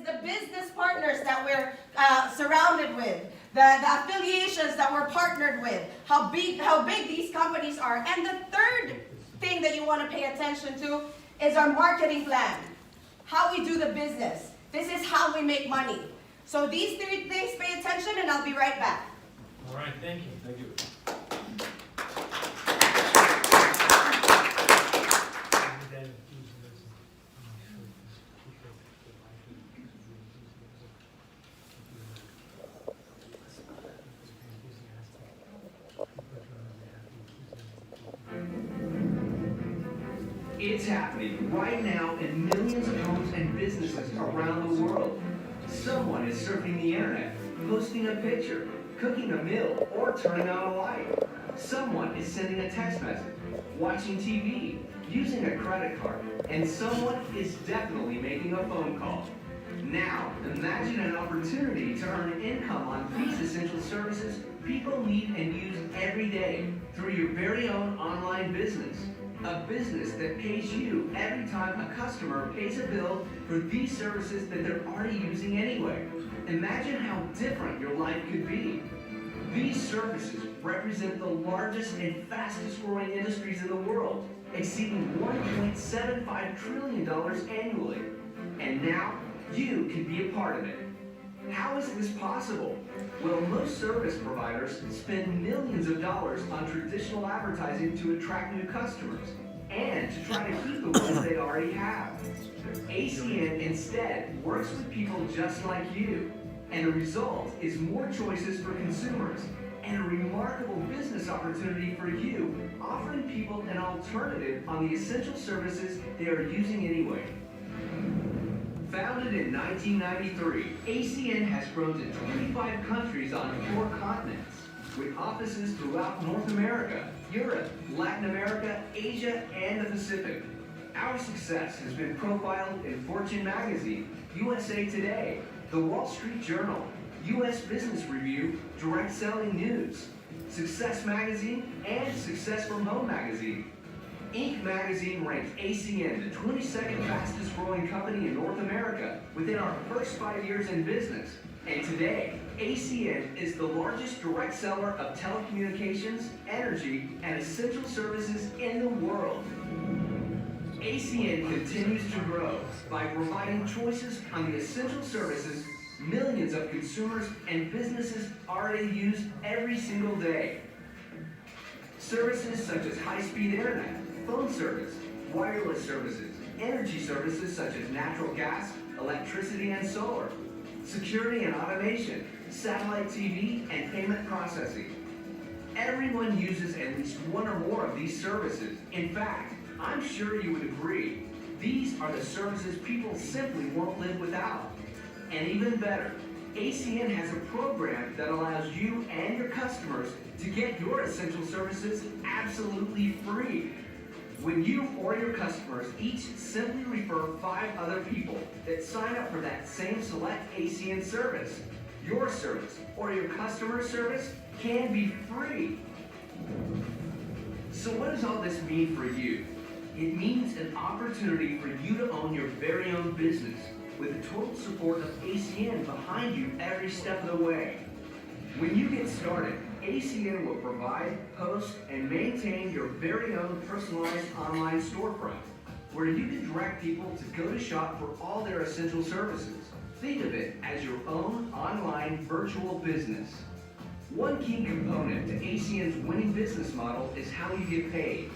the business partners that we're surrounded with, the affiliations that we're partnered with, how big these companies are. And the third thing that you want to pay attention to is our marketing plan, how we do the business. This is how we make money. So these three things, pay attention, and I'll be right back. All right, thank you. Thank you. It's happening right now in millions of homes and businesses around the world. Someone is surfing the internet, posting a picture, cooking a meal, or turning on a light. Someone is sending a text message, watching TV, using a credit card, and someone is definitely making a phone call. Now, imagine an opportunity to earn income on these essential services people need and use every day through your very own online business. A business that pays you every time a customer pays a bill for these services that they're already using anyway. Imagine how different your life could be. These services represent the largest and fastest growing industries in the world, exceeding $1.75 trillion annually. And now, you can be a part of it. How is this possible? Well, most service providers spend millions of dollars on traditional advertising to attract new customers and to try to keep the ones they already have. ACN instead works with people just like you, and the result is more choices for consumers and a remarkable business opportunity for you, offering people an alternative on the essential services they are using anyway. Founded in 1993, ACN has grown to 25 countries on 4 continents, with offices throughout North America, Europe, Latin America, Asia, and the Pacific. Our success has been profiled in Fortune Magazine, USA Today, The Wall Street Journal, US Business Review, Direct Selling News, Success Magazine, and Success from Home Magazine. Inc. magazine ranked ACN the 22nd fastest growing company in North America within our first 5 years in business. And today, ACN is the largest direct seller of telecommunications, energy, and essential services in the world. ACN continues to grow by providing choices on the essential services millions of consumers and businesses already use every single day. Services such as high-speed internet, phone service, wireless services, energy services such as natural gas, electricity and solar, security and automation, satellite TV, and payment processing. Everyone uses at least one or more of these services. In fact, I'm sure you would agree, these are the services people simply won't live without. And even better, ACN has a program that allows you and your customers to get your essential services absolutely free. When you or your customers each simply refer 5 other people that sign up for that same select ACN service, your service or your customer's service can be free. So what does all this mean for you? It means an opportunity for you to own your very own business with the total support of ACN behind you every step of the way. When you get started, ACN will provide, post, and maintain your very own personalized online storefront, where you can direct people to go to shop for all their essential services. Think of it as your own online virtual business. One key component to ACN's winning business model is how you get paid.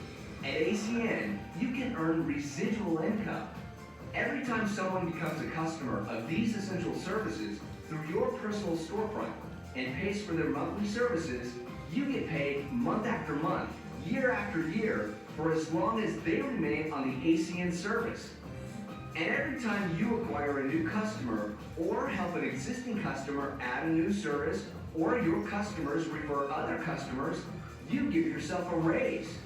At ACN, you can earn residual income. Every time someone becomes a customer of these essential services through your personal storefront and pays for their monthly services, you get paid month after month, year after year, for as long as they remain on the ACN service. And every time you acquire a new customer or help an existing customer add a new service, or your customers refer other customers, you give yourself a raise.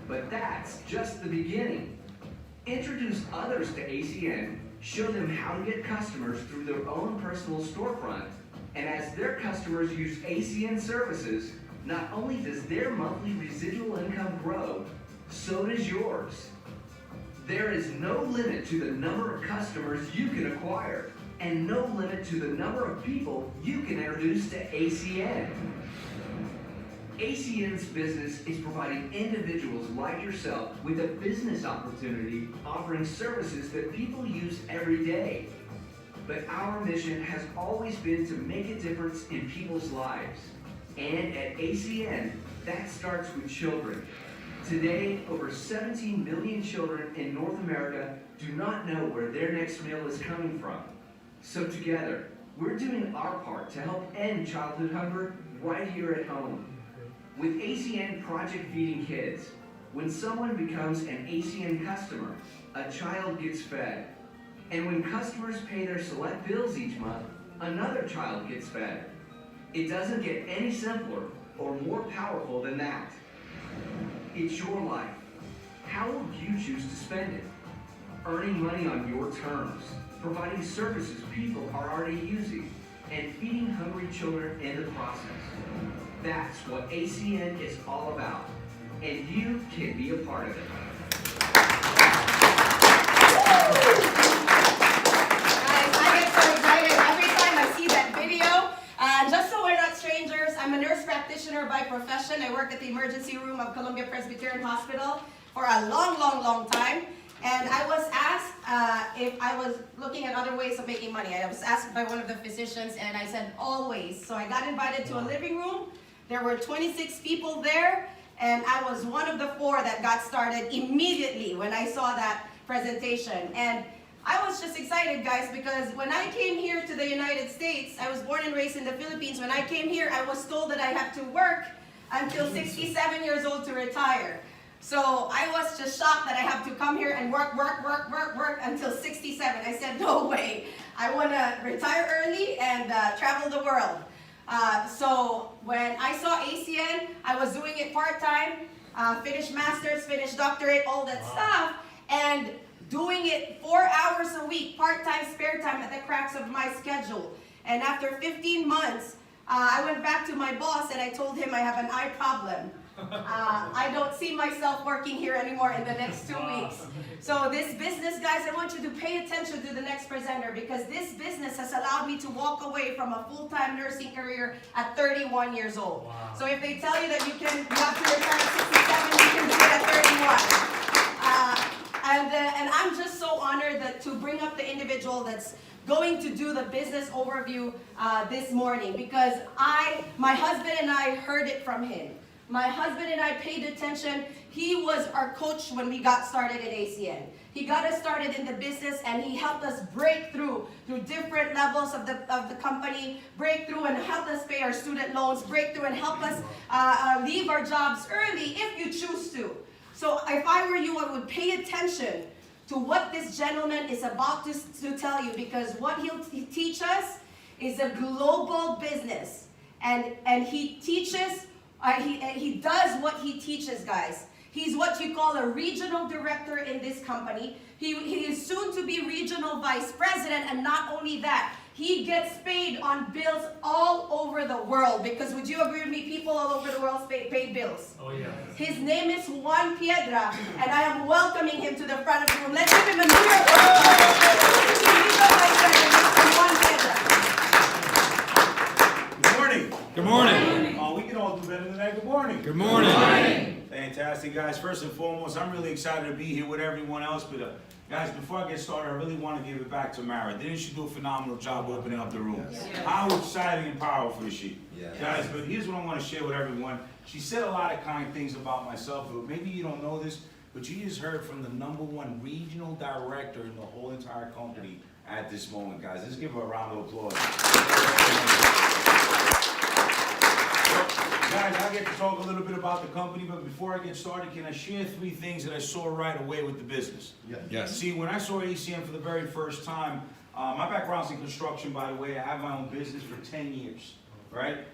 But that's just the beginning. Introduce others to ACN, show them how to get customers through their own personal storefront, and as their customers use ACN services, not only does their monthly residual income grow, so does yours. There is no limit to the number of customers you can acquire, and no limit to the number of people you can introduce to ACN. ACN's business is providing individuals like yourself with a business opportunity, offering services that people use every day. But our mission has always been to make a difference in people's lives. And at ACN, that starts with children. Today, over 17 million children in North America do not know where their next meal is coming from. So together, we're doing our part to help end childhood hunger right here at home. With ACN Project Feeding Kids, when someone becomes an ACN customer, a child gets fed. And when customers pay their select bills each month, another child gets fed. It doesn't get any simpler or more powerful than that. It's your life. How will you choose to spend it? Earning money on your terms, providing services people are already using, and feeding hungry children in the process. That's what ACN is all about, and you can be a part of it. Guys, I get so excited every time I see that video. Just so we're not strangers, I'm a nurse practitioner by profession. I work at the emergency room of Columbia Presbyterian Hospital for a long time. And I was asked if I was looking at other ways of making money. I was asked by one of the physicians, and I said, always. So I got invited to a living room. There were 26 people there, and I was one of the 4 that got started immediately when I saw that presentation. And I was just excited, guys, because when I came here to the United States, I was born and raised in the Philippines. When I came here, I was told that I have to work until 67 years old to retire. So I was just shocked that I have to come here and work until 67. I said, no way. I want to retire early and travel the world. So when I saw ACN, I was doing it part-time, finished master's, finished doctorate, all that stuff, and doing it 4 hours a week, part-time, spare time at the cracks of my schedule. And after 15 months, I went back to my boss and I told him I have an eye problem. I don't see myself working here anymore in the next 2 weeks. So this business, guys, I want you to pay attention to the next presenter, because this business has allowed me to walk away from a full-time nursing career at 31 years old. Wow. So if they tell you that you have to retire at 67, you can do it at 31. And I'm just so honored to bring up the individual that's going to do the business overview this morning, because my husband and I heard it from him. My husband and I paid attention. He was our coach when we got started at ACN. He got us started in the business, and he helped us break through different levels of the company, break through and help us pay our student loans, break through and help us leave our jobs early if you choose to. So if I were you, I would pay attention to what this gentleman is about to tell you, because what he'll teach us is a global business. And he teaches, he does what he teaches, guys. He's what you call a regional director in this company. He is soon to be regional vice president, and not only that, he gets paid on bills all over the world, because would you agree with me, people all over the world pay bills? Oh yeah. His name is Juan Piedra, and I am welcoming him to the front of the room. Let's give him a New York Good morning. Good morning. Oh, we can all do better than that. Good morning. Good morning. Good morning. Fantastic, guys. First and foremost, I'm really excited to be here with everyone else. But guys, before I get started, I really want to give it back to Mara. Didn't she do a phenomenal job opening up the room? Yes. How exciting and powerful is she? Yes. Guys, but here's what I want to share with everyone. She said a lot of kind things about myself, but maybe you don't know this, but you just heard from the #1 regional director in the whole entire company at this moment, guys. Let's give her a round of applause. Guys, I get to talk a little bit about the company, but before I get started, can I share 3 things that I saw right away with the business? Yes. See, when I saw ACN for the very first time, my background's in construction, by the way. I have my own business for 10 years, right?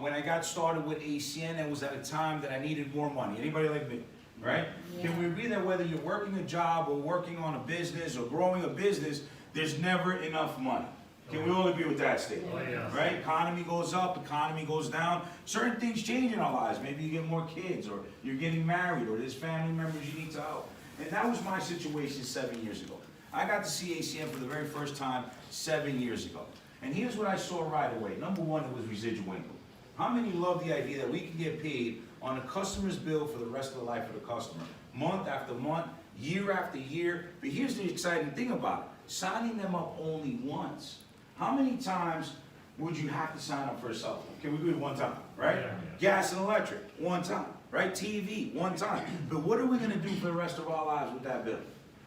When I got started with ACN, it was at a time that I needed more money. Anybody like me, right? Yeah. Can we agree that whether you're working a job or working on a business or growing a business, there's never enough money? Can we all agree with that statement? Oh, yeah. Right? Economy goes up, economy goes down. Certain things change in our lives. Maybe you get more kids, or you're getting married, or there's family members you need to help. And that was my situation 7 years ago. I got to see ACN for the very first time 7 years ago. And here's what I saw right away. Number one, it was residual income. How many love the idea that we can get paid on a customer's bill for the rest of the life of the customer? Month after month, year after year. But here's the exciting thing about it. Signing them up only once. How many times would you have to sign up for a cell phone? Can we agree one time, right? Yeah. Gas and electric, one time, right? TV, one time. But what are we gonna do for the rest of our lives with that bill?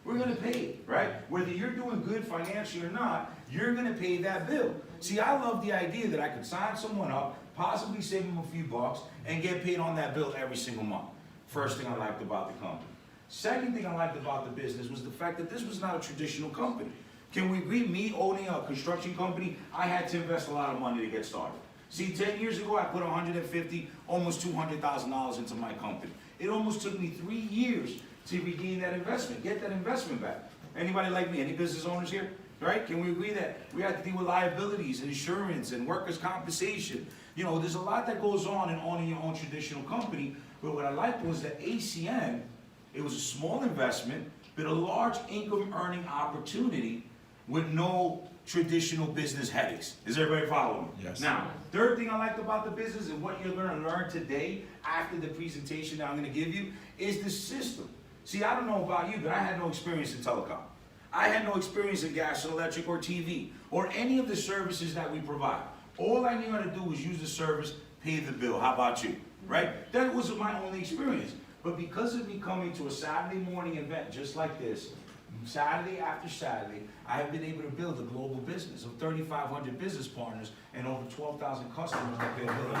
We're gonna pay it, right? Whether you're doing good financially or not, you're gonna pay that bill. See, I love the idea that I could sign someone up, possibly save them a few bucks, and get paid on that bill every single month. First thing I liked about the company. Second thing I liked about the business was the fact that this was not a traditional company. Can we agree, me owning a construction company, I had to invest a lot of money to get started. See, 10 years ago, I put $150, almost $200,000 into my company. It almost took me 3 years to regain that investment, get that investment back. Anybody like me, any business owners here? Right? Can we agree that we have to deal with liabilities, and insurance, and workers' compensation? You know, there's a lot that goes on in owning your own traditional company, but what I liked was that ACN, it was a small investment, but a large income earning opportunity with no traditional business headaches. Is everybody following me? Yes. Now, third thing I liked about the business and what you're going to learn today after the presentation that I'm going to give you is the system. See, I don't know about you, but I had no experience in telecom. I had no experience in gas and electric or TV or any of the services that we provide. All I knew how to do was use the service, pay the bill. How about you? Right? That was my only experience. But because of me coming to a Saturday morning event just like this, Saturday after Saturday, I have been able to build a global business of 3,500 business partners and over 12,000 customers that they're building.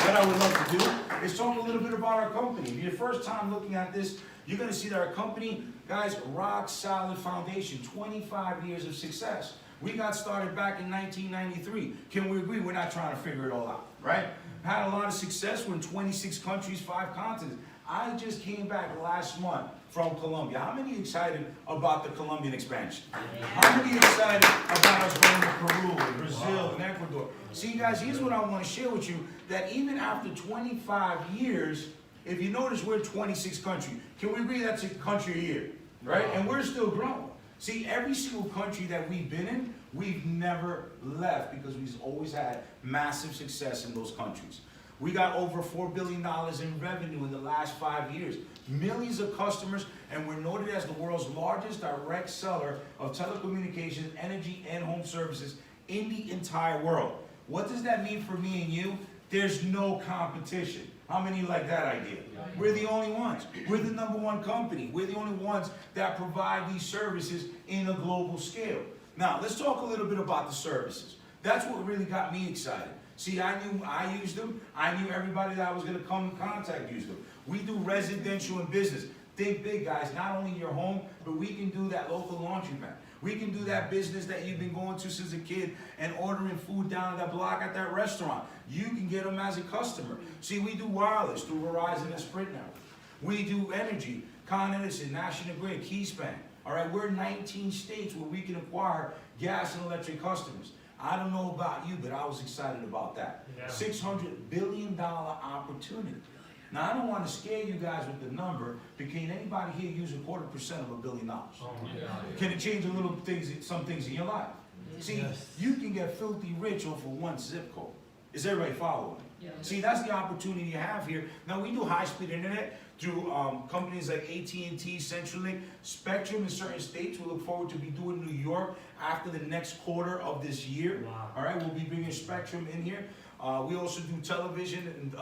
What I would love to do is talk a little bit about our company. If you're your first time looking at this, you're going to see that our company, guys, rock solid foundation, 25 years of success. We got started back in 1993. Can we agree we're not trying to figure it all out, right? Had a lot of success. We're in 26 countries, 5 continents. I just came back last month from Colombia. How many excited about the Colombian expansion? How many excited about us going to Peru and Brazil and Ecuador? See, guys, here's what I want to share with you, that even after 25 years, if you notice, we're in 26 countries. Can we agree that's a country a year, right? And we're still growing. See, every single country that we've been in, we've never left because we've always had massive success in those countries. We got over $4 billion in revenue in the last 5 years. Millions of customers, and we're noted as the world's largest direct seller of telecommunications, energy, and home services in the entire world. What does that mean for me and you? There's no competition. How many like that idea? We're the only ones. We're the #1 company. We're the only ones that provide these services in a global scale. Now, let's talk a little bit about the services. That's what really got me excited. See, I knew I used them. I knew everybody that I was going to come in contact used them. We do residential and business. Think big, guys. Not only your home, but we can do that local laundromat. We can do that business that you've been going to since a kid and ordering food down at that block at that restaurant. You can get them as a customer. See, we do wireless through Verizon and Sprint now. We do energy, Con Edison, National Grid, Keyspan. All right, we're in 19 states where we can acquire gas and electric customers. I don't know about you, but I was excited about that. Yeah. $600 billion opportunity. Now, I don't want to scare you guys with the number, but can anybody here use 0.25% of $1 billion? Oh my God. Can it change a little things, some things in your life? See, you can get filthy rich off of one zip code. Is everybody following? Yeah. See, that's the opportunity you have here. Now, we do high-speed internet through companies like AT&T, CenturyLink, Spectrum in certain states. We look forward to be doing New York after the next quarter of this year. Wow. All right, we'll be bringing Spectrum in here. We also do television and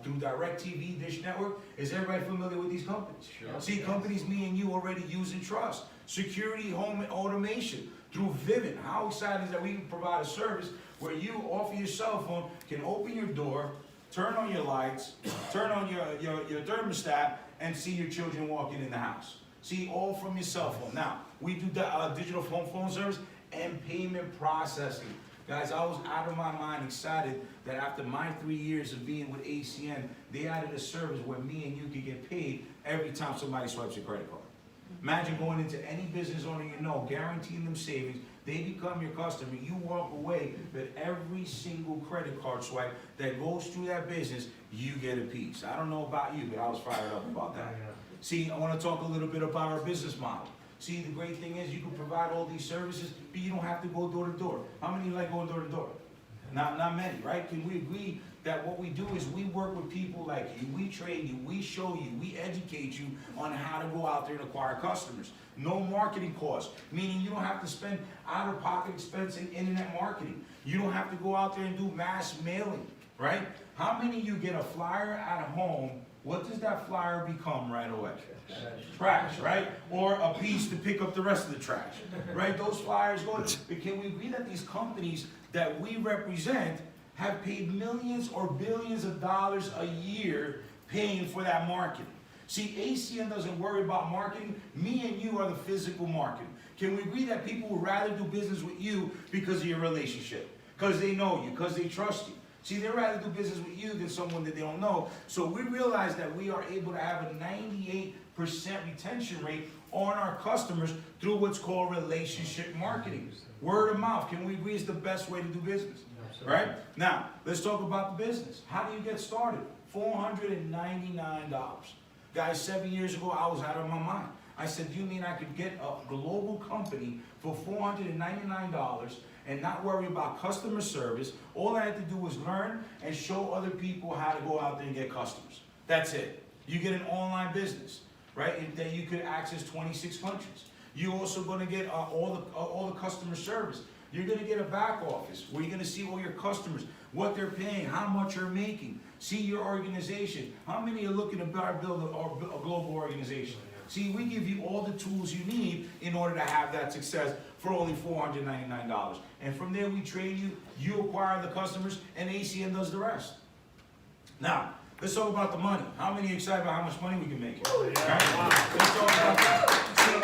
through DirecTV, Dish Network. Is everybody familiar with these companies? Sure. See, companies me and you already use and trust. Security, home automation through Vivint. How exciting is that we can provide a service where you, off of your cell phone, can open your door, turn on your lights, turn on your thermostat, and see your children walking in the house. See, all from your cell phone. Now, we do digital phone service and payment processing. Guys, I was out of my mind excited that after my 3 years of being with ACN, they added a service where me and you could get paid every time somebody swipes your credit card. Imagine going into any business owner you know, guaranteeing them savings, they become your customer, you walk away, but every single credit card swipe that goes through that business, you get a piece. I don't know about you, but I was fired up about that. See, I want to talk a little bit about our business model. See, the great thing is you can provide all these services, but you don't have to go door to door. How many like going door to door? Not many, right? Can we agree that what we do is we work with people like you, we train you, we show you, we educate you on how to go out there and acquire customers. No marketing costs, meaning you don't have to spend out-of-pocket expense in internet marketing. You don't have to go out there and do mass mailing, right? How many of you get a flyer at home? What does that flyer become right away? Trash, right? Or a piece to pick up the rest of the trash, right? Those flyers go. But can we agree that these companies that we represent have paid millions or billions of dollars a year paying for that marketing? See, ACN doesn't worry about marketing. Me and you are the physical marketing. Can we agree that people would rather do business with you because of your relationship? Because they know you, because they trust you. See, they'd rather do business with you than someone that they don't know. So we realize that we are able to have a 98% retention rate on our customers through what's called relationship marketing. Word of mouth. Can we agree is the best way to do business? Right? Now, let's talk about the business. How do you get started? $499. Guys, 7 years ago, I was out of my mind. I said, you mean I could get a global company for $499 and not worry about customer service? All I had to do was learn and show other people how to go out there and get customers. That's it. You get an online business, right? And then you could access 26 countries. You're also going to get all the customer service. You're going to get a back office where you're going to see all your customers, what they're paying, how much you're making, see your organization. How many are looking to build a global organization? See, we give you all the tools you need in order to have that success for only $499. And from there, we train you, you acquire the customers, and ACN does the rest. Now, let's talk about the money. How many are excited about how much money we can make? Right? Let's talk about that. See,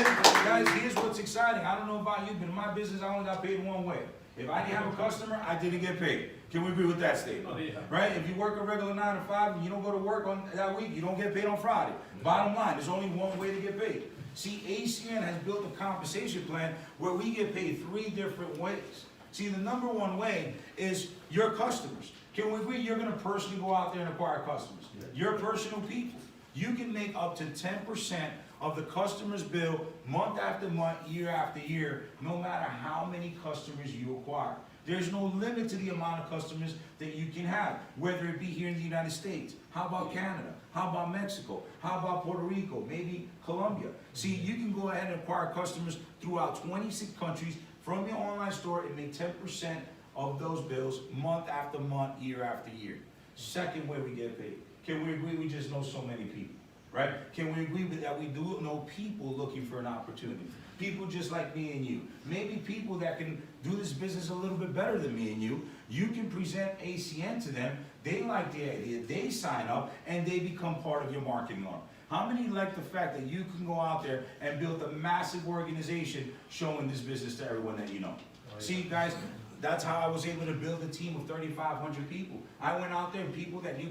ACN, guys, here's what's exciting. I don't know about you, but in my business, I only got paid one way. If I didn't have a customer, I didn't get paid. Can we agree with that statement? Oh, yeah. Right? If you work a regular 9 to 5 and you don't go to work on that week, you don't get paid on Friday. Bottom line, there's only one way to get paid. See, ACN has built a compensation plan where we get paid 3 different ways. See, the number one way is your customers. Can we agree you're going to personally go out there and acquire customers? Your personal people. You can make up to 10% of the customer's bill month after month, year after year, no matter how many customers you acquire. There's no limit to the amount of customers that you can have, whether it be here in the United States. How about Canada? How about Mexico? How about Puerto Rico? Maybe Colombia. See, you can go ahead and acquire customers throughout 26 countries from your online store and make 10% of those bills month after month, year after year. Second way we get paid. Can we agree we just know so many people? Right? Can we agree with that we do know people looking for an opportunity? People just like me and you. Maybe people that can do this business a little bit better than me and you. You can present ACN to them. They like the idea. They sign up and they become part of your marketing arm. How many like the fact that you can go out there and build a massive organization showing this business to everyone that you know? See, guys, that's how I was able to build a team of 3,500 people. I went out there and people that knew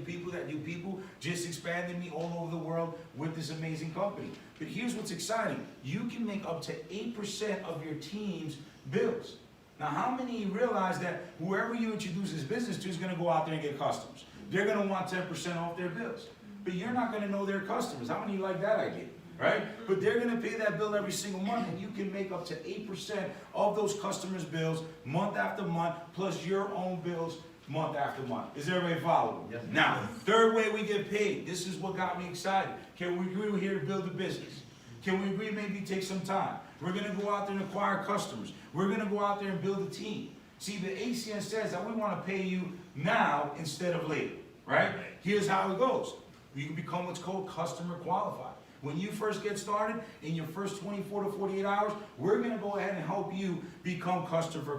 people just expanded me all over the world with this amazing company. But here's what's exciting. You can make up to 8% of your team's bills. Now, how many of you realize that whoever you introduce this business to is going to go out there and get customers? They're going to want 10% off their bills. But you're not going to know their customers. How many of you like that idea? Right? But they're going to pay that bill every single month, and you can make up to 8% of those customers' bills month after month, plus your own bills month after month. Is everybody following? Yes. Now, third way we get paid. This is what got me excited. Can we agree we're here to build a business? Can we agree maybe take some time? We're going to go out there and acquire customers. We're going to go out there and build a team. See, the ACN says that we want to pay you now instead of later. Right? Here's how it goes. You can become what's called customer qualified. When you first get started, in your first 24 to 48 hours, we're going to go ahead and help you become customer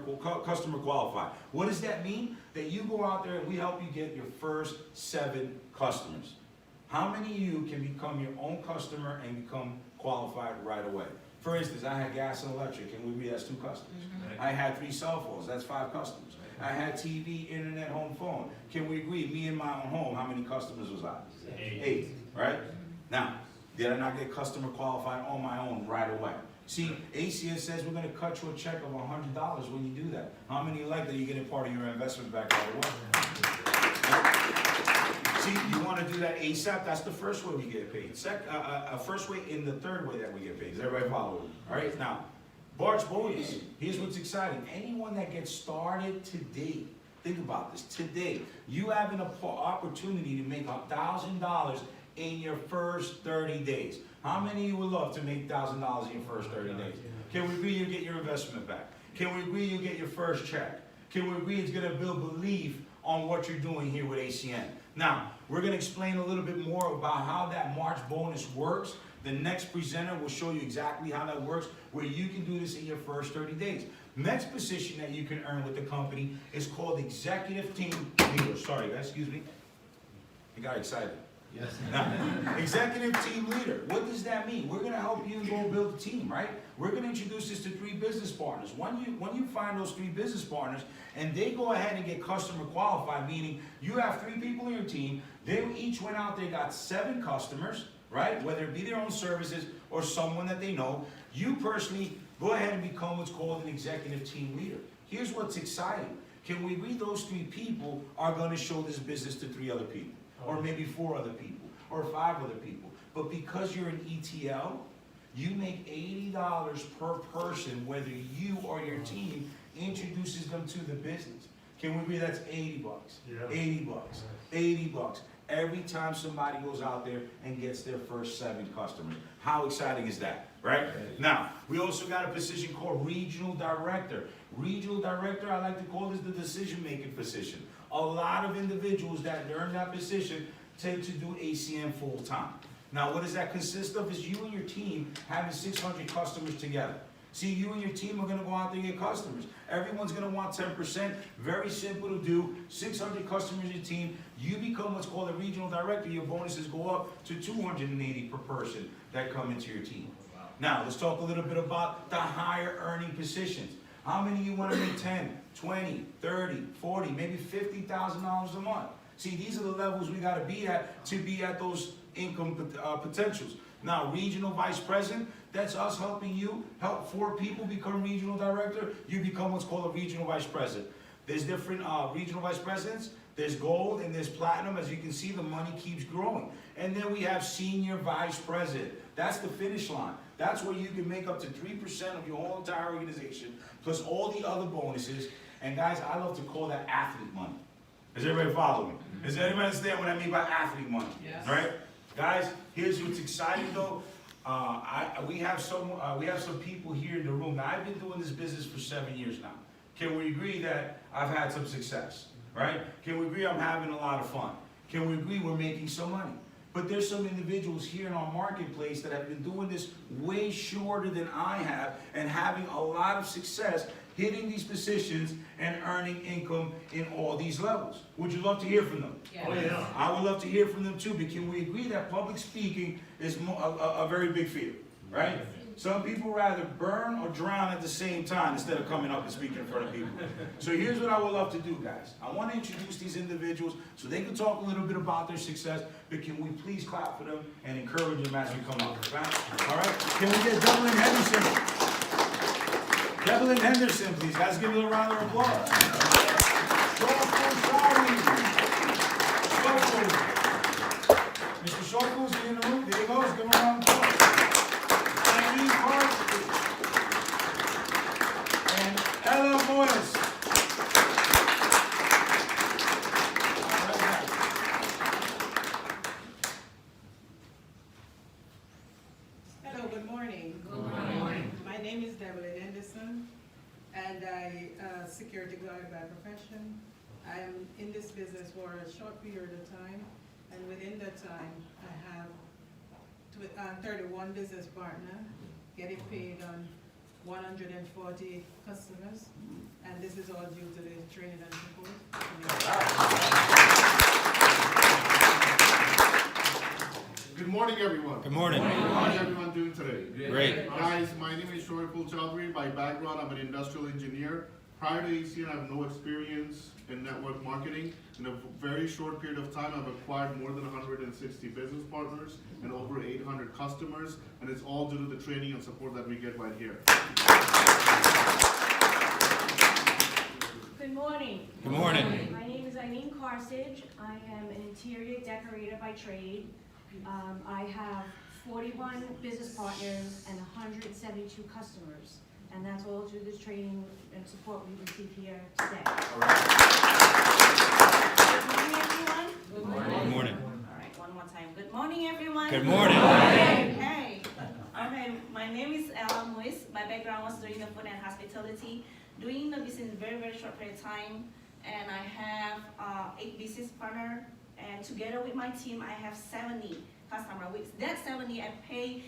qualified. What does that mean? That you go out there and we help you get your first 7 customers. How many of you can become your own customer and become qualified right away? For instance, I had gas and electric, and we agree that's 2 customers. I had 3 cell phones, that's 5 customers. I had TV, internet, home phone. Can we agree, me in my own home, how many customers was I? 8, right? Now, did I not get customer qualified on my own right away? See, ACN says we're going to cut you a check of $100 when you do that. How many like that you're getting part of your investment back right away? See, you want to do that ASAP, that's the first way we get paid. First way and the third way that we get paid. Is everybody following? All right, now, Bart's bonus. Here's what's exciting. Anyone that gets started today, think about this, today, you have an opportunity to make $1,000 in your first 30 days. How many of you would love to make $1,000 in your first 30 days? Can we agree you get your investment back? Can we agree you get your first check? Can we agree it's going to build belief on what you're doing here with ACN? Now, we're going to explain a little bit more about how that March bonus works. The next presenter will show you exactly how that works, where you can do this in your first 30 days. Next position that you can earn with the company is called Executive Team Leader. Sorry, guys, excuse me. You got excited. Yes. Now, Executive Team Leader. What does that mean? We're going to help you go build a team, right? We're going to introduce this to 3 business partners. When you find those 3 business partners and they go ahead and get customer qualified, meaning you have 3 people in your team, they each went out there, got 7 customers, right? Whether it be their own services or someone that they know, you personally go ahead and become what's called an Executive Team Leader. Here's what's exciting. Can we agree those 3 people are going to show this business to 3 other people? Or maybe 4 other people, or 5 other people. But because you're an ETL, you make $80 per person, whether you or your team introduces them to the business. Can we agree that's $80? Yeah. $80. $80. Every time somebody goes out there and gets their first 7 customers. How exciting is that, right? Now, we also got a position called Regional Director. Regional Director, I like to call this the decision-making position. A lot of individuals that earn that position tend to do ACN full-time. Now, what does that consist of? Is you and your team having 600 customers together. See, you and your team are going to go out there and get customers. Everyone's going to want 10%. Very simple to do. 600 customers in your team. You become what's called a regional director. Your bonuses go up to 280 per person that come into your team. Now, let's talk a little bit about the higher earning positions. How many of you want to make 10, 20, 30, 40, maybe $50,000 a month? See, these are the levels we got to be at those income potentials. Now, regional vice president, that's us helping you help 4 people become regional director. You become what's called a regional vice president. There's different regional vice presidents. There's gold and there's platinum. As you can see, the money keeps growing. And then we have senior vice president. That's the finish line. That's where you can make up to 3% of your whole entire organization, plus all the other bonuses. And guys, I love to call that athlete money. Is everybody following? Does anybody understand what I mean by athlete money? Yes. Right? Guys, here's what's exciting though. We have some people here in the room. Now, I've been doing this business for 7 years now. Can we agree that I've had some success? Right? Can we agree I'm having a lot of fun? Can we agree we're making some money? But there's some individuals here in our marketplace that have been doing this way shorter than I have and having a lot of success hitting these positions and earning income in all these levels. Would you love to hear from them? Yes. Oh, yeah. I would love to hear from them too, but can we agree that public speaking is a very big fear, right? Some people rather burn or drown at the same time instead of coming up and speaking in front of people. So here's what I would love to do, guys. I want to introduce these individuals so they can talk a little bit about their success, but can we please clap for them and encourage them as we come up, okay? All right? Can we get Devlin Henderson? Devlin Henderson, please. Guys, give a little round of applause. Mr. Shortful is in the room. There he goes. Give him a round of applause. And Ella Moyes. Hello, good morning. Good morning. My name is Devlin Anderson, and I security guard by profession. I am in this business for a short period of time, and within that time, I have 31 business partners, getting paid on 140 customers, and this is all due to the training and support. Good morning, everyone. Good morning. How's everyone doing today? Great. Guys, my name is Shoaib Chowdhury. By background, I'm an industrial engineer. Prior to ACN, I have no experience in network marketing. In a very short period of time, I've acquired more than 160 business partners and over 800 customers, and it's all due to the training and support that we get right here. Good morning. Good morning. My name is Eileen Carter. Parsage. I am an interior decorator by trade. I have 41 business partners and 172 customers. And that's all due to this training and support we receive here today. All right. Good morning, everyone. Good morning. All right, one more time. Good morning, everyone. Good morning. Hey. Okay, my name is Ella Moise. My background was doing the food and hospitality, doing the business in a very, very short period of time. And I have 8 business partners. And together with my team, I have 70 customers. With that 70, I pay,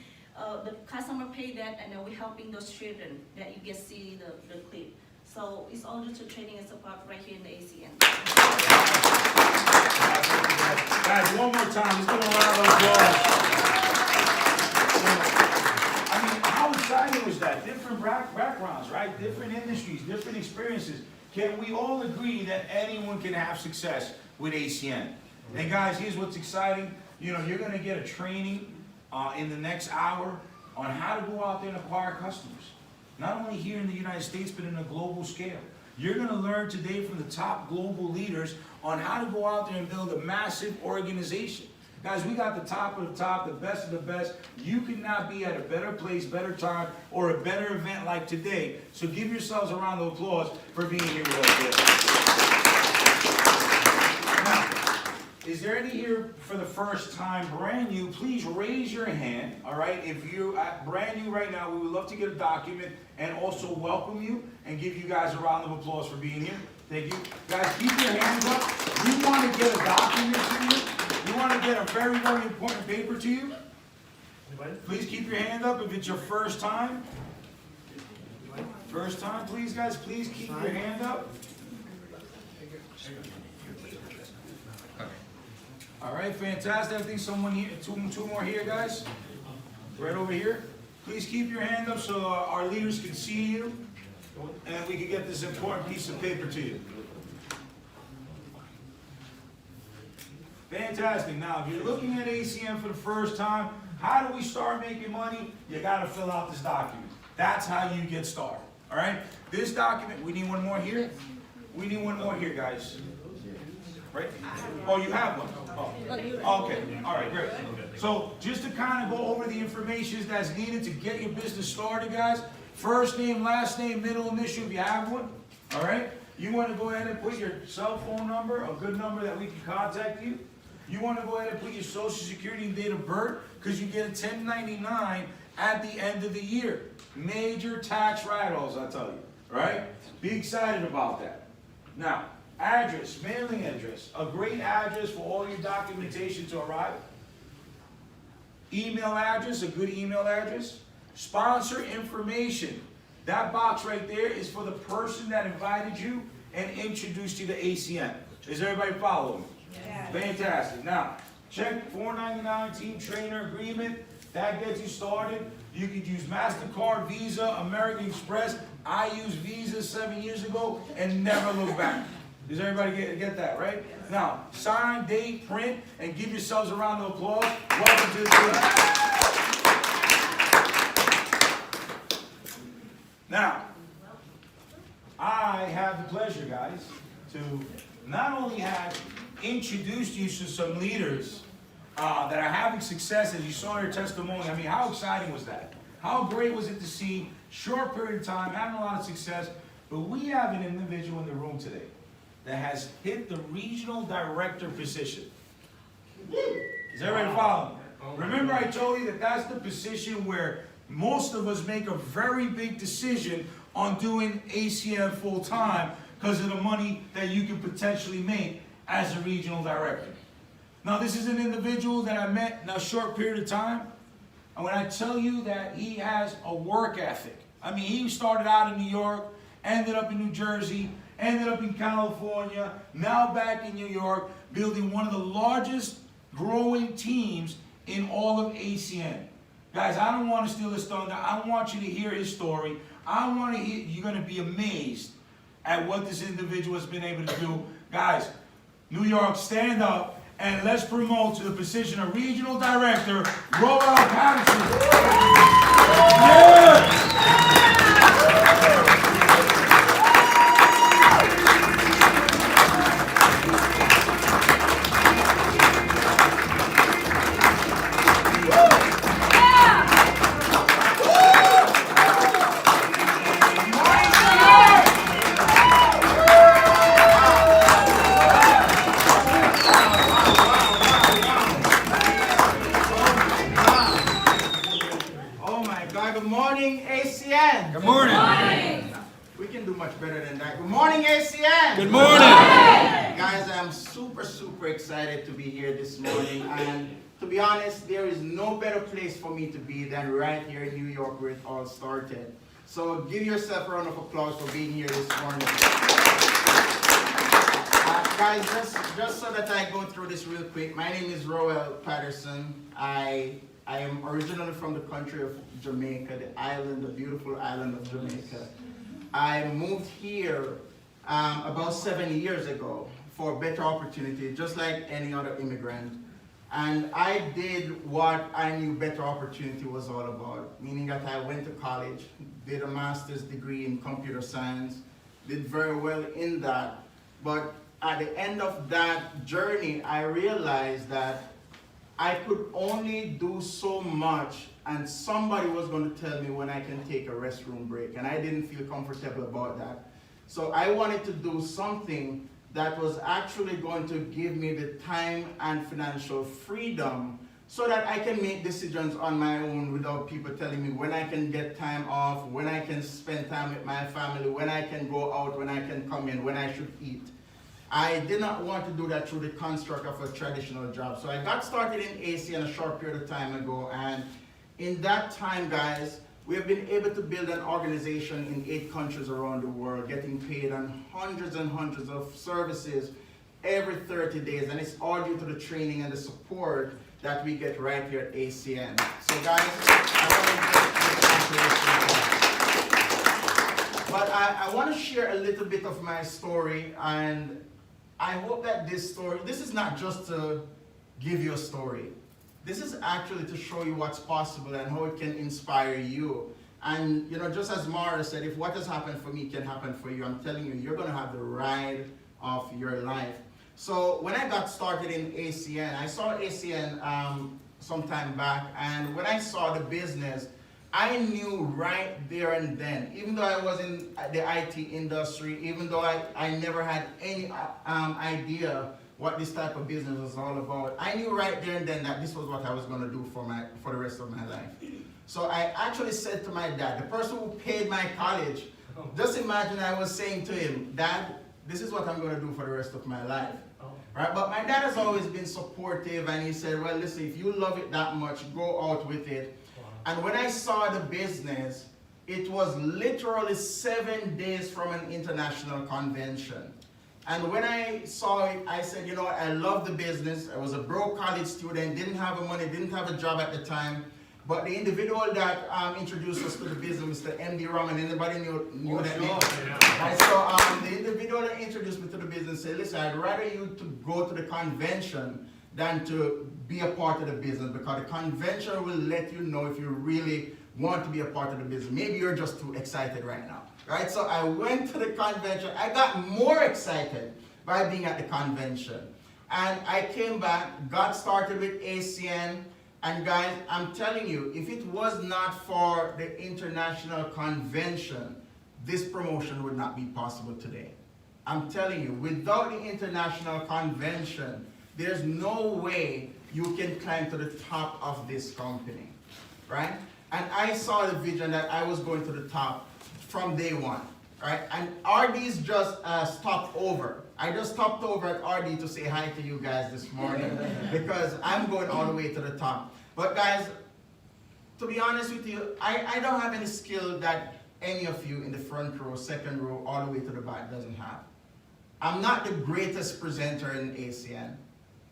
the customer pay that, and then we're helping those children that you can see the clip. So it's all due to training and support right here in the ACN. Guys, one more time, let's give them a round of applause. I mean, how exciting was that? Different backgrounds, right? Different industries, different experiences. Can we all agree that anyone can have success with ACN? And guys, here's what's exciting. You know, you're gonna get a training in the next hour on how to go out there and acquire customers. Not only here in the United States, but in a global scale. You're gonna learn today from the top global leaders on how to go out there and build a massive organization. Guys, we got the top of the top, the best of the best. You could not be at a better place, better time, or a better event like today. So give yourselves a round of applause for being here with us today. Now, is there any here for the first time, brand new? Please raise your hand, all right? If you're brand new right now, we would love to get a document and also welcome you and give you guys a round of applause for being here. Thank you. Guys, keep your hands up. We want to get a document to you. We want to get a very, very important paper to you. Please keep your hand up if it's your first time. First time, please, guys. Please keep your hand up. All right, fantastic. I think someone here, two more here, guys. Right over here. Please keep your hand up so our leaders can see you, and we can get this important piece of paper to you. Fantastic. Now, if you're looking at ACM for the first time, how do we start making money? You got to fill out this document. That's how you get started. All right? This document, we need one more here. We need one more here, guys. Right? Oh, you have one? Oh. Okay. All right, great. So, just to kind of go over the information that's needed to get your business started, guys. First name, last name, middle initial, if you have one. All right? You want to go ahead and put your cell phone number, a good number that we can contact you. You want to go ahead and put your social security and date of birth, because you get a 1099 at the end of the year. Major tax write-offs, I tell you. Right? Be excited about that. Now, address, mailing address, a great address for all your documentation to arrive. Email address, a good email address. Sponsor information. That box right there is for the person that invited you and introduced you to ACN. Is everybody following? Yeah. Fantastic. Now, check $4.99 team trainer agreement. That gets you started. You could use MasterCard, Visa, American Express. I used Visa 7 years ago and never looked back. Does everybody get that, right? Now, sign, date, print, and give yourselves a round of applause. Welcome to the team. Now, I have the pleasure, guys, to not only have introduced you to some leaders that are having success, as you saw in their testimony. I mean, how exciting was that? How great was it to see, short period of time, having a lot of success, but we have an individual in the room today that has hit the regional director position. Is everybody following? Remember I told you that that's the position where most of us make a very big decision on doing ACM full time because of the money that you can potentially make as a regional director. Now this is an individual that I met in a short period of time, and when I tell you that he has a work ethic, I mean he started out in New York, ended up in New Jersey, ended up in California, now back in New York, building one of the largest growing teams in all of ACN. Guys, I don't want to steal his thunder. I want you to hear his story. I want to hear, you're going to be amazed at what this individual has been able to do. Guys, New York, stand up and let's promote to the position of Regional Director, Roel Patterson. Yeah. morning. We can do much better than that. Good morning, ACN. Good morning. Guys, I'm super excited to be here this morning. And to be honest, there is no better place for me to be than right here in New York where it all started. So give yourself a round of applause for being here this morning. Guys, just so that I go through this real quick, my name is Roel Patterson. I am originally from the country of Jamaica, the beautiful island of Jamaica. I moved here about 7 years ago for a better opportunity, just like any other immigrant. And I did what I knew better opportunity was all about, meaning that I went to college, did a master's degree in computer science, did very well in that. But at the end of that journey, I realized that I could only do so much, and somebody was going to tell me when I can take a restroom break, and I didn't feel comfortable about that. So I wanted to do something that was actually going to give me the time and financial freedom so that I can make decisions on my own without people telling me when I can get time off, when I can spend time with my family, when I can go out, when I can come in, when I should eat. I did not want to do that through the construct of a traditional job. So I got started in ACN a short period of time ago, and in that time, guys, we have been able to build an organization in 8 countries around the world, getting paid on hundreds and hundreds of services every 30 days, and it's all due to the training and the support that we get right here at ACN. So guys, I want to share a little bit of my story, and I hope that this is not just to give you a story. This is actually to show you what's possible and how it can inspire you. And just as Mara said, if what has happened for me can happen for you, I'm telling you, you're going to have the ride of your life. So when I got started in ACN, I saw ACN some time back, and when I saw the business, I knew right there and then, even though I was in the IT industry, even though I never had any idea what this type of business was all about, I knew right there and then that this was what I was going to do for the rest of my life. So I actually said to my dad, the person who paid my college, just imagine I was saying to him, Dad, this is what I'm going to do for the rest of my life. Right? But my dad has always been supportive, and he said, well, listen, if you love it that much, go out with it. And when I saw the business, it was literally 7 days from an international convention. And when I saw it, I said, I love the business. I was a broke college student, didn't have money, didn't have a job at the time. But the individual that introduced us to the business, Mr. M.D. Rahman, anybody knew that name? Yeah. So the individual that introduced me to the business said, listen, I'd rather you to go to the convention than to be a part of the business, because the convention will let you know if you really want to be a part of the business. Maybe you're just too excited right now. Right? So I went to the convention. I got more excited by being at the convention. And I came back, got started with ACN. And guys, I'm telling you, if it was not for the international convention, this promotion would not be possible today. I'm telling you, without the international convention, there's no way you can climb to the top of this company, right? And I saw the vision that I was going to the top from day one, right? And RD's just stopped over. I just stopped over at RD to say hi to you guys this morning because I'm going all the way to the top. But guys, to be honest with you, I don't have any skill that any of you in the front row, second row, all the way to the back doesn't have. I'm not the greatest presenter in ACN.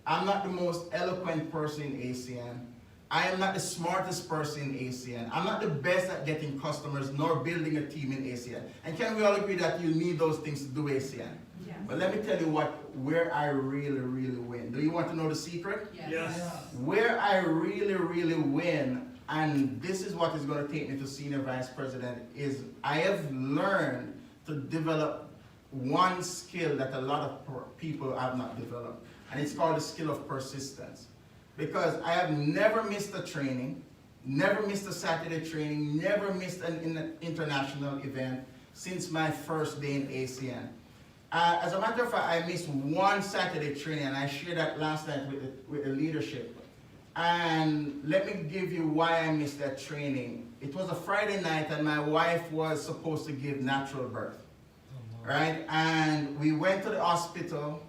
I'm not the most eloquent person in ACN. I am not the smartest person in ACN. I'm not the best at getting customers nor building a team in ACN. And can we all agree that you need those things to do ACN? Yeah. But let me tell you where I really win. Do you want to know the secret? Yes. Where I really win, and this is what is going to take me to Senior Vice President, is I have learned to develop one skill that a lot of people have not developed. And it's called the skill of persistence. Because I have never missed a training, never missed a Saturday training, never missed an international event since my first day in ACN. As a matter of fact, I missed one Saturday training, and I shared that last night with the leadership. And let me give you why I missed that training. It was a Friday night and my wife was supposed to give natural birth. Right? And we went to the hospital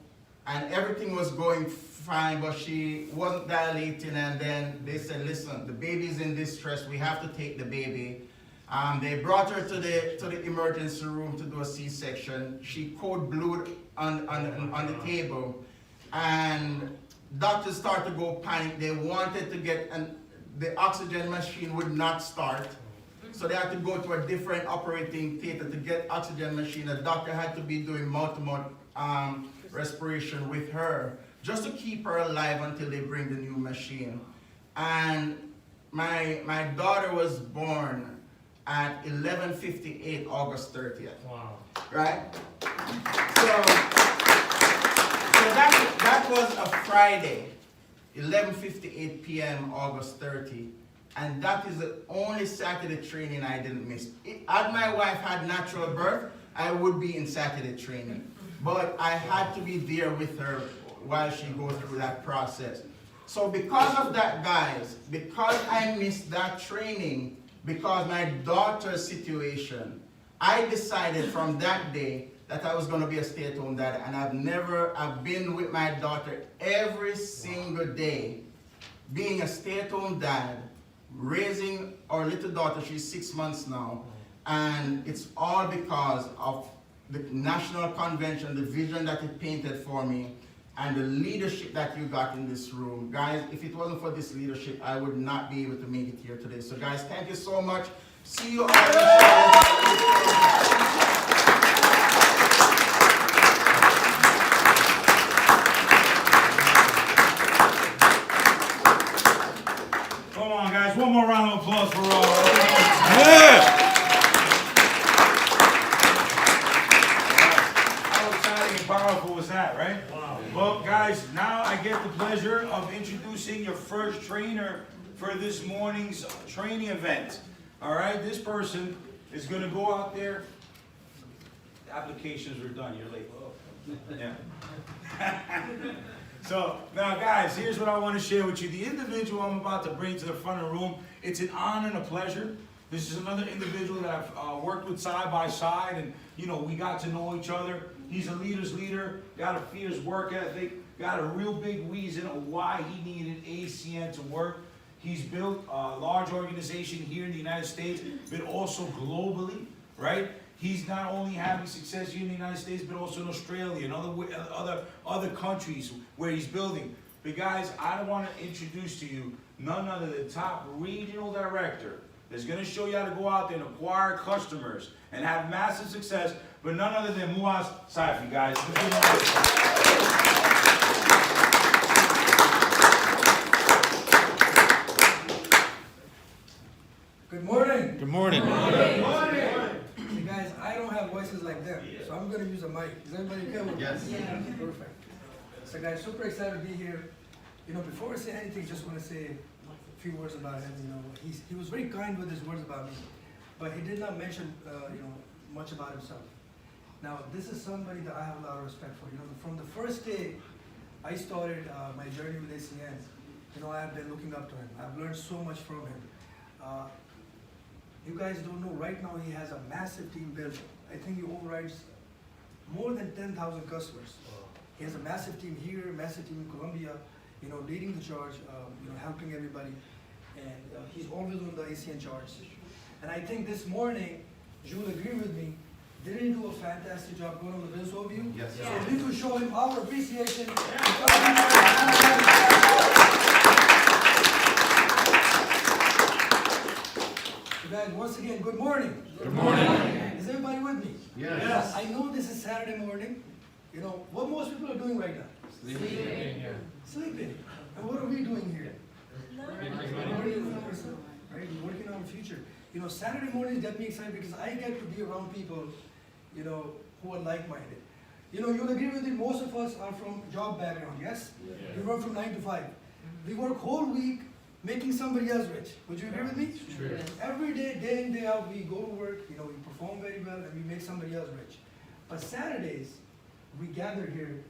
and everything was going fine, but she wasn't dilating, and then they said, listen, the baby's in distress, we have to take the baby. They brought her to the emergency room to do a C-section. She code blued on the table, and doctors started to go panic. They wanted to get, and the oxygen machine would not start. So they had to go to a different operating theater to get oxygen machine. The doctor had to be doing mouth-to-mouth respiration with her just to keep her alive until they bring the new machine. And my daughter was born at 11:58 August 30th. Wow. Right? So that was a Friday, 11:58 p.m. August 30. And that is the only Saturday training I didn't miss. Had my wife had natural birth, I would be in Saturday training. But I had to be there with her while she goes through that process. So because of that, guys, because I missed that training, because my daughter's situation, I decided from that day that I was going to be a stay-at-home dad. And I've been with my daughter every single day, being a stay-at-home dad, raising our little daughter. She's 6 months now, and it's all because of the national convention, the vision that it painted for me, and the leadership that you got in this room. Guys, if it wasn't for this leadership, I would not be able to make it here today. So guys, thank you so much. See you all. One more round of applause for Roel. Yeah! How exciting and powerful was that, right? Wow. Well, guys, now I get the pleasure of introducing your first trainer for this morning's training event. All right, this person is going to go out there. The applications were done. You're late. Yeah. So, now guys, here's what I want to share with you. The individual I'm about to bring to the front of the room, it's an honor and a pleasure. This is another individual that I've worked with side by side, and, you know, we got to know each other. He's a leader's leader, got a fierce work ethic, got a real big reason of why he needed ACN to work. He's built a large organization here in the United States, but also globally, right? He's not only having success here in the United States, but also in Australia and other countries where he's building. But guys, I want to introduce to you none other than the top regional director that's going to show you how to go out there and acquire customers and have massive success, but none other than Muaz Saifi, guys. Good morning. Good morning. Good morning. See, guys, I don't have voices like them, so I'm going to use a mic. Is everybody okay with Yes. Yeah. Perfect. So, guys, super excited to be here. You know, before I say anything, just want to say a few words about him. You know, he was very kind with his words about me, but he did not mention, you know, much about himself. Now, this is somebody that I have a lot of respect for. You know, from the first day I started my journey with ACN, you know, I have been looking up to him. I've learned so much from him. You guys don't know, right now he has a massive team built. I think he overrides more than 10,000 customers. He has a massive team here, massive team in Colombia, you know, leading the charge, you know, helping everybody. And he's always on the ACN charge. And I think this morning, you'll agree with me, didn't he do a fantastic job going over the business overview? Yes. So we could show him our appreciation. Guys, once again, good morning. Good morning. Is everybody with me? Yes. I know this is Saturday morning. You know, what most people are doing right now? Sleeping. Sleeping. And what are we doing here? Working on ourselves, right? We're working on our future. You know, Saturday mornings get me excited because I get to be around people, you know, who are like-minded. You know, you'll agree with me, most of us are from job background, yes? We work from 9 to 5. We work whole week making somebody else rich. Would you agree with me? True. Every day, day in, day out, we go to work, you know, we perform very well, and we make somebody else rich. But Saturdays, we gather here,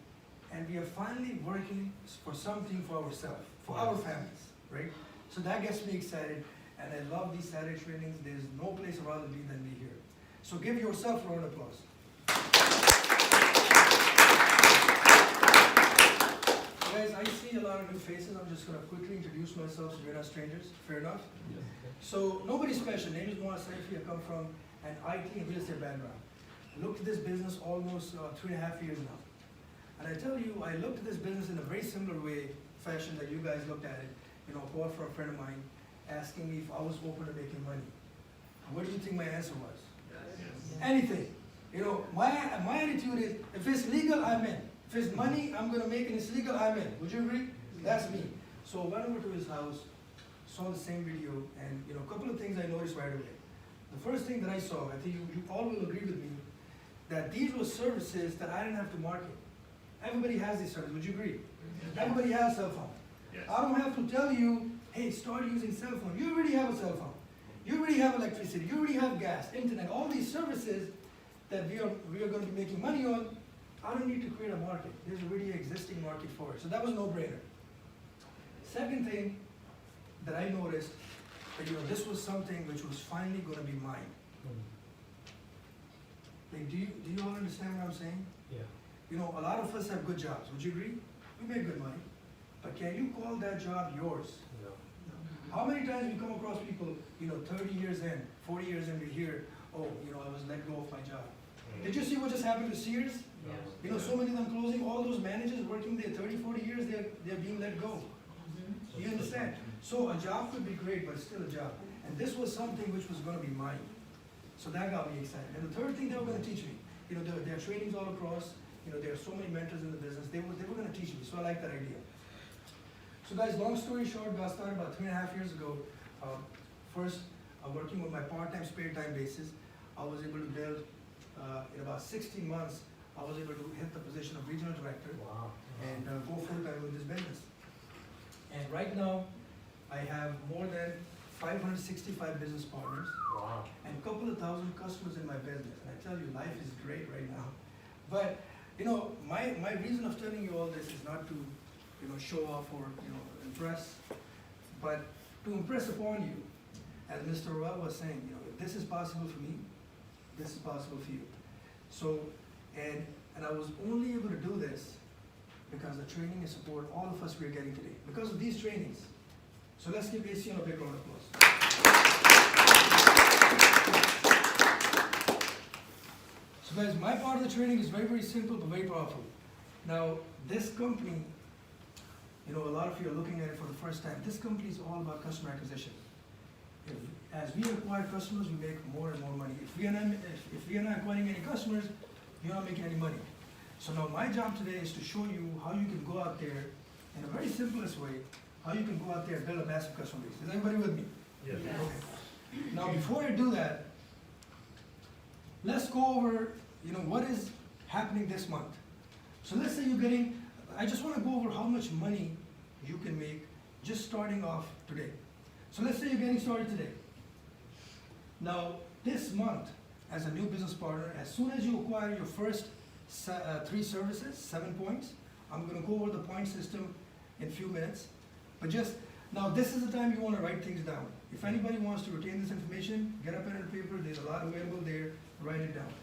and we are finally working for something for ourselves, for our families, right? So that gets me excited. And I love these Saturday trainings. There's no place I'd rather be than be here. So give yourself a round of applause. Guys, I see a lot of new faces. I'm just going to quickly introduce myself so we're not strangers. Fair enough? Yes. So nobody's special. Name is Moaz Saifi. I come from an IT and real estate background. I looked at this business almost 3.5 years now. And I tell you, I looked at this business in a very similar fashion that you guys looked at it. You know, a call from a friend of mine asking me if I was open to making money. What do you think my answer was? Yes. Anything. You know, my attitude is, if it's legal, I'm in. If it's money I'm gonna make and it's legal, I'm in. Would you agree? That's me. So I went over to his house, saw the same video, and you know, a couple of things I noticed right away. The first thing that I saw, I think you all will agree with me, that these were services that I didn't have to market. Everybody has these services, would you agree? Everybody has a cell phone. Yes. I don't have to tell you, hey, start using cell phone. You already have a cell phone. You already have electricity. You already have gas, internet, all these services that we are going to be making money on. I don't need to create a market. There's already an existing market for it. So that was a no-brainer. Second thing that I noticed, that you know, this was something which was finally going to be mine. Like, do you all understand what I'm saying? Yeah. You know, a lot of us have good jobs. Would you agree? We make good money. But can you call that job yours? No. How many times we come across people, you know, 30 years in, 40 years in, we hear, oh, you know, I was let go of my job. Did you see what just happened to Sears? Yes. You know, so many of them closing, all those managers working there 30, 40 years, they're being let go. You understand? So a job could be great, but it's still a job. And this was something which was going to be mine. So that got me excited. And the third thing they were going to teach me, you know, there are trainings all across. You know, there are so many mentors in the business. They were going to teach me. So I like that idea. So guys, long story short, got started about 3.5 years ago. First, working with my part-time, spare-time basis, I was able to build, in about 16 months, I was able to hit the position of regional director. Wow. And go full-time with this business. And right now, I have more than 565 business partners. Wow. And a couple of thousand customers in my business. And I tell you, life is great right now. But, you know, my reason of telling you all this is not to, you know, show off or, you know, impress, but to impress upon you, as Mr. Roel was saying, you know, if this is possible for me, this is possible for you. So, and I was only able to do this because the training and support all of us we are getting today, because of these trainings. So let's give AC a big round of applause. So guys, my part of the training is very, very simple but very powerful. Now, this company, you know, a lot of you are looking at it for the first time. This company is all about customer acquisition. As we acquire customers, we make more and more money. If we are not acquiring any customers, you're not making any money. So now my job today is to show you how you can go out there in a very simplest way, how you can go out there and build a massive customer base. Is everybody with me? Yes. Okay. Now before I do that, let's go over, you know, what is happening this month. So let's say you're getting, I just want to go over how much money you can make just starting off today. So let's say you're getting started today. Now, this month, as a new business partner, as soon as you acquire your first 3 services, 7 points, I'm going to go over the point system in a few minutes. But just, now this is the time you want to write things down. If anybody wants to retain this information, get a pen and paper, there's a lot available there, write it down.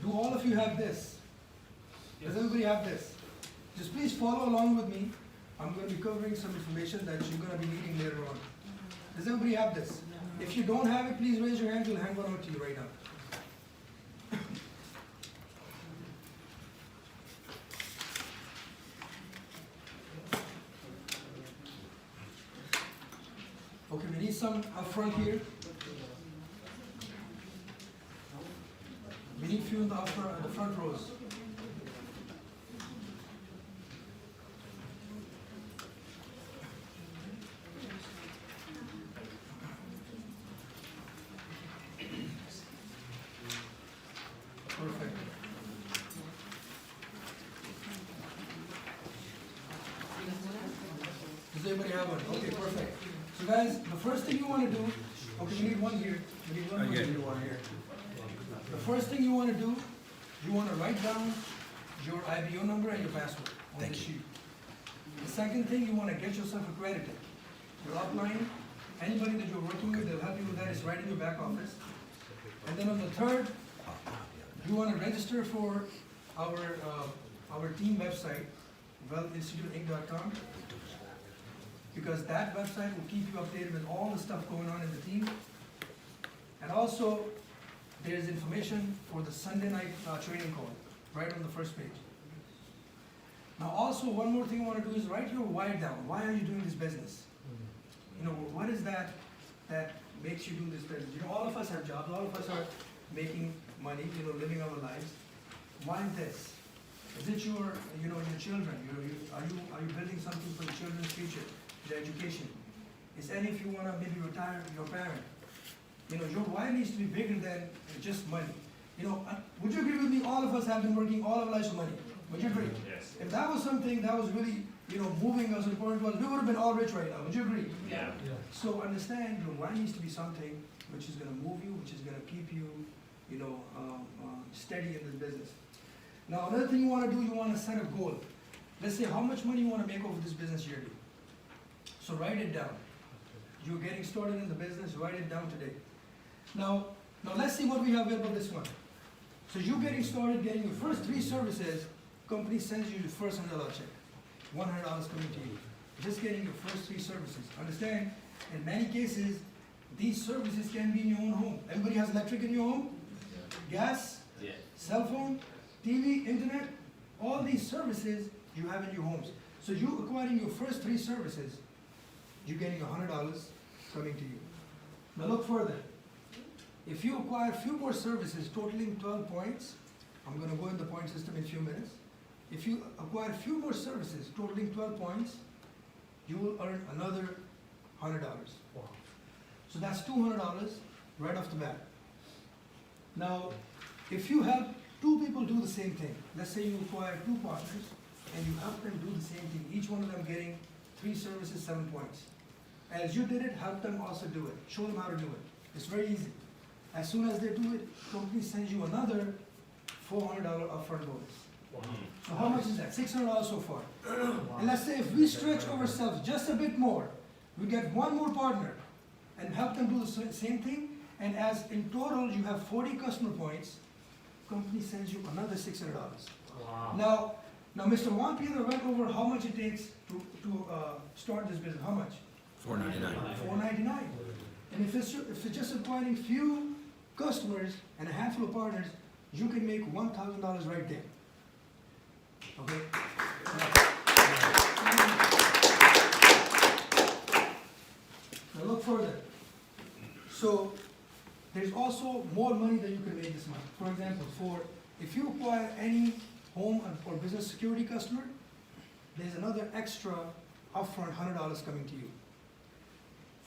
Do all of you have this? Does everybody have this? Just please follow along with me. I'm going to be covering some information that you're going to be needing later on. Does everybody have this? If you don't have it, please raise your hand. We'll hand one out to you right now. Okay, we need some up front here. We need few in the front rows. Perfect. Does everybody have one? Okay, perfect. So guys, the first thing you want to do, okay, we need one here. We need one here. The first thing you want to do, you want to write down your IBO number and your password on the sheet. The second thing, you want to get yourself accredited. Your upline, anybody that you're working with, they'll help you with that, is right in your back office. And then on the third, you want to register for our team website, wealthinstituteinc.com, because that website will keep you updated with all the stuff going on in the team. And also, there's information for the Sunday night training call, right on the first page. Now also, one more thing I want to do is write your why down. Why are you doing this business? You know, what is that makes you do this business? You know, all of us have jobs, all of us are making money, you know, living our lives. Why this? Is it your children? Are you building something for your children's future, their education? Is any if you want to maybe retire your parent? You know, your why needs to be bigger than just money. You know, would you agree with me? All of us have been working all our lives for money. Would you agree? Yes. If that was something that was really, you know, moving us, important to us, we would have been all rich right now. Would you agree? Yeah. So understand your why needs to be something which is going to move you, which is going to keep you, you know, steady in this business. Now, another thing you want to do, you want to set a goal. Let's say how much money you want to make over this business yearly. So write it down. You're getting started in the business, write it down today. Now let's see what we have available this month. So you're getting started, getting your first 3 services, company sends you the first $100 check. $100 coming to you. Just getting your first 3 services. Understand, in many cases, these services can be in your own home. Everybody has electric in your home? Gas? Yeah. Cell phone? TV? Internet? All these services you have in your homes. So you acquiring your first 3 services, you're getting $100 coming to you. Now look further. If you acquire a few more services totaling 12 points, I'm going to go in the point system in a few minutes. If you acquire a few more services totaling 12 points, you will earn another $100. So that's $200 right off the bat. Now, if you help 2 people do the same thing, let's say you acquire 2 partners and you help them do the same thing, each one of them getting 3 services, 7 points. As you did it, help them also do it. Show them how to do it. It's very easy. As soon as they do it, company sends you another $400 upfront bonus. So how much is that? $600 so far. And let's say if we stretch ourselves just a bit more, we get 1 more partner and help them do the same thing, and as in total you have 40 customer points, company sends you another $600. Wow. Now Mr. Juan Pedro went over how much it takes to start this business. How much? $4.99. $4.99. And if it's just acquiring few customers and a handful of partners, you can make $1,000 right there. Okay? Now look further. So there's also more money that you can make this month. For example, if you acquire any home or business security customer, there's another extra upfront $100 coming to you.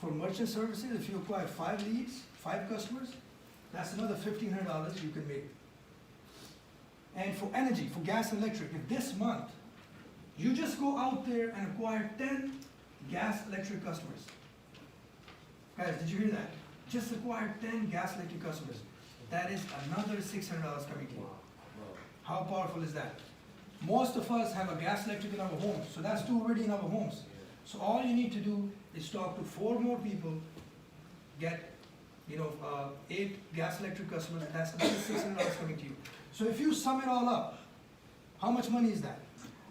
For merchant services, if you acquire 5 leads, 5 customers, that's another $1,500 you can make. And for energy, for gas and electric, if this month you just go out there and acquire 10 gas electric customers. Guys, did you hear that? Just acquire 10 gas electric customers. That is another $600 coming to you. How powerful is that? Most of us have a gas electric in our homes, so that's 2 already in our homes. So all you need to do is talk to 4 more people, get 8 gas electric customers, and that's another $600 coming to you. So if you sum it all up, how much money is that?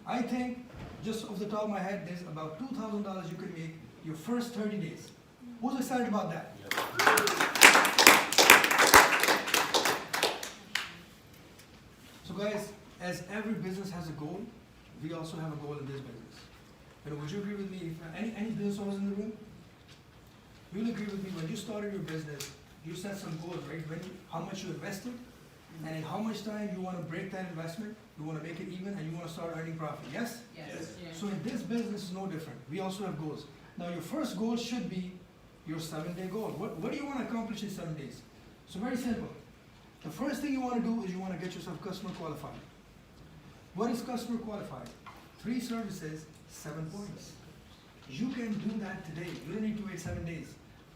I think, just off the top of my head, there's about $2,000 you can make your first 30 days. Who's excited about that? So guys, as every business has a goal, we also have a goal in this business. Would you agree with me? If any business owners in the room? You'll agree with me, when you started your business, you set some goals, right? How much you invested, and in how much time you want to break that investment, you want to make it even, and you want to start earning profit, yes? Yes. So in this business is no different. We also have goals. Now your first goal should be your 7-day goal. What do you want to accomplish in 7 days? So very simple. The first thing you want to do is you want to get yourself customer qualified. What is customer qualified? 3 services, 7 points. You can do that today. You don't need to wait 7 days.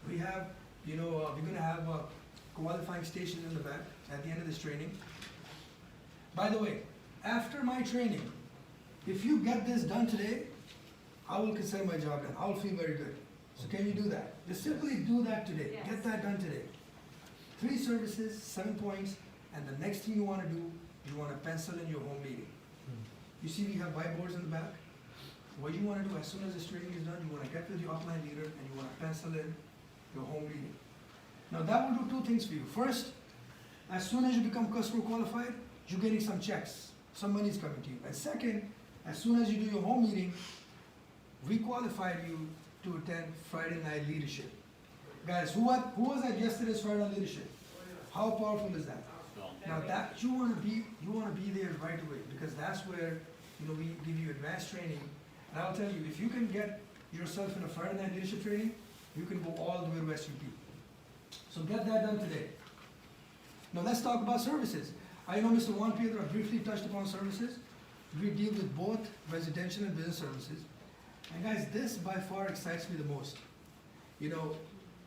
We have, we're going to have qualifying stations in the back at the end of this training. By the way, after my training, if you get this done today, I will consider my job done. I will feel very good. So can you do that? Just simply do that today. Yes. Get that done today. 3 services, 7 points, and the next thing you want to do, you want to pencil in your home meeting. You see we have whiteboards in the back? What you want to do as soon as this training is done, you want to get with your upline leader and you want to pencil in your home meeting. Now that will do 2 things for you. First, as soon as you become customer qualified, you're getting some checks. Some money is coming to you. And second, as soon as you do your home meeting, we qualified you to attend Friday night leadership. Guys, who was at yesterday's Friday night leadership? How powerful is that? Now that you want to be there right away, because that's where we give you advanced training. And I'll tell you, if you can get yourself in a Friday night leadership training, you can go all the way to SUP. So get that done today. Now let's talk about services. I know Mr. Juan Pedro briefly touched upon services. We deal with both residential and business services. And guys, this by far excites me the most.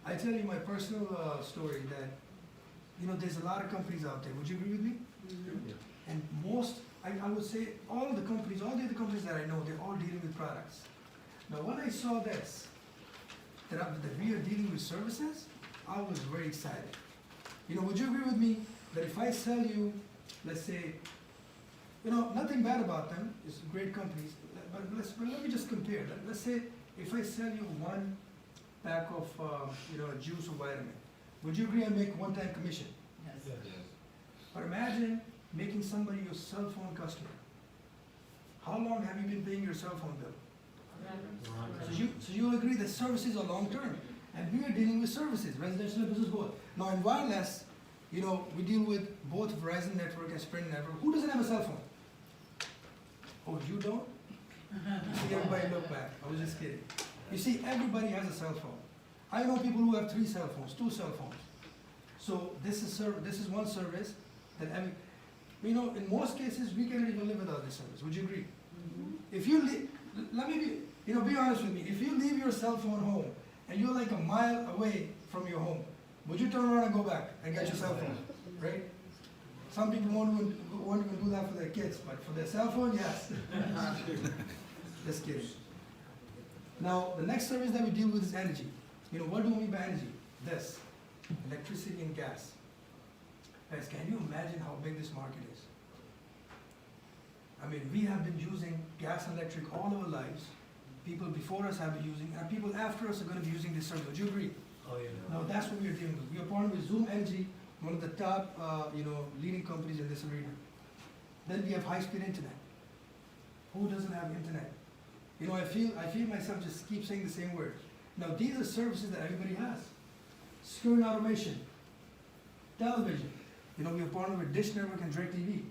I tell you my personal story that, there's a lot of companies out there. Would you agree with me? Mm-hmm. And most, I would say, all the other companies that I know, they're all dealing with products. Now, when I saw this, that we are dealing with services, I was very excited. Would you agree with me that if I sell you, let's say, nothing bad about them, it's great companies, but let me just compare. Let's say if I sell you 1 pack of, a juice or vitamin, would you agree I make one-time commission? Yes. But imagine making somebody your cell phone customer. How long have you been paying your cell phone bill? So you'll agree that services are long-term. And we are dealing with services, residential and business both. Now in wireless, we deal with both Verizon network and Sprint network. Who doesn't have a cell phone? Oh, you don't? See, everybody look back. I was just kidding. You see, everybody has a cell phone. I know people who have 3 cell phones, 2 cell phones. So this is one service that in most cases we cannot even live without this service. Would you agree? Mm-hmm. If you let me be honest with me. If you leave your cell phone home and you're like a mile away from your home, would you turn around and go back and get your cell phone? Right? Some people won't even do that for their kids, but for their cell phone, yes. Just kidding. Now, the next service that we deal with is energy. What do we mean by energy? This, electricity and gas. Guys, can you imagine how big this market is? I mean, we have been using gas and electric all our lives. People before us have been using, and people after us are going to be using this service. Would you agree? Oh, yeah. Now, that's what we are dealing with. We are partnered with Zoom Energy, one of the top, leading companies in this arena. Then we have high-speed internet. Who doesn't have internet? I feel myself just keep saying the same word. Now, these are services that everybody has. Security and automation, television. We are partnered with Dish Network and DirecTV.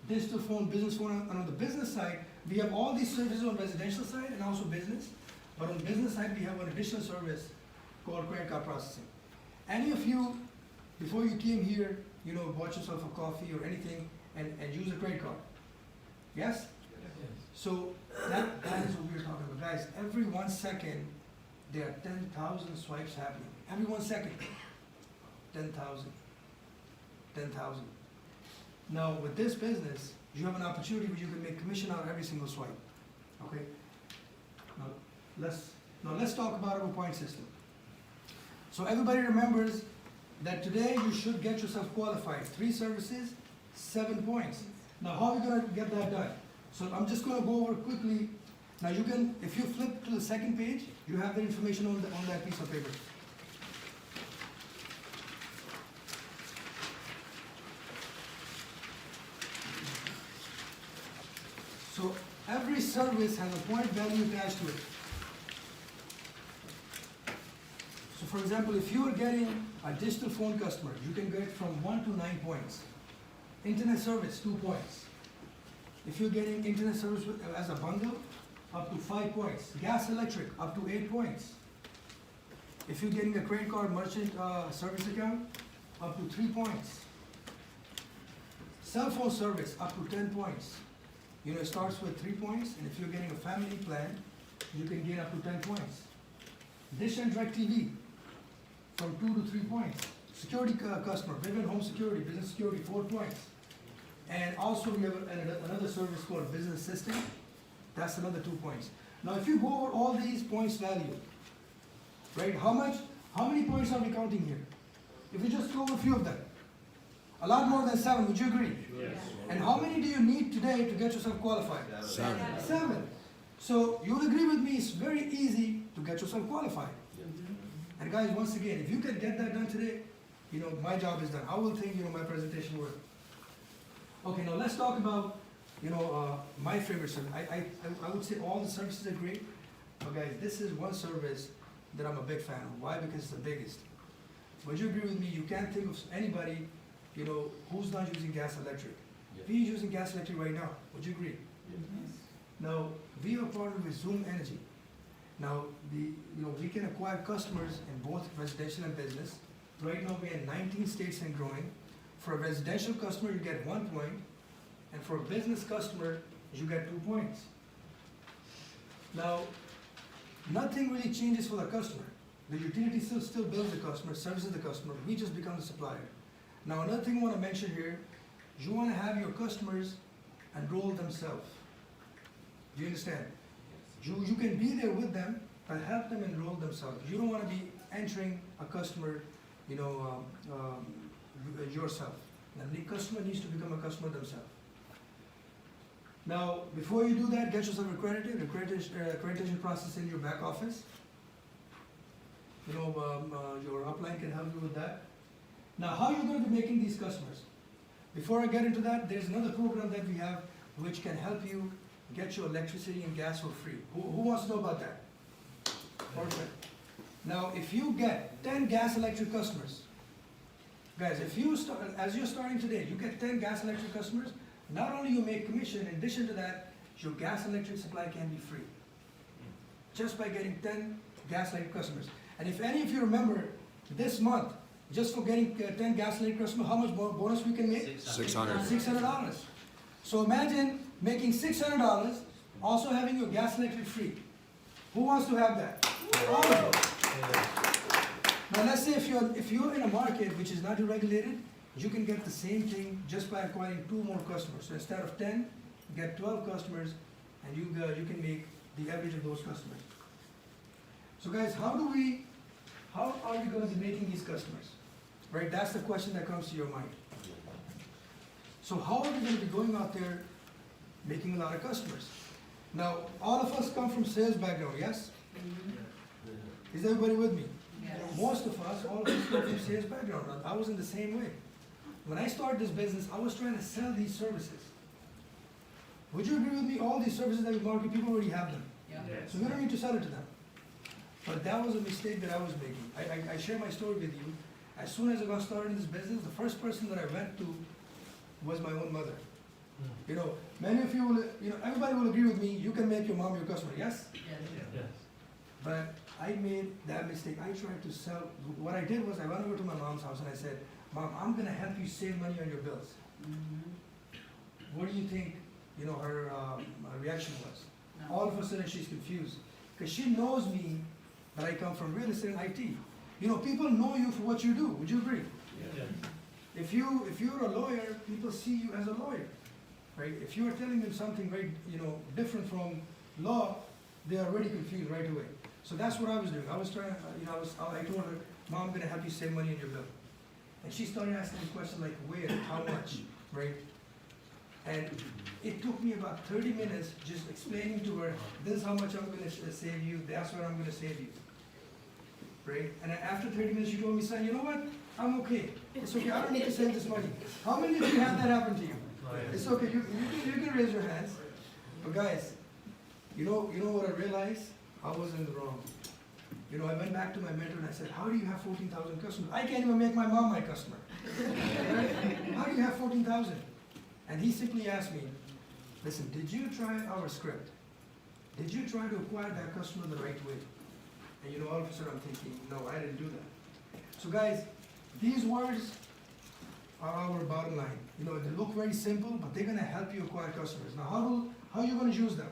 Digital phone, business phone, and on the business side, we have all these services on residential side and also business. But on the business side, we have an additional service called credit card processing. Any of you, before you came here, bought yourself a coffee or anything and use a credit card? Yes? So that is what we're talking about. Guys, every 1 second, there are 10,000 swipes happening. Every 1 second. 10,000. 10,000. Now, with this business, you have an opportunity where you can make commission out of every single swipe. Okay? Now let's talk about our point system. So everybody remembers that today you should get yourself qualified. 3 services, 7 points. Now how are we going to get that done? So I'm just going to go over quickly. Now you can, if you flip to the 2nd page, you have the information on that piece of paper. So every service has a point value attached to it. So for example, if you are getting a digital phone customer, you can get from 1 to 9 points. Internet service, 2 points. If you're getting internet service as a bundle, up to 5 points. Gas, electric, up to 8 points. If you're getting a credit card merchant service account, up to 3 points. Cell phone service, up to 10 points. It starts with 3 points, and if you're getting a family plan, you can gain up to 10 points. Dish and DirecTV, from 2 to 3 points. Security customer, Vivid Home Security, Business Security, 4 points. And also we have another service called business assistant. That's another 2 points. Now if you go over all these points value, right, how many points are we counting here? If we just go over a few of them, a lot more than 7, would you agree? Yes. And how many do you need today to get yourself qualified? 7. So you'll agree with me, it's very easy to get yourself qualified. And guys, once again, if you can get that done today, you know, my job is done. I will think, you know, my presentation worked. Okay, now let's talk about, you know, my favorite service. I would say all the services are great, but guys, this is one service that I'm a big fan of. Why? Because it's the biggest. Would you agree with me? You can't think of anybody, you know, who's not using gas electric. We are using gas electric right now. Would you agree? Now, we are partnered with Zoom Energy. Now, we can acquire customers in both residential and business. Right now, we're in 19 states and growing. For a residential customer, you get 1 point, and for a business customer, you get 2 points. Now, nothing really changes for the customer. The utility still bills the customer, services the customer. We just become the supplier. Now, another thing I want to mention here, you want to have your customers enroll themselves. Do you understand? You can be there with them, but help them enroll themselves. You don't want to be entering a customer, you know, yourself. And the customer needs to become a customer themselves. Now, before you do that, get yourself accredited. Accreditation process in your back office. You know, your upline can help you with that. Now, how are you going to be making these customers? Before I get into that, there's another program that we have which can help you get your electricity and gas for free. Who wants to know about that? Perfect. Now, if you get 10 gas electric customers, guys, if you start, as you're starting today, you get 10 gas electric customers, not only you make commission, in addition to that, your gas electric supply can be free. Just by getting 10 gas electric customers. And if any of you remember, this month, just for getting 10 gas electric customers, how much bonus we can make? $600. So imagine making $600, also having your gas electric free. Who wants to have that? All of you. Now let's say if you're in a market which is not regulated, you can get the same thing just by acquiring 2 more customers. So instead of 10, get 12 customers, and you can make the average of those customers. So guys, how are we going to be making these customers? Right, that's the question that comes to your mind. So how are we going to be going out there making a lot of customers? Now, all of us come from sales background, yes? Is everybody with me? Yes. Most of us, all of us come from sales background. I was in the same way. When I started this business, I was trying to sell these services. Would you agree with me? All these services that we market, people already have them. Yeah. So we don't need to sell it to them. But that was a mistake that I was making. I share my story with you. As soon as I got started in this business, the first person that I went to was my own mother. You know, many of you will, everybody will agree with me, you can make your mom your customer, yes? Yes. But I made that mistake. I tried to sell, what I did was I went over to my mom's house and I said, Mom, I'm gonna help you save money on your bills. What do you think, her reaction was? No. All of a sudden she's confused. Because she knows me, that I come from real estate and IT. People know you for what you do. Would you agree? Yes. If you're a lawyer, people see you as a lawyer, right? If you are telling them something very, different from law, they are already confused right away. So that's what I was doing. I was trying, I told her, Mom, I'm gonna help you save money on your bill. And she started asking me questions like, where, how much, right? And it took me about 30 minutes just explaining to her, this is how much I'm gonna save you, that's what I'm gonna save you. Right? And then after 30 minutes, she told me, son, you know what? I'm okay. It's okay, I don't need to save this money. How many of you have that happen to you? It's okay, you can raise your hands. But guys, you know what I realized? I was in the wrong. I went back to my mentor and I said, how do you have 14,000 customers? I can't even make my mom my customer. How do you have 14,000? And he simply asked me, listen, did you try our script? Did you try to acquire that customer the right way? And all of a sudden I'm thinking, no, I didn't do that. So guys, these words are our bottom line. They look very simple, but they're gonna help you acquire customers. Now, how are you gonna use them?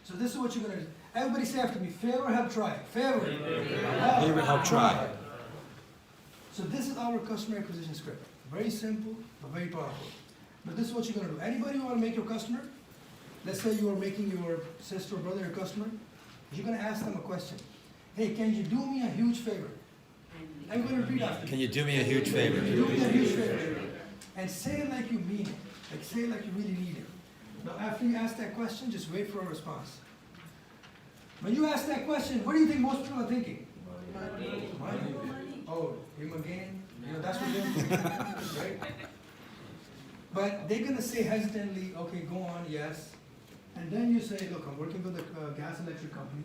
So this is what you're gonna do. Everybody say after me, favor, help, try. Favor. Favor, help, try. So this is our customer acquisition script. Very simple, but very powerful. But this is what you're gonna do. Anybody who wanna make your customer, let's say you are making your sister or brother your customer, you're gonna ask them a question. Hey, can you do me a huge favor? I'm gonna repeat after me. Can you do me a huge favor? Do me a huge favor. And say it like you mean it. Like say it like you really need it. Now after you ask that question, just wait for a response. When you ask that question, what do you think most people are thinking? Money. Oh, him again? You know, that's what they're thinking, right? But they're gonna say hesitantly, okay, go on, yes. And then you say, look, I'm working with a gas electric company.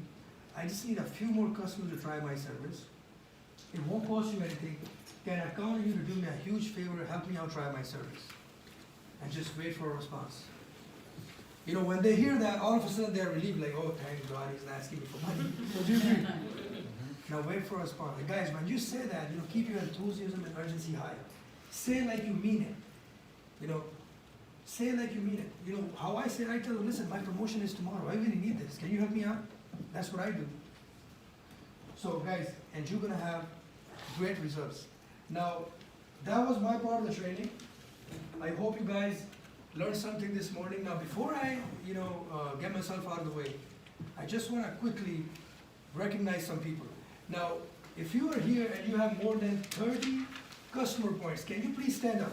I just need a few more customers to try my service. It won't cost you anything. Can I count on you to do me a huge favor, help me out try my service? And just wait for a response. You know, when they hear that, all of a sudden they're relieved, like, oh, thank God he's not asking me for money. So do you agree? Now wait for a response. And guys, when you say that, you know, keep your enthusiasm and urgency high. Say it like you mean it. You know, say it like you mean it. You know, how I say it, I tell them, listen, my promotion is tomorrow. I really need this. Can you help me out? That's what I do. So guys, and you're gonna have great results. Now, that was my part of the training. I hope you guys learned something this morning. Now, before I, get myself out of the way, I just wanna quickly recognize some people. Now, if you are here and you have more than 30 customer points, can you please stand up?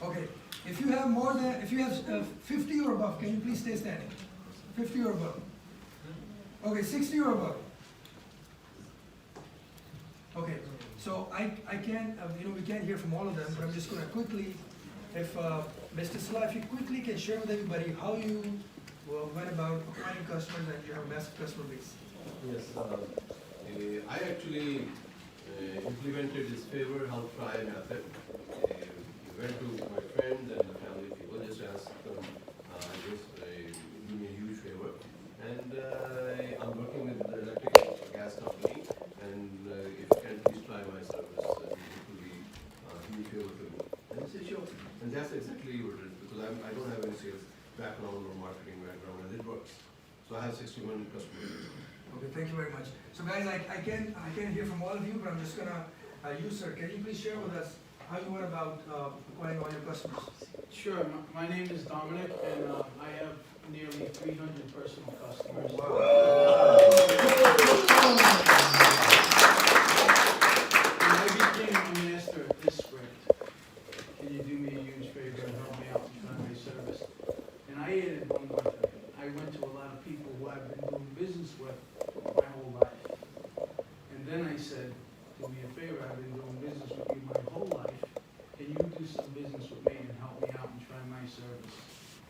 Okay, if you have 50 or above, can you please stay standing? 50 or above. Okay, 60 or above. Okay, so I can't, we can't hear from all of them, but I'm just gonna quickly, if, Mr. Salah, if you quickly can share with everybody how you went about acquiring customers and you have a massive customer base. Yes, I actually implemented this favor help try method. We went to my friends and the family people, just asked them, do me a huge favor. And I'm working with the electric gas company, and if you can please try my service, it will be a huge favor to me. And he said, sure. And that's exactly what it is, because I don't have any sales background or marketing background, and it works. So I have 61 customers. Okay, thank you very much. So guys, I can't hear from all of you, but I'm just gonna, you sir, can you please share with us how you went about acquiring all your customers? Sure, my name is Dominic, and I have nearly 300 personal customers. Wow. And I became a master at this script. Can you do me a huge favor and help me out in primary service? And I added one more thing. I went to a lot of people who I've been doing business with my whole life. And then I said, do me a favor, I've been doing business with you my whole life. Can you do some business with me and help me out and try my service?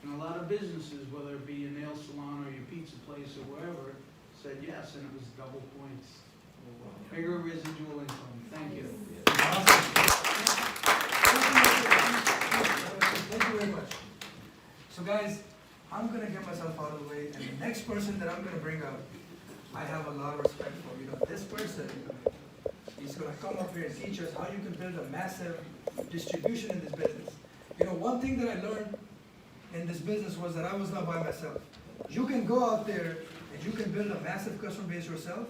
And a lot of businesses, whether it be a nail salon or your pizza place or wherever, said yes, and it was double points. Bigger residual income. Thank you. Thank you very much. So guys, I'm gonna get myself out of the way, and the next person that I'm gonna bring up, I have a lot of respect for. You know, this person is gonna come up here and teach us how you can build a massive distribution in this business. You know, one thing that I learned in this business was that I was not by myself. You can go out there and you can build a massive customer base yourself,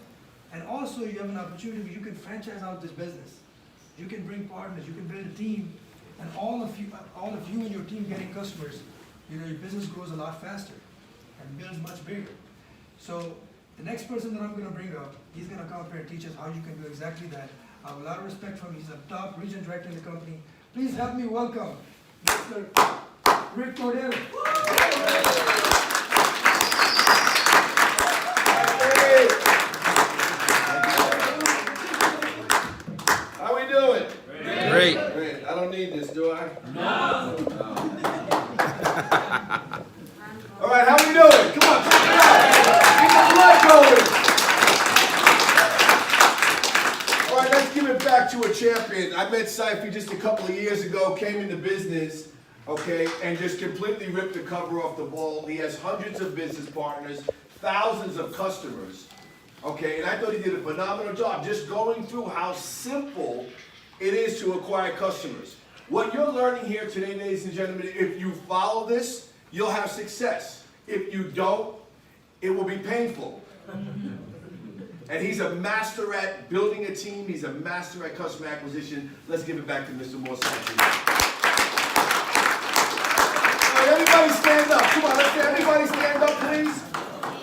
and also you have an opportunity where you can franchise out this business. You can bring partners, you can build a team, and all of you and your team getting customers, you know, your business grows a lot faster and builds much bigger. So the next person that I'm gonna bring up, he's gonna come up here and teach us how you can do exactly that. I have a lot of respect for him. He's a top region director in the company. Please help me welcome Mr. Rick Cordero. How we doing? Great. Great. I don't need this, do I? No. All right, how we doing? Come on, check it out. Keep the blood going. All right, let's give it back to a champion. I met Syfy just a couple of years ago, came into business, okay, and just completely ripped the cover off the ball. He has hundreds of business partners, thousands of customers, okay, and I thought he did a phenomenal job just going through how simple it is to acquire customers. What you're learning here today, ladies and gentlemen, if you follow this, you'll have success. If you don't, it will be painful. And he's a master at building a team. He's a master at customer acquisition. Let's give it back to Mr. Morse. All right, everybody stand up. Come on, everybody stand up, please.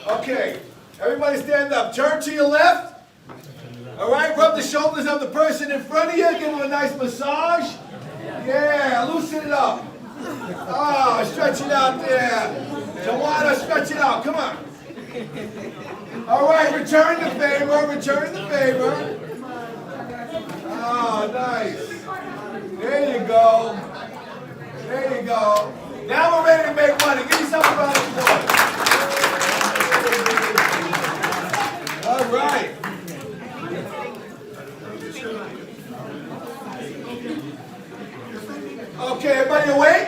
Okay, everybody stand up. Turn to your left. All right, rub the shoulders of the person in front of you. Give them a nice massage. Yeah, loosen it up. Oh, stretch it out there. Tawana, stretch it out. Come on. All right, return the favor. Return the favor. Oh, nice. There you go. There you go. Now we're ready to make money. Give me something about it. All right. Okay, everybody awake?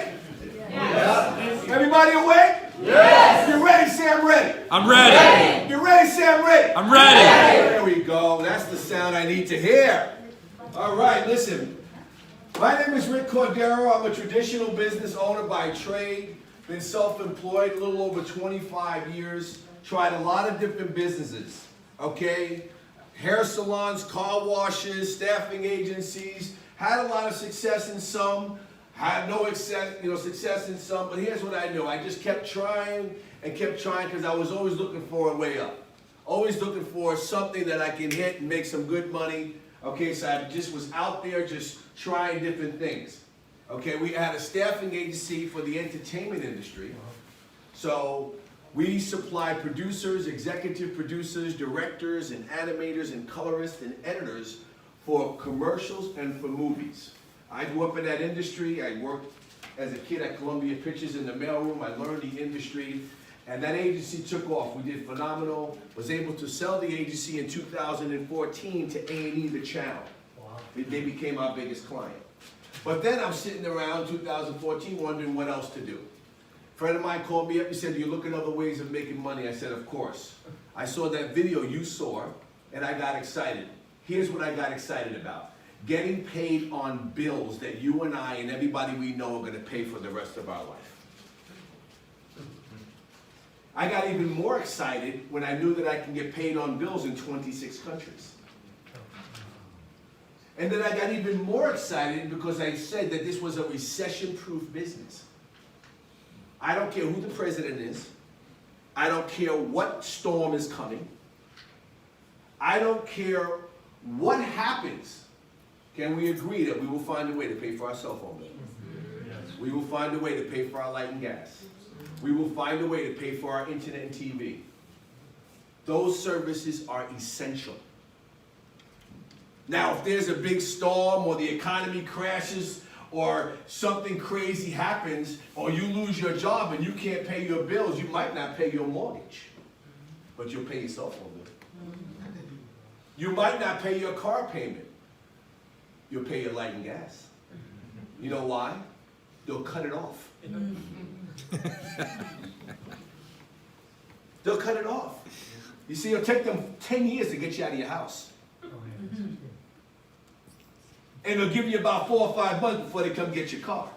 Yes. Everybody awake? Yes. You ready? Say I'm ready. I'm ready. You ready? Say I'm ready. I'm ready. There we go. That's the sound I need to hear. All right, listen. My name is Rick Cordero. I'm a traditional business owner by trade. Been self-employed a little over 25 years. Tried a lot of different businesses. Okay? Hair salons, car washes, staffing agencies. Had a lot of success in some. Had no success in some, but here's what I knew. I just kept trying and kept trying because I was always looking for a way up. Always looking for something that I can hit and make some good money. Okay, so I just was out there just trying different things. Okay, we had a staffing agency for the entertainment industry. So we supply producers, executive producers, directors, and animators, and colorists, and editors for commercials and for movies. I grew up in that industry. I worked as a kid at Columbia Pictures in the mailroom. I learned the industry, and that agency took off. We did phenomenal. Was able to sell the agency in 2014 to A&E, the channel. Wow. They became our biggest client. But then I'm sitting around 2014 wondering what else to do. A friend of mine called me up and said, "Do you look at other ways of making money?" I said, "Of course." I saw that video you saw, and I got excited. Here's what I got excited about. Getting paid on bills that you and I and everybody we know are going to pay for the rest of our life. I got even more excited when I knew that I can get paid on bills in 26 countries. And then I got even more excited because I said that this was a recession-proof business. I don't care who the president is. I don't care what storm is coming. I don't care what happens. Can we agree that we will find a way to pay for our cell phone bill? Yes. We will find a way to pay for our light and gas. We will find a way to pay for our internet and TV. Those services are essential. Now, if there's a big storm or the economy crashes or something crazy happens or you lose your job and you can't pay your bills, you might not pay your mortgage, but you'll pay your cell phone bill. You might not pay your car payment. You'll pay your light and gas. You know why? They'll cut it off. They'll cut it off. You see, it'll take them 10 years to get you out of your house. And they'll give you about 4 or 5 months before they come get your car.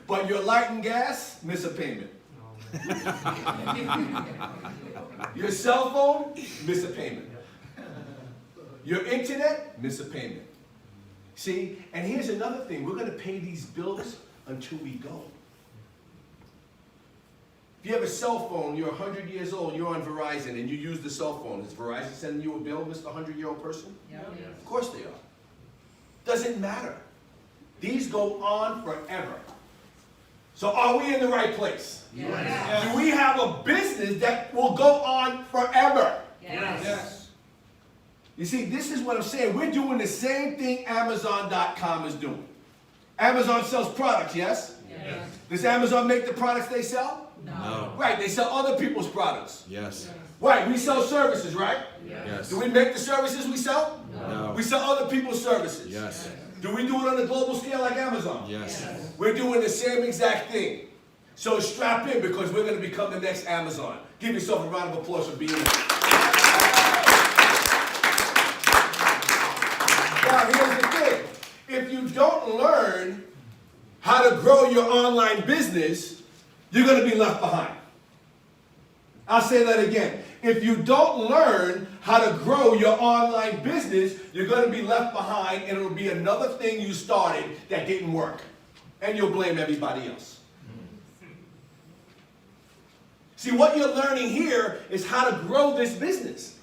But your light and gas, miss a payment. Your cell phone, miss a payment. Your internet, miss a payment. See, and here's another thing. We're going to pay these bills until we go. If you have a cell phone, you're 100 years old, you're on Verizon, and you use the cell phone. Is Verizon sending you a bill, Mr. 100-year-old person? Yeah. Of course they are. Doesn't matter. These go on forever. So are we in the right place? Yes. Do we have a business that will go on forever? Yes. Yes. You see, this is what I'm saying. We're doing the same thing Amazon.com is doing. Amazon sells products, yes? Yes. Does Amazon make the products they sell? No. Right, they sell other people's products. Yes. Right, we sell services, right? Yes. Do we make the services we sell? No. We sell other people's services. Yes. Do we do it on a global scale like Amazon? Yes. We're doing the same exact thing. So strap in because we're going to become the next Amazon. Give yourself a round of applause for being here. Now, here's the thing. If you don't learn how to grow your online business, you're going to be left behind. I'll say that again. If you don't learn how to grow your online business, you're going to be left behind and it'll be another thing you started that didn't work. And you'll blame everybody else. See, what you're learning here is how to grow this business.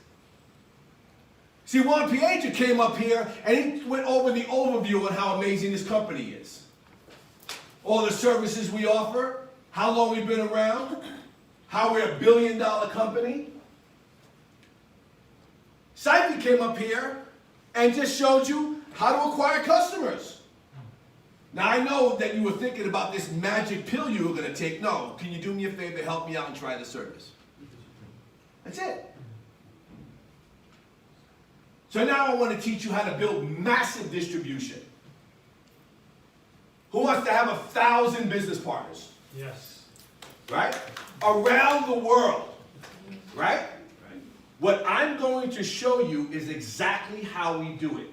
See, Juan Pietro came up here and he went over the overview on how amazing this company is. All the services we offer, how long we've been around, how we're a $1 billion company. Saifi came up here and just showed you how to acquire customers. Now I know that you were thinking about this magic pill you were going to take. No, can you do me a favor, help me out and try the service? That's it. So now I want to teach you how to build massive distribution. Who wants to have 1,000 business partners? Yes. Right? Around the world. Right? What I'm going to show you is exactly how we do it.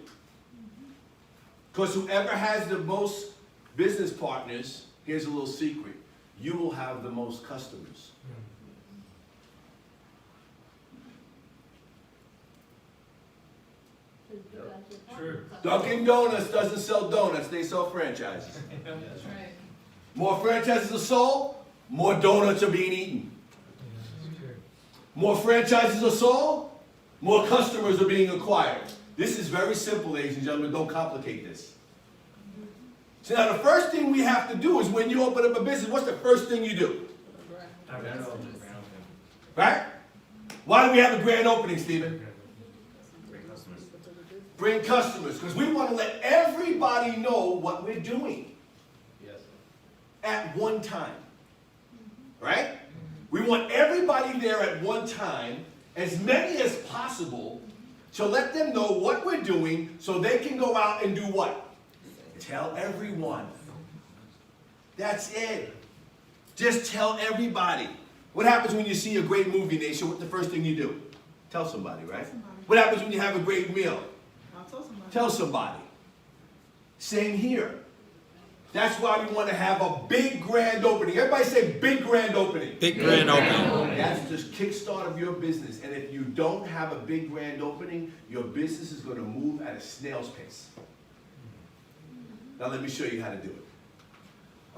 Because whoever has the most business partners, here's a little secret, you will have the most customers. True. Dunkin' Donuts doesn't sell donuts, they sell franchises. That's right. More franchises are sold, more donuts are being eaten. More franchises are sold, more customers are being acquired. This is very simple, ladies and gentlemen, don't complicate this. So now the first thing we have to do is when you open up a business, what's the first thing you do? Right? Why do we have a grand opening, Stephen? Bring customers, because we want to let everybody know what we're doing. Yes. At one time. Right? We want everybody there at one time, as many as possible, to let them know what we're doing so they can go out and do what? Tell everyone. That's it. Just tell everybody. What happens when you see a great movie, Nation? What's the first thing you do? Tell somebody, right? What happens when you have a great meal? Tell somebody. Same here. That's why we want to have a big grand opening. Everybody say big grand opening. Big grand opening. That's the kickstart of your business. And if you don't have a big grand opening, your business is going to move at a snail's pace. Now let me show you how to do it.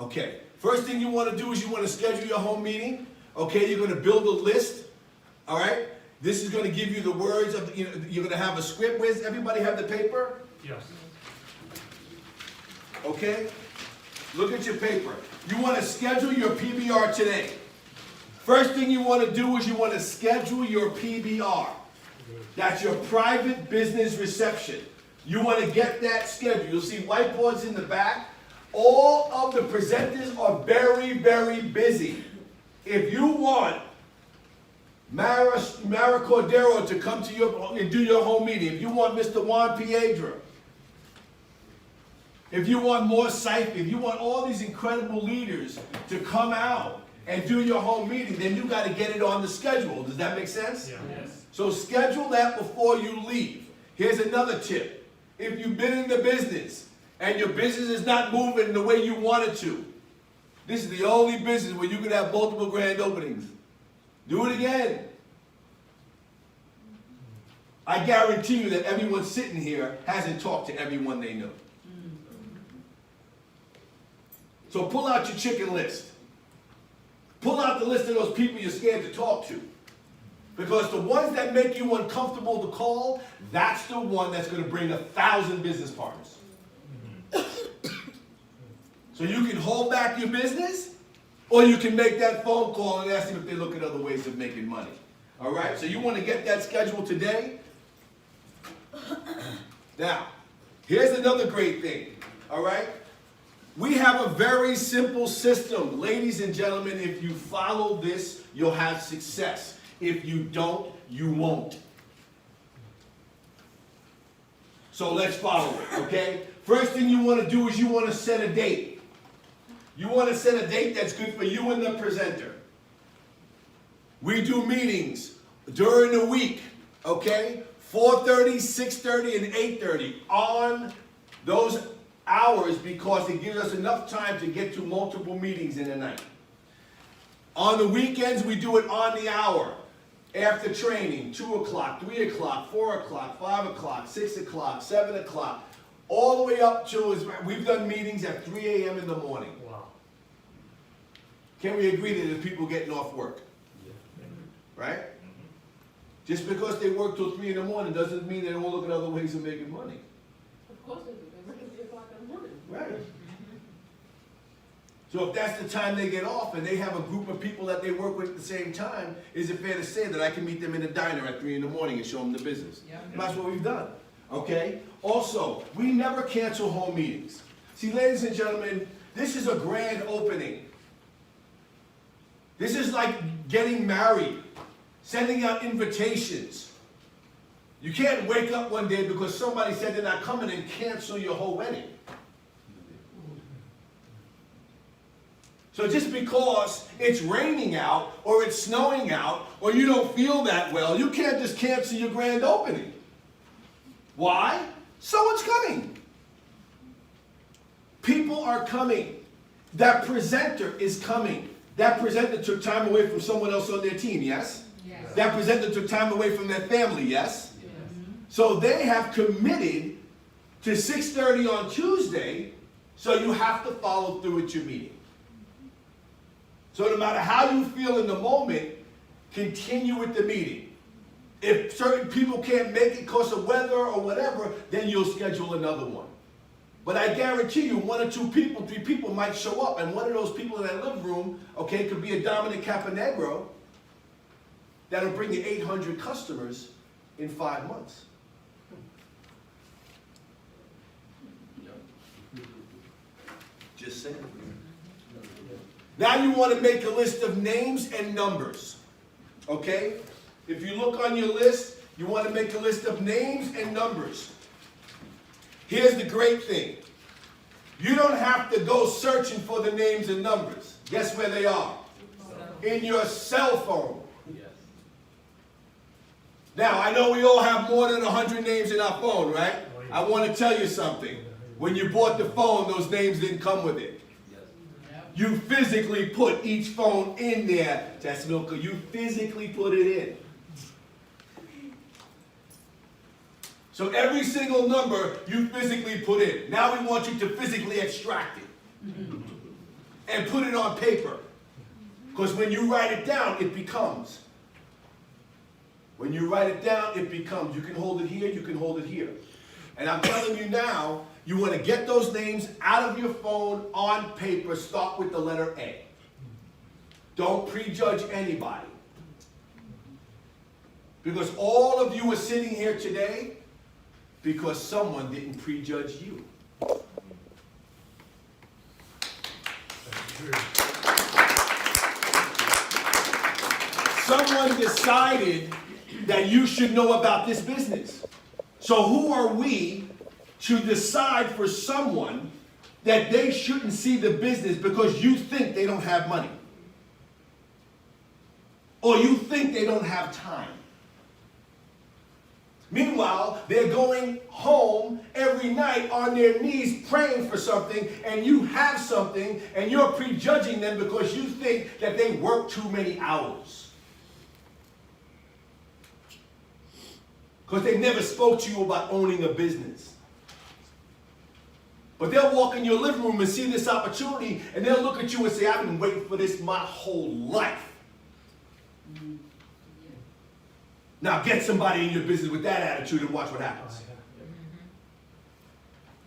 Okay, first thing you want to do is you want to schedule your home meeting. Okay, you're going to build a list. All right, this is going to give you the words of, you're going to have a script. Where's everybody have the paper? Yes. Okay, look at your paper. You want to schedule your PBR today. First thing you want to do is you want to schedule your PBR. That's your private business reception. You want to get that scheduled. You'll see whiteboards in the back. All of the presenters are very, very busy. If you want Mara Cordero to come to your and do your home meeting, if you want Mr. Juan Piedra, if you want more Saifi, if you want all these incredible leaders to come out and do your home meeting, then you got to get it on the schedule. Does that make sense? Yeah. Yes. So schedule that before you leave. Here's another tip. If you've been in the business and your business is not moving the way you want it to, this is the only business where you can have multiple grand openings. Do it again. I guarantee you that everyone sitting here hasn't talked to everyone they know. So pull out your chicken list. Pull out the list of those people you're scared to talk to. Because the ones that make you uncomfortable to call, that's the one that's going to bring 1,000 business partners. So you can hold back your business, or you can make that phone call and ask them if they look at other ways of making money. All right? So you want to get that scheduled today? Now, here's another great thing. All right? We have a very simple system. Ladies and gentlemen, if you follow this, you'll have success. If you don't, you won't. So let's follow it, okay? First thing you want to do is you want to set a date. You want to set a date that's good for you and the presenter. We do meetings during the week, okay? 4:30, 6:30, and 8:30 on those hours because it gives us enough time to get to multiple meetings in a night. On the weekends, we do it on the hour. After training, 2 o'clock, 3 o'clock, 4 o'clock, 5 o'clock, 6 o'clock, 7 o'clock, all the way up to, we've done meetings at 3 a.m. in the morning. Wow. Can we agree that there's people getting off work? Right? Just because they work till 3 in the morning doesn't mean they don't look at other ways of making money. Of course they do. They work at 3 o'clock in the morning. Right. So if that's the time they get off and they have a group of people that they work with at the same time, is it fair to say that I can meet them in a diner at 3 in the morning and show them the business? Yeah. And that's what we've done. Okay? Also, we never cancel home meetings. See, ladies and gentlemen, this is a grand opening. This is like getting married, sending out invitations. You can't wake up one day because somebody said they're not coming and cancel your whole wedding. So just because it's raining out, or it's snowing out, or you don't feel that well, you can't just cancel your grand opening. Why? Someone's coming. People are coming. That presenter is coming. That presenter took time away from someone else on their team, yes? Yes. That presenter took time away from their family, yes? So they have committed to 6:30 on Tuesday, so you have to follow through with your meeting. So no matter how you feel in the moment, continue with the meeting. If certain people can't make it because of weather or whatever, then you'll schedule another one. But I guarantee you, 1 or 2 people, 3 people might show up, and one of those people in that living room, okay, could be a Dominic Caponegro that'll bring you 800 customers in 5 months. Just saying. Now you want to make a list of names and numbers, okay? If you look on your list, you want to make a list of names and numbers. Here's the great thing. You don't have to go searching for the names and numbers. Guess where they are? In your cell phone. Now, I know we all have more than 100 names in our phone, right? I want to tell you something. When you bought the phone, those names didn't come with it. You physically put each phone in there, Tessimilka. You physically put it in. So every single number you physically put in. Now we want you to physically extract it and put it on paper. Because when you write it down, it becomes. When you write it down, it becomes. You can hold it here, you can hold it here. And I'm telling you now, you want to get those names out of your phone on paper. Start with the letter A. Don't prejudge anybody. Because all of you are sitting here today because someone didn't prejudge you. Someone decided that you should know about this business. So who are we to decide for someone that they shouldn't see the business because you think they don't have money? Or you think they don't have time? Meanwhile, they're going home every night on their knees praying for something, and you have something, and you're prejudging them because you think that they work too many hours. Because they never spoke to you about owning a business. But they'll walk in your living room and see this opportunity, and they'll look at you and say, I've been waiting for this my whole life. Now get somebody in your business with that attitude and watch what happens.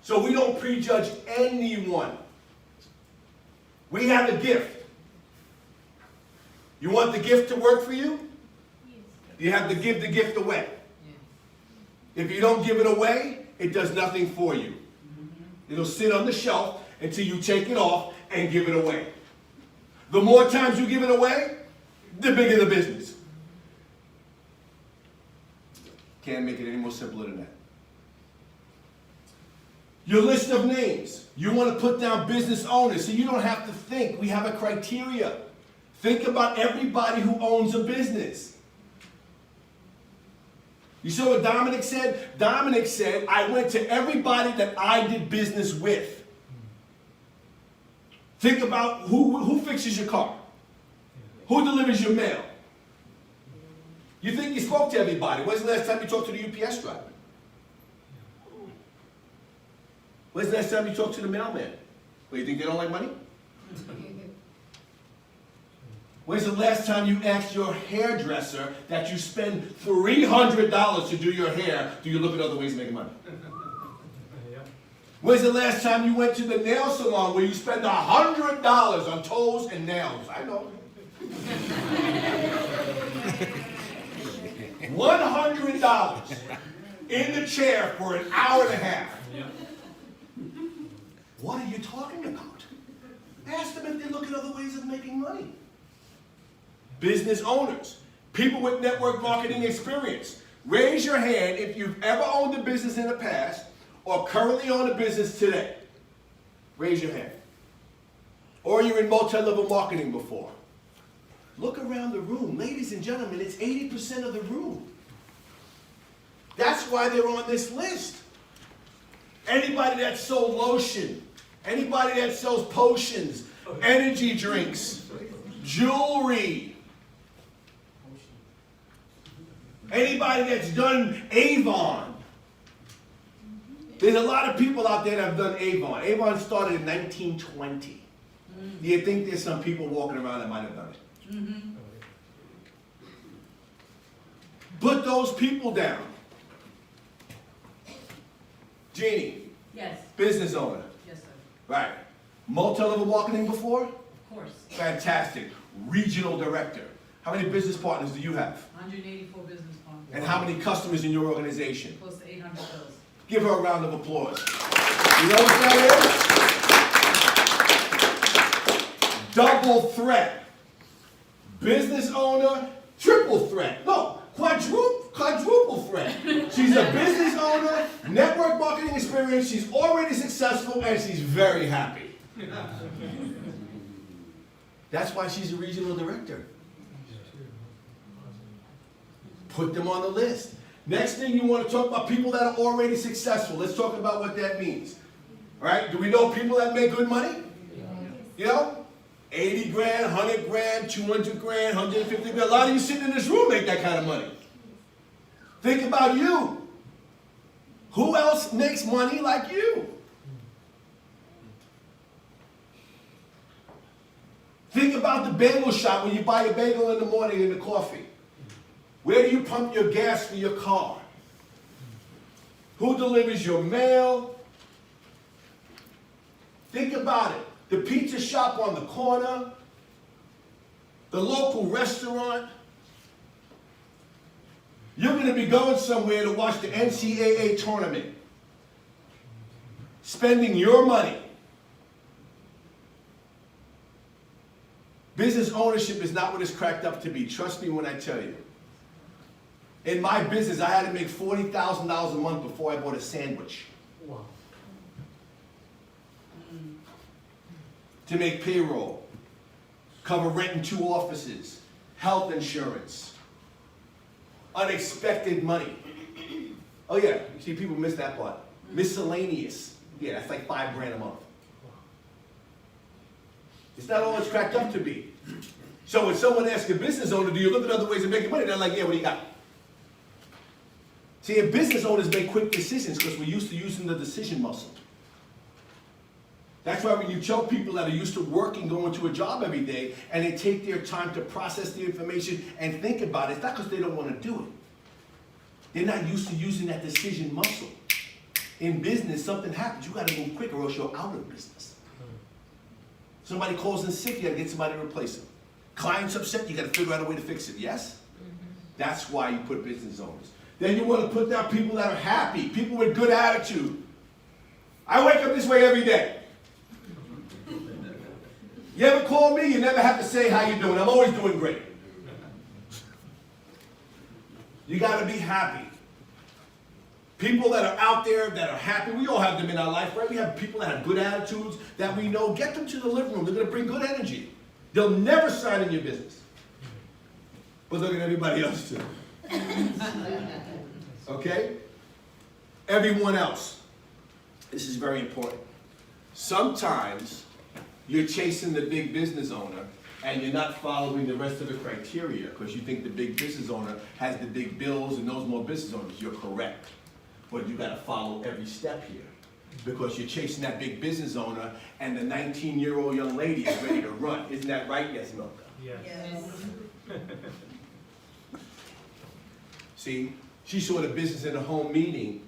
So we don't prejudge anyone. We have a gift. You want the gift to work for you? You have to give the gift away. If you don't give it away, it does nothing for you. It'll sit on the shelf until you take it off and give it away. The more times you give it away, the bigger the business. Can't make it any more simpler than that. Your list of names. You want to put down business owners so you don't have to think. We have a criteria. Think about everybody who owns a business. You saw what Dominic said? Dominic said, I went to everybody that I did business with. Think about who fixes your car. Who delivers your mail? You think you spoke to everybody. When's the last time you talked to the UPS driver? When's the last time you talked to the mailman? Well, you think they don't like money? When's the last time you asked your hairdresser that you spend $300 to do your hair, do you look at other ways of making money? When's the last time you went to the nail salon where you spend $100 on toes and nails? I know. $100 in the chair for an hour and a half. What are you talking about? Ask them if they look at other ways of making money. Business owners, people with network marketing experience. Raise your hand if you've ever owned a business in the past or currently own a business today. Raise your hand. Or you're in multi-level marketing before. Look around the room. Ladies and gentlemen, it's 80% of the room. That's why they're on this list. Anybody that sold lotion, anybody that sells potions, energy drinks, jewelry, anybody that's done Avon. There's a lot of people out there that have done Avon. Avon started in 1920. Do you think there's some people walking around that might have done it? Mm-hmm. Put those people down. Jeannie, Yes, business owner. yes, sir, Right. Multi-level marketing before? of course. Fantastic. Regional director. How many business partners do you have? 184 business partners. And how many customers in your organization? Close to 800 bills. Give her a round of applause. You know what that is? Double threat. Business owner, triple threat. No, quadruple threat. She's a business owner, network marketing experience, she's already successful, and she's very happy. That's why she's a regional director. Put them on the list. Next thing you want to talk about people that are already successful. Let's talk about what that means. All right? Do we know people that make good money? You know? 80 grand, 100 grand, 200 grand, 150 grand. A lot of you sitting in this room make that kind of money. Think about you. Who else makes money like you? Think about the bagel shop when you buy a bagel in the morning and the coffee. Where do you pump your gas for your car? Who delivers your mail? Think about it. The pizza shop on the corner, the local restaurant. You're going to be going somewhere to watch the NCAA tournament, spending your money. Business ownership is not what it's cracked up to be. Trust me when I tell you. In my business, I had to make $40,000 a month before I bought a sandwich. Wow. To make payroll, cover rent in 2 offices, health insurance, unexpected money. Oh yeah, you see people miss that part. Miscellaneous. Yeah, that's like $5 grand a month. It's not all it's cracked up to be. So when someone asks a business owner, do you look at other ways of making money? They're like, yeah, what do you got? See, business owners make quick decisions because we're used to using the decision muscle. That's why when you tell people that are used to working, going to a job every day, and they take their time to process the information and think about it, it's not because they don't want to do it. They're not used to using that decision muscle. In business, something happens. You got to move quick or else you're out of business. Somebody calls in sick, you got to get somebody to replace them. Client's upset, you got to figure out a way to fix it. Yes? That's why you put business owners. Then you want to put down people that are happy, people with good attitude. I wake up this way every day. You ever call me, you never have to say how you doing. I'm always doing great. You got to be happy. People that are out there that are happy, we all have them in our life, right? We have people that have good attitudes that we know. Get them to the living room. They're going to bring good energy. They'll never sign in your business. But look at everybody else too. Okay? Everyone else. This is very important. Sometimes you're chasing the big business owner and you're not following the rest of the criteria because you think the big business owner has the big bills and knows more business owners, you're correct. But you gotta follow every step here because you're chasing that big business owner and the 19-year-old young lady is ready to run. Isn't that right? Yes, Milka? Yes. See, she saw the business in a home meeting.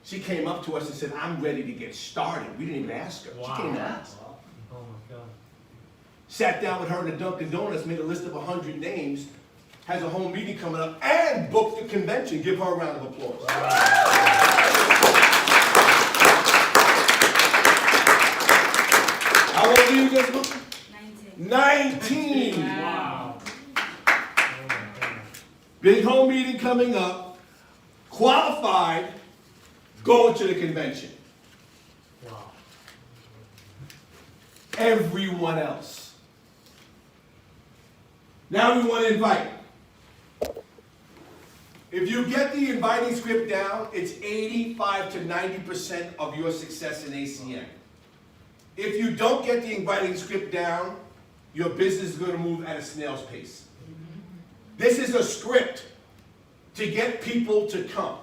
She came up to us and said, I'm ready to get started. We didn't even ask her. She came to us. Oh my God. Sat down with her in the Dunkin' Donuts, made a list of 100 names, has a home meeting coming up, and booked the convention. Give her a round of applause. How old are you guys? 19. 19. Wow. Big home meeting coming up, qualified, going to the convention. Wow. Everyone else. Now we want to invite. If you get the inviting script down, it's 85 to 90% of your success in ACN. If you don't get the inviting script down, your business is going to move at a snail's pace. This is a script to get people to come.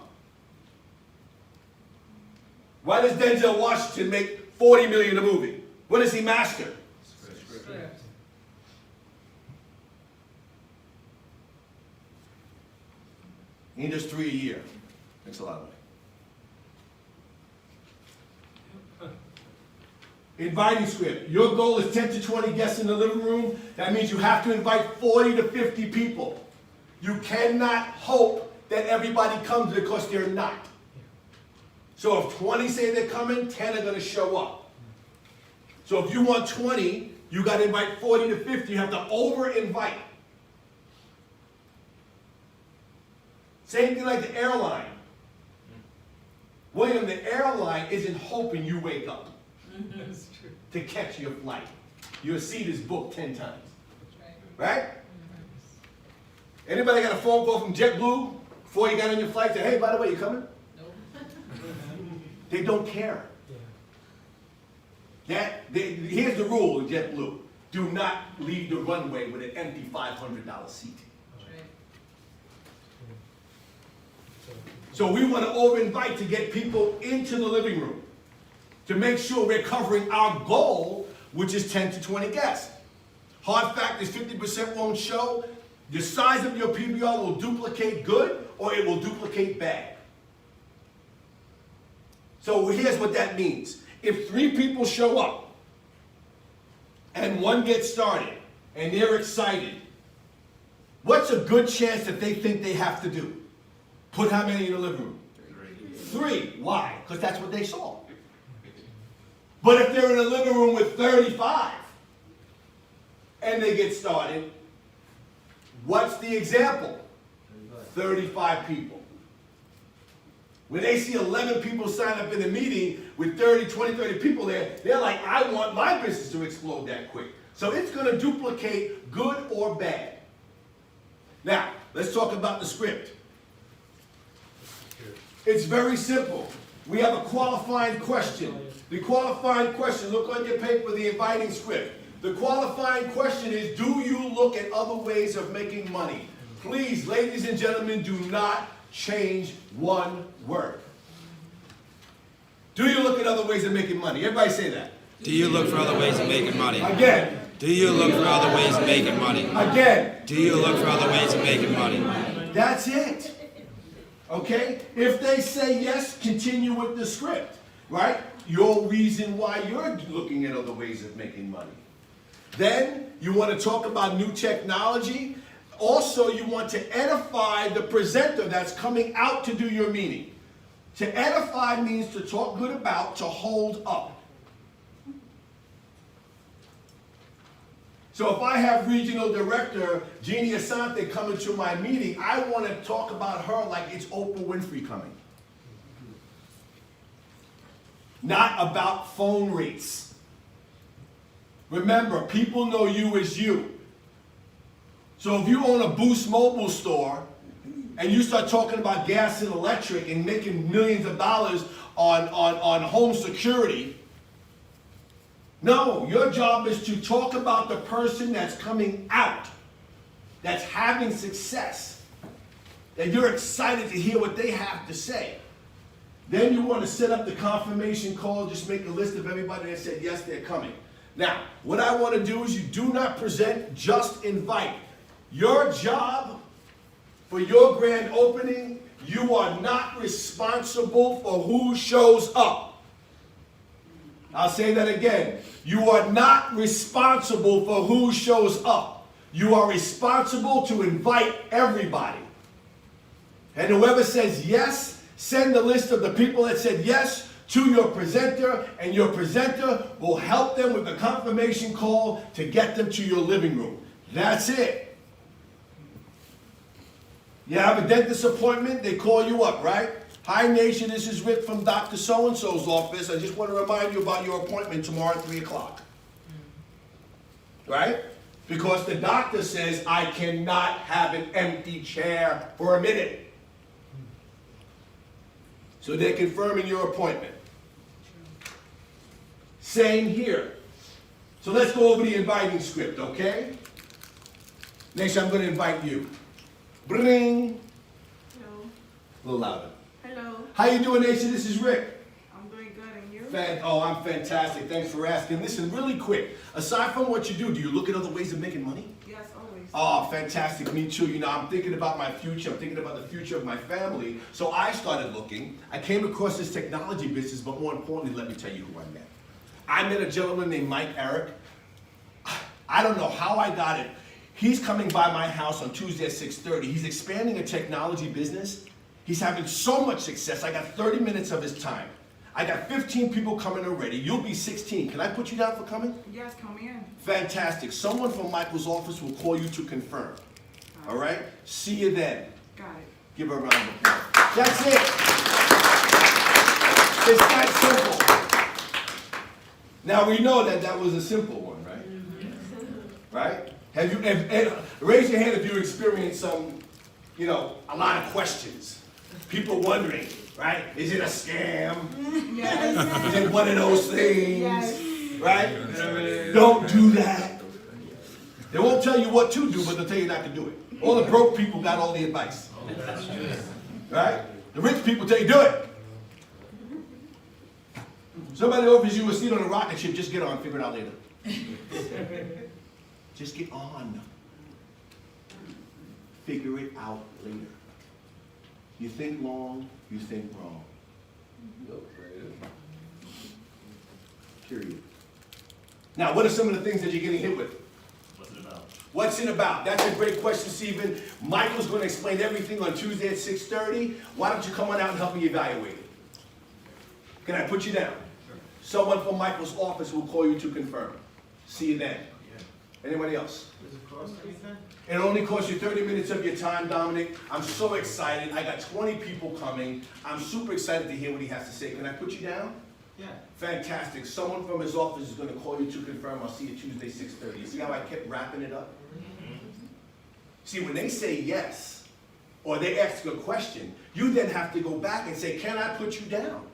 Why does Denzel Washington make $40 million a movie? What does he master? Script. He does 3 a year. Makes a lot of money. Inviting script. Your goal is 10 to 20 guests in the living room. That means you have to invite 40 to 50 people. You cannot hope that everybody comes because they're not. So if 20 say they're coming, 10 are going to show up. So if you want 20, you got to invite 40 to 50. You have to over-invite. Same thing like the airline. William, the airline isn't hoping you wake up That's true. to catch your flight. Your seat is booked 10 times. That's Right? right. Anybody got a phone call from JetBlue before you got on your flight? Say, hey, by the way, you coming? Nope. They don't care. Here's the rule in JetBlue. Do not leave the runway with an empty $500 seat. That's right. So we want to over-invite to get people into the living room to make sure we're covering our goal, which is 10 to 20 guests. Hard fact is 50% won't show. The size of your PBR will duplicate good or it will duplicate bad. So here's what that means. If 3 people show up and 1 gets started and they're excited, what's a good chance that they think they have to do? Put how many in the living room? 3. Why? Because that's what they saw. But if they're in a living room with 35 and they get started, what's the example? 35 people. When they see 11 people sign up in the meeting with 20, 30 people there, they're like, I want my business to explode that quick. So it's going to duplicate good or bad. Now, let's talk about the script. It's very simple. We have a qualifying question. The qualifying question, look on your paper, the inviting script. The qualifying question is, do you look at other ways of making money? Please, ladies and gentlemen, do not change one word. Do you look at other ways of making money? Everybody say that. Do you look for other ways of making money? Again. Do you look for other ways of making money? Again. Do you look for other ways of making money? That's it. Okay? If they say yes, continue with the script, right? Your reason why you're looking at other ways of making money. Then you want to talk about new technology. Also, you want to edify the presenter that's coming out to do your meeting. To edify means to talk good about, to hold up. So if I have Regional Director Jeannie Asante coming to my meeting, I want to talk about her like it's Oprah Winfrey coming. Not about phone rates. Remember, people know you as you. So if you own a Boost Mobile store and you start talking about gas and electric and making millions of dollars on home security, No, your job is to talk about the person that's coming out, that's having success, that you're excited to hear what they have to say. Then you want to set up the confirmation call, just make a list of everybody that said yes, they're coming. Now, what I want to do is you do not present, just invite. Your job for your grand opening, you are not responsible for who shows up. I'll say that again. You are not responsible for who shows up. You are responsible to invite everybody. And whoever says yes, send the list of the people that said yes to your presenter, and your presenter will help them with the confirmation call to get them to your living room. That's it. You have a dentist appointment, they call you up, right? Hi nation, this is Rick from Dr. So-and-so's office. I just want to remind you about your appointment tomorrow at 3 o'clock. Right? Because the doctor says, I cannot have an empty chair for a minute. So they're confirming your appointment. Same here. So let's go over the inviting script, okay? Next, I'm going to invite you. Bring. Hello. A little louder. Hello. How you doing, Nation? This is Rick. I'm doing good, and you? I'm fantastic. Thanks for asking. Listen, really quick. Aside from what you do you look at other ways of making money? Yes, always. Oh, fantastic. Me too. You know, I'm thinking about my future. I'm thinking about the future of my family. So I started looking. I came across this technology business, but more importantly, let me tell you who I met. I met a gentleman named Mike Eric. I don't know how I got it. He's coming by my house on Tuesday at 6:30. He's expanding a technology business. He's having so much success. I got 30 minutes of his time. I got 15 people coming already. You'll be 16. Can I put you down for coming? Yes, come in. Fantastic. Someone from Michael's office will call you to confirm. All right? See you then. Got it. Give her a round of applause. That's it. It's that simple. Now we know that that was a simple one, right? Right? Raise your hand if you experienced some, a lot of questions. People wondering, right? Is it a scam? Yes. Is it one of those things? Yes. Right? Don't do that. They won't tell you what to do, but they'll tell you not to do it. All the broke people got all the advice. Right? The rich people tell you do it. Somebody offers you a seat on a rocket ship, just get on, figure it out later. Just get on. Figure it out later. You think long, you think wrong. Period. Now, what are some of the things that you're getting hit with? What's it about? What's it about? That's a great question, Stephen. Michael's going to explain everything on Tuesday at 6:30. Why don't you come on out and help me evaluate it? Can I put you down? Sure. Someone from Michael's office will call you to confirm. See you then. Anybody else? Does it cost anything? It only costs you 30 minutes of your time, Dominic. I'm so excited. I got 20 people coming. I'm super excited to hear what he has to say. Can I put you down? Yeah. Fantastic. Someone from his office is going to call you to confirm. I'll see you Tuesday, 6:30. You see how I kept wrapping it up? See, when they say yes, or they ask a question, you then have to go back and say, can I put you down?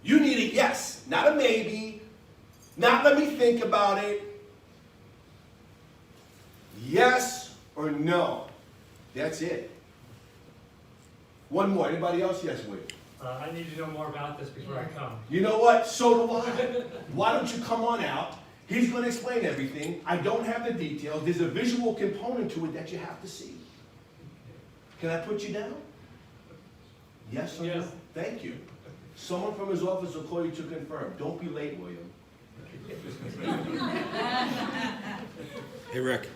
You need a yes, not a maybe, not let me think about it. Yes or no. That's it. One more. Anybody else? Yes, wait. I need to know more about this before I come. You know what? So do I. Why don't you come on out? He's going to explain everything. I don't have the details. There's a visual component to it that you have to see. Can I put you down? Yes or Yes. no? Thank you. Someone from his office will call you to confirm. Don't be late, William. Hey, Rick,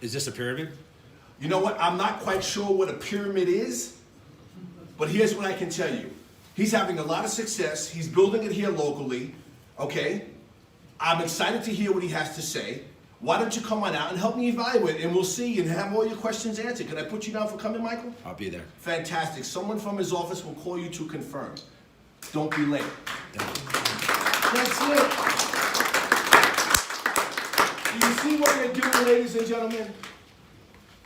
is this a pyramid? You know what? I'm not quite sure what a pyramid is, but here's what I can tell you. He's having a lot of success. He's building it here locally, okay? I'm excited to hear what he has to say. Why don't you come on out and help me evaluate, and we'll see and have all your questions answered. Can I put you down for coming, Michael? I'll be there. Fantastic. Someone from his office will call you to confirm. Don't be late. That's it. Do you see what you're doing, ladies and gentlemen?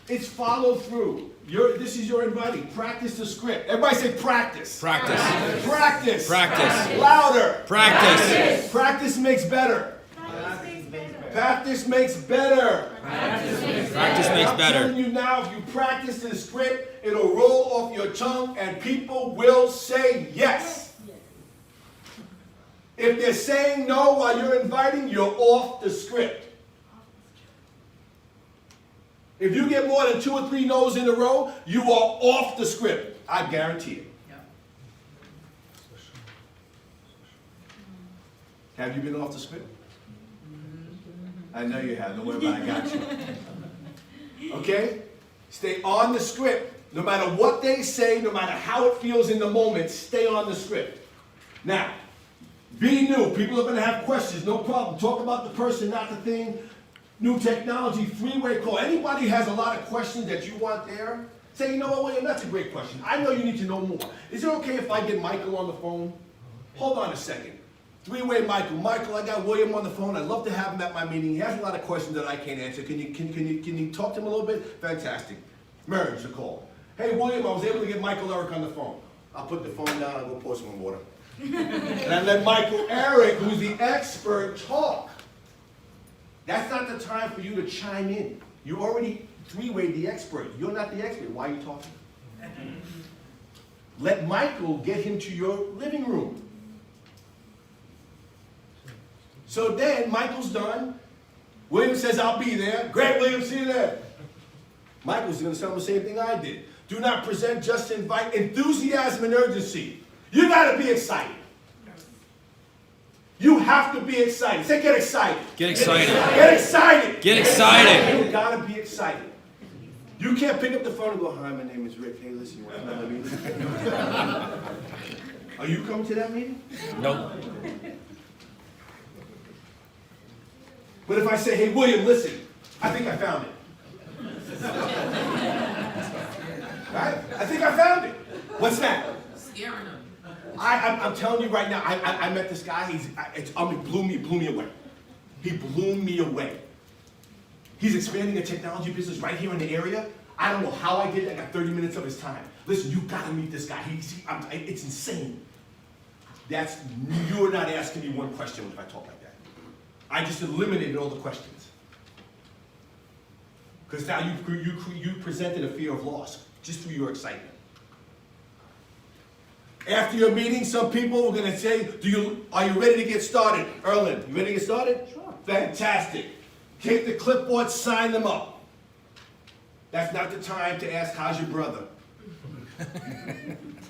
It's follow through. This is your inviting. Practice the script. Everybody say practice. Practice. Practice. Practice. Louder. Practice. Practice makes better. Practice makes better. Practice makes I'm better. telling you now, if you practice the script, it'll roll off your tongue and people will say yes. If they're saying no while you're inviting, you're off the script. If you get more than 2 or 3 no's in a row, you are off the script. I guarantee it. Have you been off the script? I know you have. Don't worry about it. I got you. Okay? Stay on the script. No matter what they say, no matter how it feels in the moment, stay on the script. Now, be new. People are going to have questions. No problem. Talk about the person, not the thing. New technology, 3-way call. Anybody has a lot of questions that you want there? Say, you know what, William, that's a great question. I know you need to know more. Is it okay if I get Michael on the phone? Hold on a second. 3-way Michael. Michael, I got William on the phone. I'd love to have him at my meeting. He has a lot of questions that I can't answer. Can you talk to him a little bit? Fantastic. Merge the call. Hey, William, I was able to get Michael Eric on the phone. I'll put the phone down and go pour some water. And I let Michael Eric, who's the expert, talk. That's not the time for you to chime in. You already 3-way the expert. You're not the expert. Why are you talking? Let Michael get him to your living room. So then Michael's done. William says, I'll be there. Great, William, see you there. Michael's going to tell him the same thing I did. Do not present, just invite. Enthusiasm and urgency. You got to be excited. You have to be excited. Say, get excited. Get excited. Get excited. Get excited. You got to be excited. You can't pick up the phone and go, hi, my name is Rick. Hey, listen, you want to come to the meeting? Are you coming to that meeting? Nope. But if I say, hey, William, listen, I think I found it. Right? I think I found it. What's that? Scaring them. I'm telling you right now, I met this guy, it blew me away. He blew me away. He's expanding a technology business right here in the area. I don't know how I did it. I got 30 minutes of his time. Listen, you gotta meet this guy. It's insane. You're not asking me one question if I talk like that. I just eliminated all the questions. Because now you presented a fear of loss just through your excitement. After your meeting, some people are going to say, are you ready to get started? Erlen, you ready to get started? Sure. Fantastic. Take the clipboard, sign them up. That's not the time to ask, how's your brother?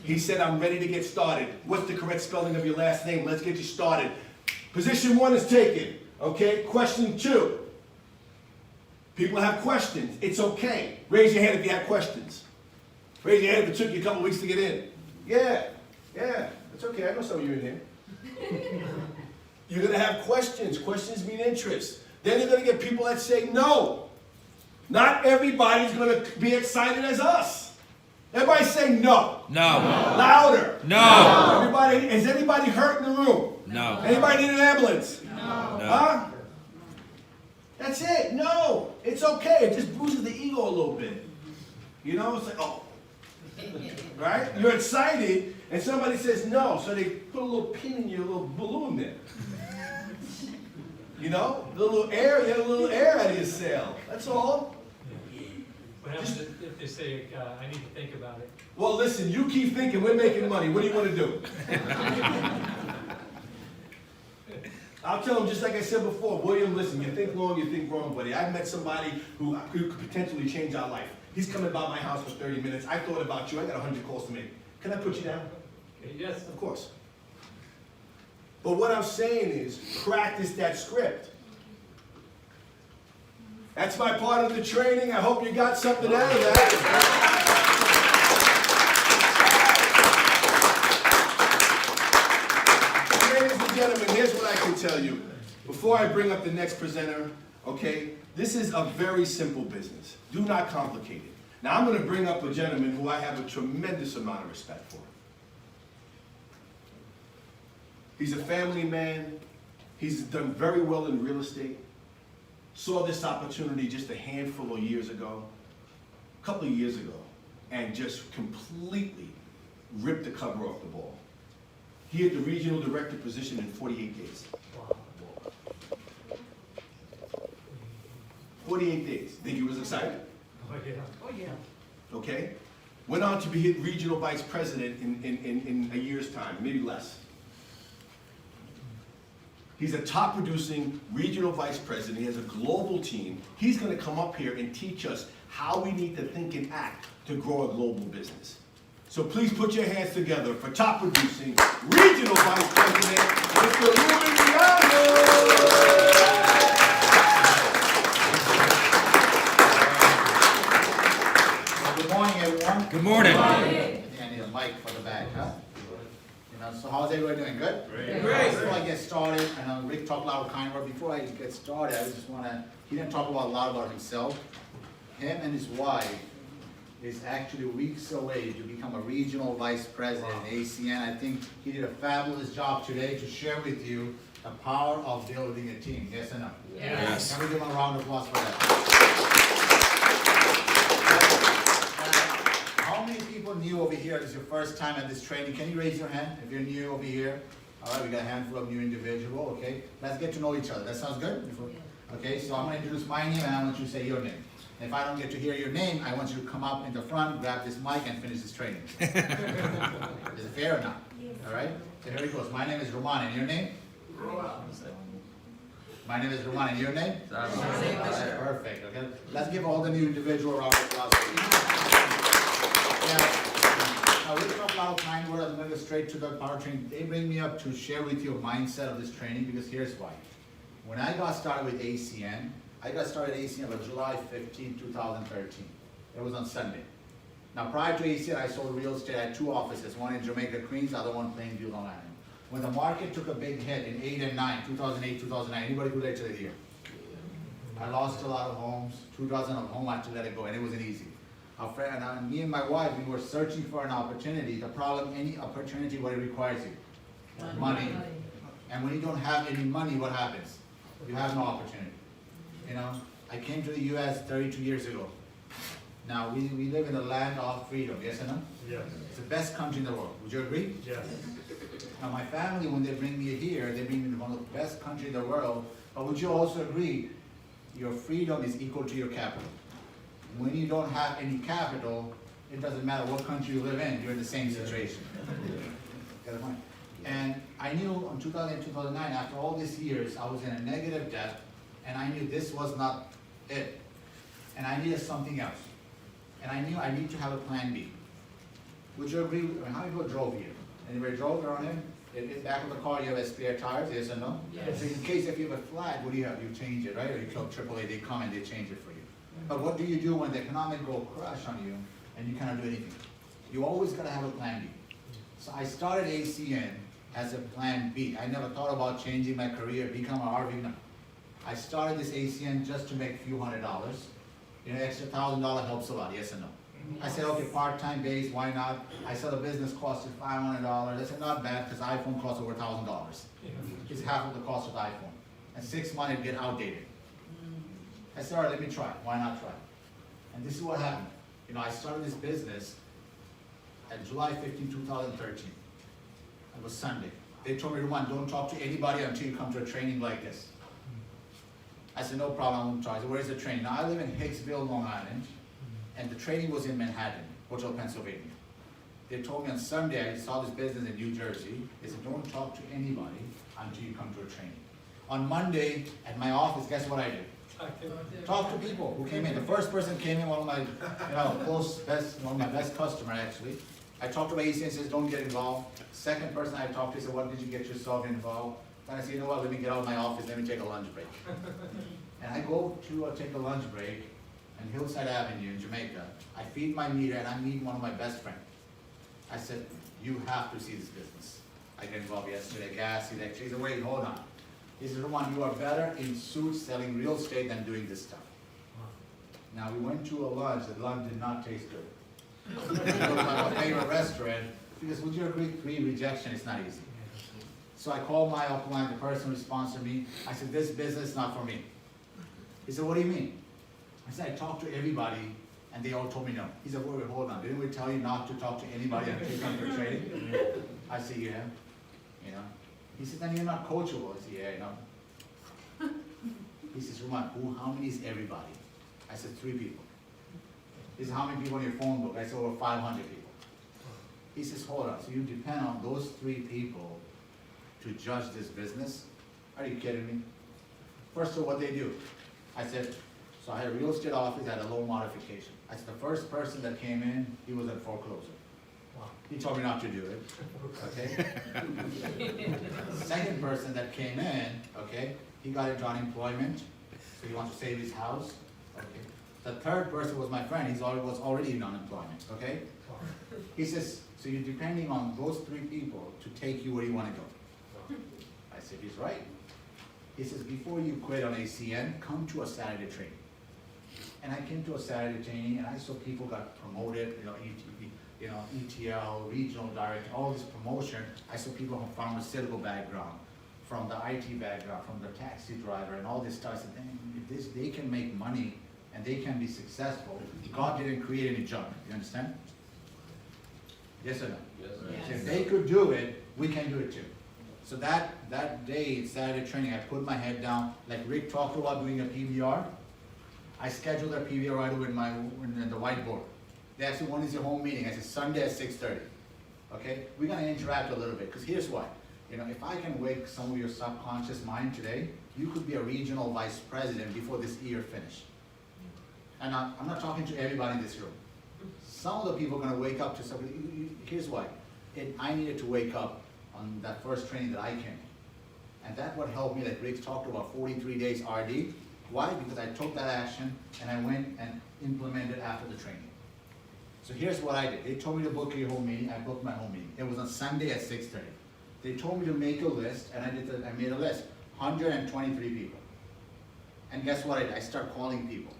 He said, I'm ready to get started. What's the correct spelling of your last name? Let's get you started. Position 1 is taken. Okay, question 2. People have questions. It's okay. Raise your hand if you have questions. Raise your hand if it took you a couple weeks to get in. Yeah, it's okay. I know some of you in here. You're going to have questions. Questions mean interest. Then you're going to get people that say no. Not everybody's going to be excited as us. Everybody say no. No. Louder. No. Everybody, is anybody hurt in the room? No. Anybody need an ambulance? No. Huh? That's it. No. It's okay. It just bruises the ego a little bit. You know, it's like, oh. Right? You're excited, and somebody says no, so they put a little pin in your little balloon there. You know? A little air, you have a little air out of your sail. That's all. What happens if they say, I need to think about it? Well, listen, you keep thinking, we're making money. What do you want to do? I'll tell them just like I said before, William, listen, you think long, you think wrong, buddy. I've met somebody who could potentially change our life. He's coming by my house for 30 minutes. I thought about you. I got 100 calls to make. Can I put you down? Okay, yes. Of course. But what I'm saying is, practice that script. That's my part of the training. I hope you got something out of that. Ladies and gentlemen, here's what I can tell you. Before I bring up the next presenter, okay, this is a very simple business. Do not complicate it. Now, I'm going to bring up a gentleman who I have a tremendous amount of respect for. He's a family man. He's done very well in real estate. Saw this opportunity just a handful of years ago. couple of years ago and just completely ripped the cover off the ball. He had the regional director position in 48 days. 48 days. Think he was excited? Oh, yeah. Oh, yeah. Okay? Went on to be regional vice president in a year's time, maybe less. He's a top producing regional vice president. He has a global team. He's going to come up here and teach us how we need to think and act to grow a global business. So please put your hands together for top producing regional vice president, Mr. Ruben Milano. Good morning, everyone. Good morning. I need a mic for the back, huh? You know, so how's everybody doing? Good? Great. Before I get started, I know Rick talked a lot of kind words. Before I get started, I just want to, he didn't talk a lot about himself. Him and his wife is actually weeks away to become a regional vice president in ACN. I think he did a fabulous job today to share with you the power of building a team. Yes or no? Yes. Can we give him a round of applause for that? How many people new over here? This is your first time at this training. Can you raise your hand if you're new over here? All right, we got a handful of new individuals. Okay, let's get to know each other. That sounds good? Okay, so I'm going to introduce my name and I want you to say your name. And if I don't get to hear your name, I want you to come up in the front, grab this mic, and finish this training. Is it fair or not? Yes. All right, so here it goes. My name is Roman, and your name? Roel. My name is Roman, and your name? All right, perfect. Okay, let's give all the new individual a round of applause. Now we talk a lot of kind words. I'm going to go straight to the powertrain. They bring me up to share with you a mindset of this training because here's why. When I got started with ACN, I got started at ACN on July 15, 2013. It was on Sunday. Now prior to ACN, I sold real estate. I had two offices, one in Jamaica, Queens, the other one Plainview, Long Island. When the market took a big hit in 8 and 9, 2008, 2009, anybody who relate to the year? I lost a lot of homes, 2,000 of home, I had to let it go, and it wasn't easy. Our friend, and me and my wife, we were searching for an opportunity. The problem, any opportunity, what it requires you? Money. And when you don't have any money, what happens? You have no opportunity. You know, I came to the U.S. 32 years ago. Now, we live in a land of freedom, yes or no? Yes. It's the best country in the world. Would you agree? Yes. Now, my family, when they bring me here, they bring me to one of the best countries in the world. But would you also agree, your freedom is equal to your capital? When you don't have any capital, it doesn't matter what country you live in, you're in the same situation. And I knew in 2008, 2009, after all these years, I was in a negative debt, and I knew this was not it. And I needed something else. And I knew I need to have a plan B. Would you agree? How many people drove here? Anybody drove around here? In the back of the car, you have spare tires, yes or no? Yes. So in case if you have a flat, what do you have? You change it, right? Or you call AAA, they come and they change it for you. But what do you do when the economic will crash on you and you cannot do anything? You always gotta have a plan B. So I started ACN as a plan B. I never thought about changing my career, become an RV. No. I started this ACN just to make a few $100s. You know, extra $1,000 helps a lot, yes or no? I said, okay, part-time base, why not? I saw the business costed $500. I said, not bad, because iPhone costs over $1,000. It's half of the cost of the iPhone. And 6 months, it'd get outdated. I said, all right, let me try. Why not try? And this is what happened. You know, I started this business at July 15, 2013. It was Sunday. They told me, Roman, don't talk to anybody until you come to a training like this. I said, no problem, I won't try. I said, where's the training? Now, I live in Hicksville, Long Island, and the training was in Manhattan, Hotel, Pennsylvania. They told me on Sunday, I saw this business in New Jersey. They said, don't talk to anybody until you come to a training. On Monday, at my office, guess what I did? Talk to people who came in. The first person came in, one of my, one of my best customer actually. I talked to my ACN and says, don't get involved. Second person I talked to said, what did you get yourself involved? And I said, you know what, let me get out of my office, let me take a lunch break. And I go to take a lunch break on Hillside Avenue in Jamaica. I feed my meter and I meet one of my best friends. I said, you have to see this business. I get involved yesterday, gas, electric. He said, wait, hold on. He said, Roman, you are better in suits selling real estate than doing this stuff. Now we went to a lunch, the lunch did not taste good. We go to my favorite restaurant, because would you agree, 3 rejection is not easy. So I called my upline, the person who sponsored me. I said, this business is not for me. He said, what do you mean? I said, I talked to everybody, And they all told me no. He said, wait, hold on, didn't we tell you not to talk to anybody until you come for training? I said, yeah, you know. He said, then you're not coachable. I said, yeah, you know. He says, Roman, how many is everybody? I said, 3 people. He said, how many people on your phone book? I said, over 500 people. He says, hold on, so you depend on those 3 people to judge this business? Are you kidding me? First of all, what they do? I said, so I had a real estate office, I had a loan modification. I said, the first person that came in, he was a foreclosure. He told me not to do it, okay? Second person that came in, okay, he got into unemployment, so he wants to save his house, okay? The third person was my friend, was already in unemployment, okay? He says, so you're depending on those 3 people to take you where you want to go. I said, he's right. He says, before you quit on ACN, come to a Saturday training. And I came to a Saturday training, and I saw people got promoted, ETL, regional director, all this promotion. I saw people from pharmaceutical background, from the IT background, from the taxi driver, and all this stuff. I said, if they can make money and they can be successful, God didn't create any junk. You understand? Yes or no? Yes. So if they could do it, we can do it too. So that day, Saturday training, I put my head down, like Rick talked about doing a PBR. I scheduled a PBR right away in the whiteboard. They asked me, when is your home meeting? I said, Sunday at 6:30. Okay? We're gonna interact a little bit, because here's why. You know, if I can wake some of your subconscious mind today, you could be a regional vice president before this year finished. And I'm not talking to everybody in this room. Some of the people are gonna wake up to something. Here's why. I needed to wake up on that first training that I came in. And that what helped me, like Rick talked about, 43 days RD. Why? Because I took that action and I went and implemented after the training. So here's what I did. They told me to book your home meeting. I booked my home meeting. It was on Sunday at 6:30. They told me to make a list, and I made a list. 123 people. And guess what I did? I started calling people.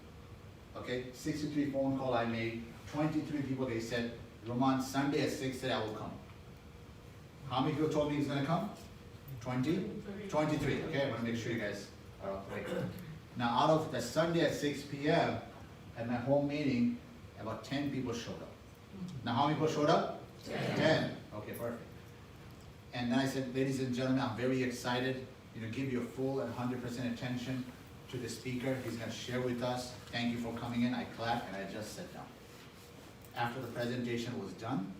Okay? 63 phone call I made. 23 people, they said, Roman, Sunday at 6:30 I will come. How many people told me he's gonna come? 20? 23. Okay, I wanna make sure you guys are awake. Now out of the Sunday at 6 p.m. at my home meeting, about 10 people showed up. Now how many people showed up? 10. Okay, perfect. And then I said, ladies and gentlemen, I'm very excited, give you a full and 100% attention to the speaker. He's gonna share with us. Thank you for coming in. I clapped and I just sat down. After the presentation was done,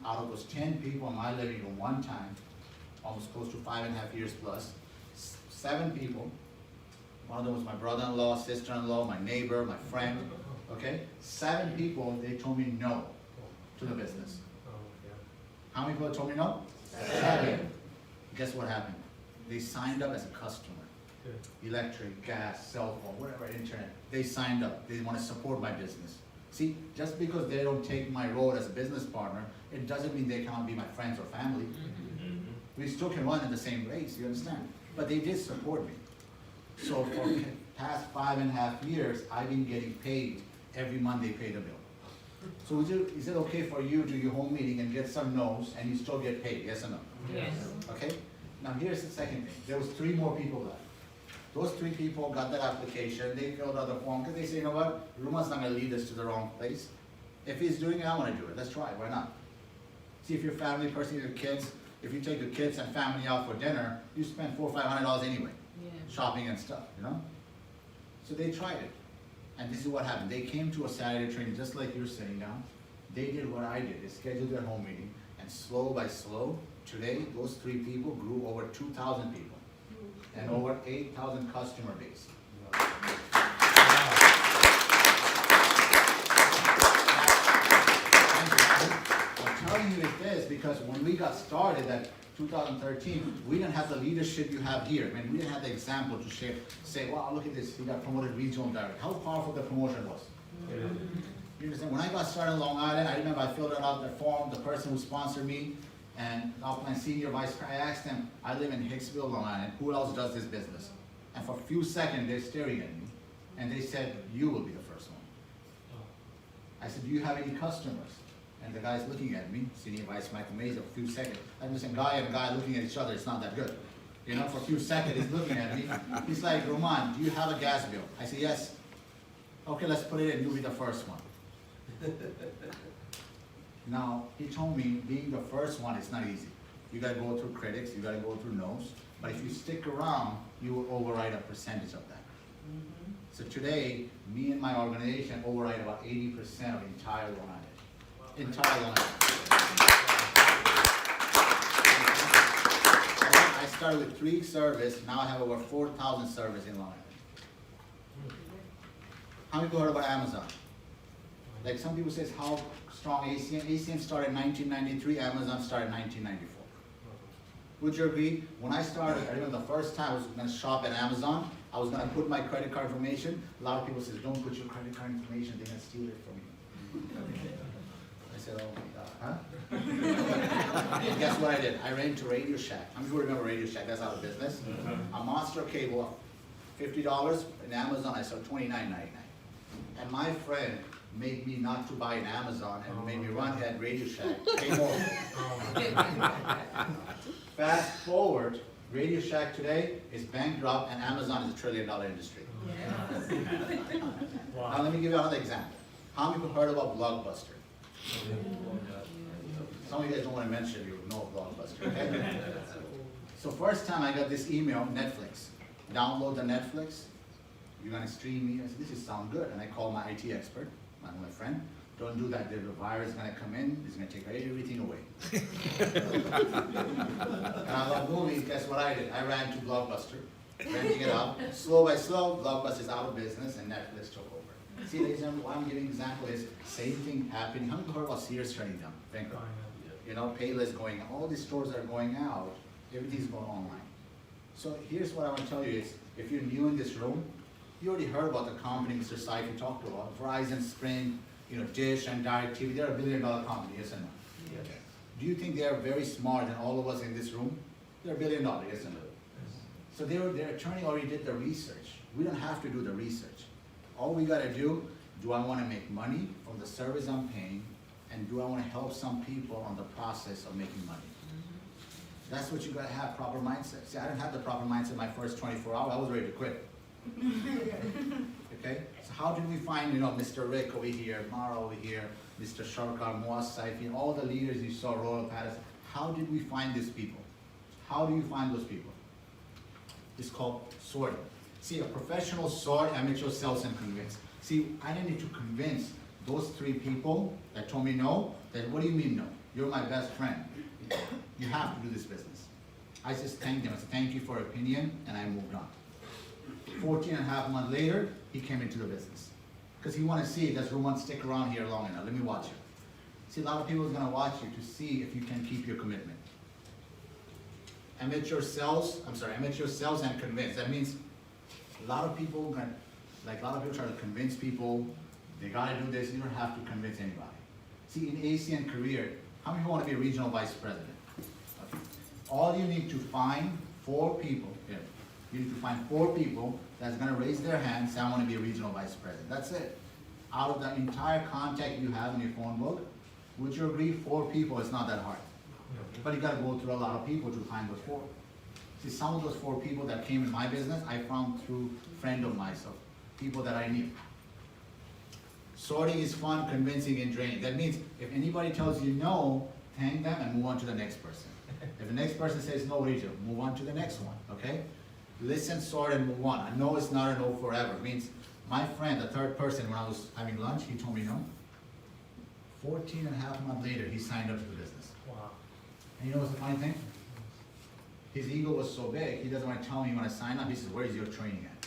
out of those 10 people in my living room one time, almost close to 5.5 years plus, 7 people, one of them was my brother-in-law, sister-in-law, my neighbor, my friend, okay? 7 people, they told me no to the business. How many people told me no? 7. Guess what happened? They signed up as a customer. Electric, gas, cell phone, whatever, internet. They signed up. They want to support my business. See, just because they don't take my role as a business partner, it doesn't mean they cannot be my friends or family. We still can run in the same race, you understand? But they did support me. So for the past 5.5 years, I've been getting paid every month they pay the bill. So is it okay for you to do your home meeting and get some no's and you still get paid, yes or no? Yes. Okay? Now here's the second thing. There was 3 more people left. Those 3 people got that application, they filled out the form, because they say, you know what, Ruma's not gonna lead us to the wrong place. If he's doing it, I wanna do it, let's try it, why not? See, if you're a family person, your kids, if you take your kids and family out for dinner, you spend $400 or $500 anyway, shopping and stuff, So they tried it, and this is what happened. They came to a Saturday training, just like you're sitting down. They did what I did, they scheduled their home meeting, and slow by slow, today, those 3 people grew over 2,000 people. And over 8,000 customer base. I'm telling you this because when we got started at 2013, we didn't have the leadership you have here. I mean, we didn't have the example to say, wow, look at this, he got promoted regional director. How powerful the promotion was. You understand? When I got started in Long Island, I remember I filled out the form, the person who sponsored me, and my senior vice president, I asked them, I live in Hicksville, Long Island, who else does this business? And for a few seconds, they're staring at me, and they said, you will be the first one. I said, do you have any customers? And the guy's looking at me, senior vice Michael Mays, for a few seconds. I'm just a guy and a guy looking at each other, it's not that good. For a few seconds, he's looking at me. He's like, Roman, do you have a gas bill? I said, yes. Okay, let's put it in, you'll be the first one. Now, he told me being the first one is not easy. You gotta go through critics, you gotta go through no's, but if you stick around, you will override a percentage of that. So today, me and my organization override about 80% of entire Long Island. Entire Long Island. I started with 3 service, now I have over 4,000 service in Long Island. How many people heard about Amazon? Like some people say, how strong ACN? ACN started in 1993, Amazon started in 1994. Would you agree? When I started, I remember the first time I was gonna shop at Amazon, I was gonna put my credit card information. A lot of people said, don't put your credit card information, they're gonna steal it from you. I said, oh my God, huh? And guess what I did? I ran to Radio Shack. How many people remember Radio Shack? That's out of business. A monster cable, $50. In Amazon, I saw $29.99. And my friend made me not to buy an Amazon and made me run at Radio Shack. Pay more. Fast forward, Radio Shack today is bankrupt and Amazon is a $1 trillion industry. Now let me give you another example. How many people heard about Blockbuster? Some of you guys don't want to mention you know Blockbuster, okay? So first time I got this email, Netflix. Download the Netflix. You're gonna stream me. I said, this is sound good. And I called my IT expert, my friend. Don't do that. The virus is gonna come in. It's gonna take everything away. And I love movies. Guess what I did? I ran to Blockbuster, renting it out. Slow by slow, Blockbuster is out of business, and Netflix took over. See, ladies and gentlemen, what I'm giving an example is same thing happening. How many people heard about Sears shutting down? Bankrupt. You know, Payless going. All these stores are going out. Everything's going online. So here's what I want to tell you is, if you're new in this room, you already heard about the company Mr. Saifi talked about, Verizon, Sprint, Dish and DirecTV. They're $1 billion company, yes or no? Yes. Do you think they are very smart than all of us in this room? They're $1 billion, yes or no? So their attorney already did the research. We don't have to do the research. All we gotta do I wanna make money from the service I'm paying, and do I wanna help some people on the process of making money? That's what you gotta have, proper mindset. See, I didn't have the proper mindset my first 24 hours, I was ready to quit. Okay, so how did we find, Mr. Rick over here, Mara over here, Mr. Sharkar, Muaz Saifi, all the leaders you saw, Roel Patterson, how did we find these people? How do you find those people? It's called sorting. See, a professional sort, amateur sells and convince. See, I didn't need to convince those 3 people that told me no, that what do you mean no? You're my best friend. You have to do this business. I just thanked them. I said, thank you for your opinion, and I moved on. 14 and a half months later, he came into the business. Because he wanted to see, does Roman stick around here long enough? Let me watch you. See, a lot of people are going to watch you to see if you can keep your commitment. Amateur sales and convince. That means a lot of people try to convince people, they got to do this. You don't have to convince anybody. See, in ACN career, how many people want to be a regional vice president? Okay. All you need to find 4 people. Yeah. You need to find 4 people that's going to raise their hand and say, I want to be a regional vice president. That's it. Out of the entire contact you have in your phone book, would you agree 4 people is not that hard? But you got to go through a lot of people to find those 4. See, some of those 4 people that came in my business, I found through friend of myself, people that I knew. Sorting is fun, convincing and draining. That means if anybody tells you no, thank them and move on to the next person. If the next person says no, what do you do? Move on to the next one, okay? Listen, sort, and move on. A no is not a no forever. It means my friend, the 3rd person, when I was having lunch, he told me no. 14 and a half months later, he signed up to the business. Wow. And you know what's the funny thing? His ego was so big, he doesn't want to tell me when I sign up. He says, where's your training at?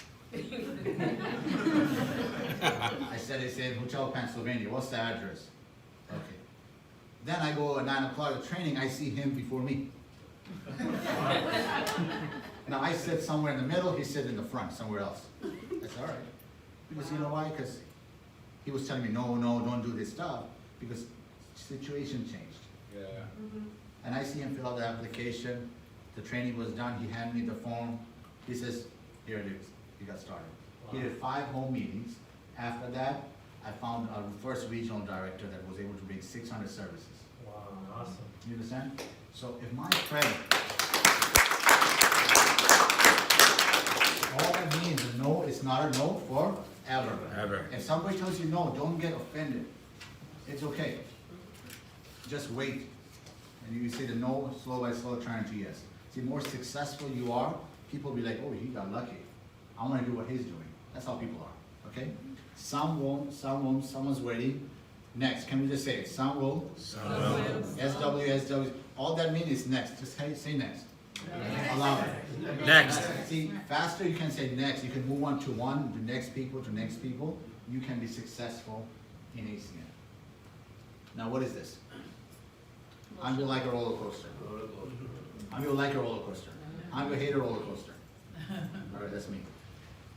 I said, it's in Hotel Pennsylvania. What's the address? Okay. Then I go at 9 o'clock at training, I see him before me. Now I sit somewhere in the middle, he sit in the front, somewhere else. That's all right. Because you know why? Because he was telling me, no, don't do this stuff, because situation changed. Yeah. And I see him fill out the application, the training was done, he handed me the form, he says, here it is, he got started. Wow. He did 5 home meetings. After that, I found our first regional director that was able to bring 600 services. Wow, awesome. You understand? So if my friend, all that means a no is not a no forever. Ever. If somebody tells you no, don't get offended. It's okay. Just wait. And you say the no, slow by slow, turn to yes. See, the more successful you are, people will be like, oh, he got lucky. I want to do what he's doing. That's how people are, okay? Some won't, someone's waiting. Next, can we just say it? Some will. SW. All that means is next. Just say next. Allow it. Next. See, faster you can say next. You can move on to one, to next people, to next people. You can be successful in ACN. Now, what is this? I'm gonna like a roller coaster. I'm gonna like a roller coaster. I'm gonna hate a roller coaster. All right, that's me.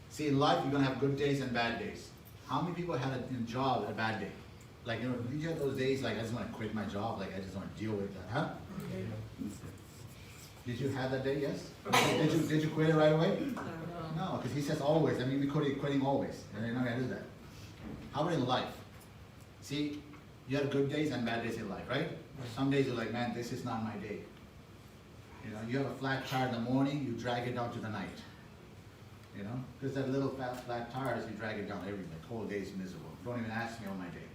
See, in life, you're gonna have good days and bad days. How many people had a job a bad day? Like, you know, did you have those days like, I just wanna quit my job, like, I just wanna deal with that, huh? Did you have that day, yes? Did you quit it right away? No, because he says always. I mean, we quitting always, and you're not gonna do that. How about in life? See, you have good days and bad days in life, right? Some days you're like, man, this is not my day. You know, you have a flat tire in the morning, you drag it down to the night. You know, because that little flat tires, you drag it down every day. The whole day is miserable. Don't even ask me on my day.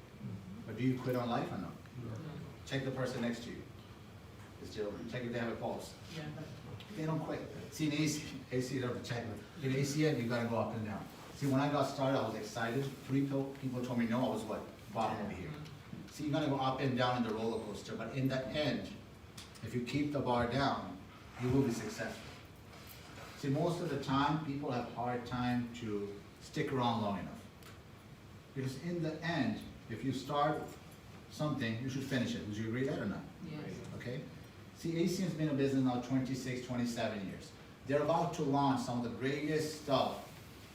But do you quit on life or no? Check the person next to you. Check if they have a pulse. They don't quit. See, in AC, you don't check. In ACN, you gotta go up and down. See, when I got started, I was excited. 3 people told me no, I was what? Bottom over here. See, you're gonna go up and down in the roller coaster, but in the end, if you keep the bar down, you will be successful. See, most of the time, people have a hard time to stick around long enough. Because in the end, if you start something, you should finish it. Would you agree with that or not? Yes. Okay? See, ACN's been in business now 26, 27 years. They're about to launch some of the greatest stuff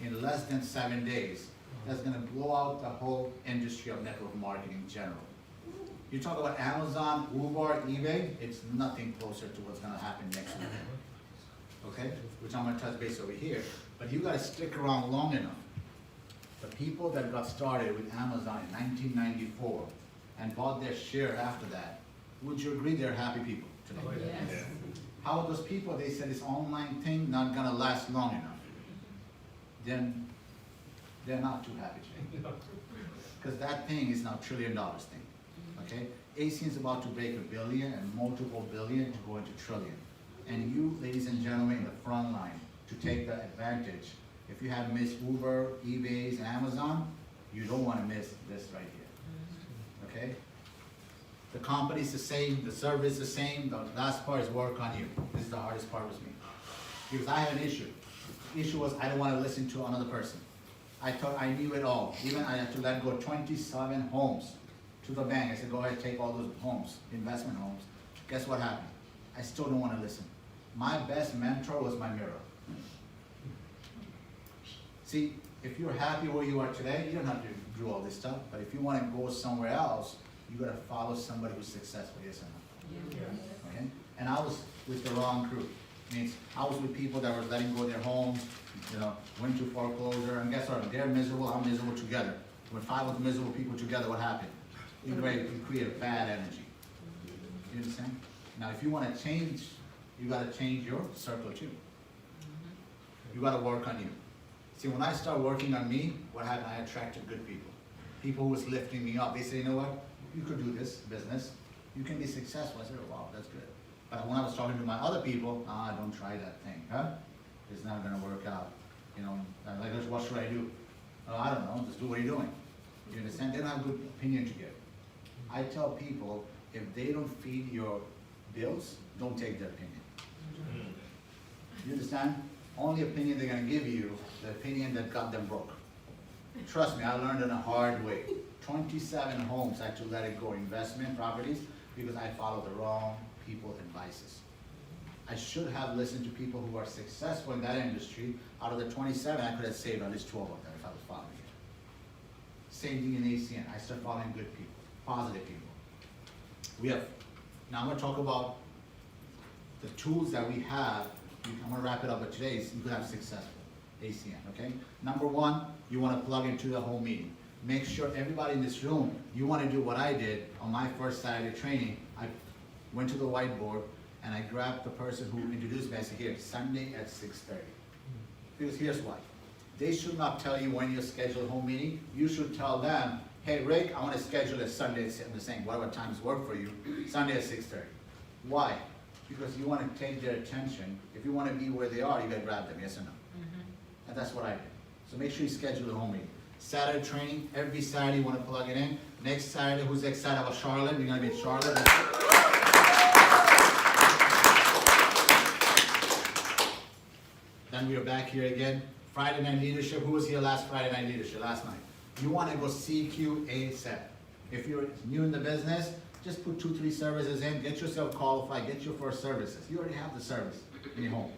in less than 7 days that's gonna blow out the whole industry of network marketing in general. You talk about Amazon, Uber, eBay, it's nothing closer to what's gonna happen next week. Okay? Which I'm gonna touch base over here. But you gotta stick around long enough. The people that got started with Amazon in 1994 and bought their share after that, would you agree they're happy people today? Yes. How are those people, they said this online thing not gonna last long enough? Then they're not too happy today. Because that thing is now $1 trillion thing, okay? ACN is about to break $1 billion and multiple billion to go into trillion. And you, ladies and gentlemen, in the front line, to take the advantage. If you have missed Uber, eBay's, and Amazon, you don't want to miss this right here, okay? The company's the same, the service is the same, the last part is work on you. This is the hardest part with me. Because I had an issue. The issue was I don't want to listen to another person. I thought I knew it all. Even I had to let go 27 homes to the bank. I said, go ahead, take all those homes, investment homes. Guess what happened? I still don't want to listen. My best mentor was my mirror. See, if you're happy where you are today, you don't have to do all this stuff. But if you want to go somewhere else, you got to follow somebody who's successful, yes or no? Yes. Okay? And I was with the wrong crew. Means I was with people that were letting go their homes, you know, went to foreclosure, and guess what? They're miserable, I'm miserable together. When 5 of the miserable people together, what happened? You create a bad energy. You understand? Now, if you want to change, you got to change your circle too. You got to work on you. See, when I start working on me, what happened? I attracted good people. People who was lifting me up. They say, you know what? You could do this business. You can be successful. I said, oh, wow, that's good. But when I was talking to my other people, don't try that thing, huh? It's not gonna work out. You know, like, what should I do? Oh, I don't know, just do what you're doing. You understand? They don't have good opinion to give. I tell people, if they don't feed your bills, don't take their opinion. You understand? Only opinion they're gonna give you, the opinion that got them broke. Trust me, I learned in a hard way. 27 homes I had to let it go, investment properties, because I followed the wrong people's advices. I should have listened to people who are successful in that industry. Out of the 27, I could have saved at least 12 of them if I was following it. Same thing in ACN. I started following good people, positive people. Now I'm gonna talk about the tools that we have. I'm gonna wrap it up, but today is you could have successful ACN, okay? Number 1, you wanna plug into the whole meeting. Make sure everybody in this room, you wanna do what I did on my first Saturday training. I went to the whiteboard and I grabbed the person who introduced me. I said, here, Sunday at 6:30. Because here's why. They should not tell you when you schedule a home meeting. You should tell them, hey, Rick, I want to schedule a Sunday, the same, whatever times work for you, Sunday at 6:30. Why? Because you want to take their attention. If you want to be where they are, you got to grab them, yes or no? And that's what I did. So make sure you schedule a home meeting. Saturday training, every Saturday you want to plug it in. Next Saturday, who's excited about Charlotte? We're going to be in Charlotte. Then we are back here again. Friday night leadership. Who was here last Friday night leadership, last night? You want to go CQA7. If you're new in the business, just put 2-3 services in, get yourself qualified, get your first services. You already have the service in your home.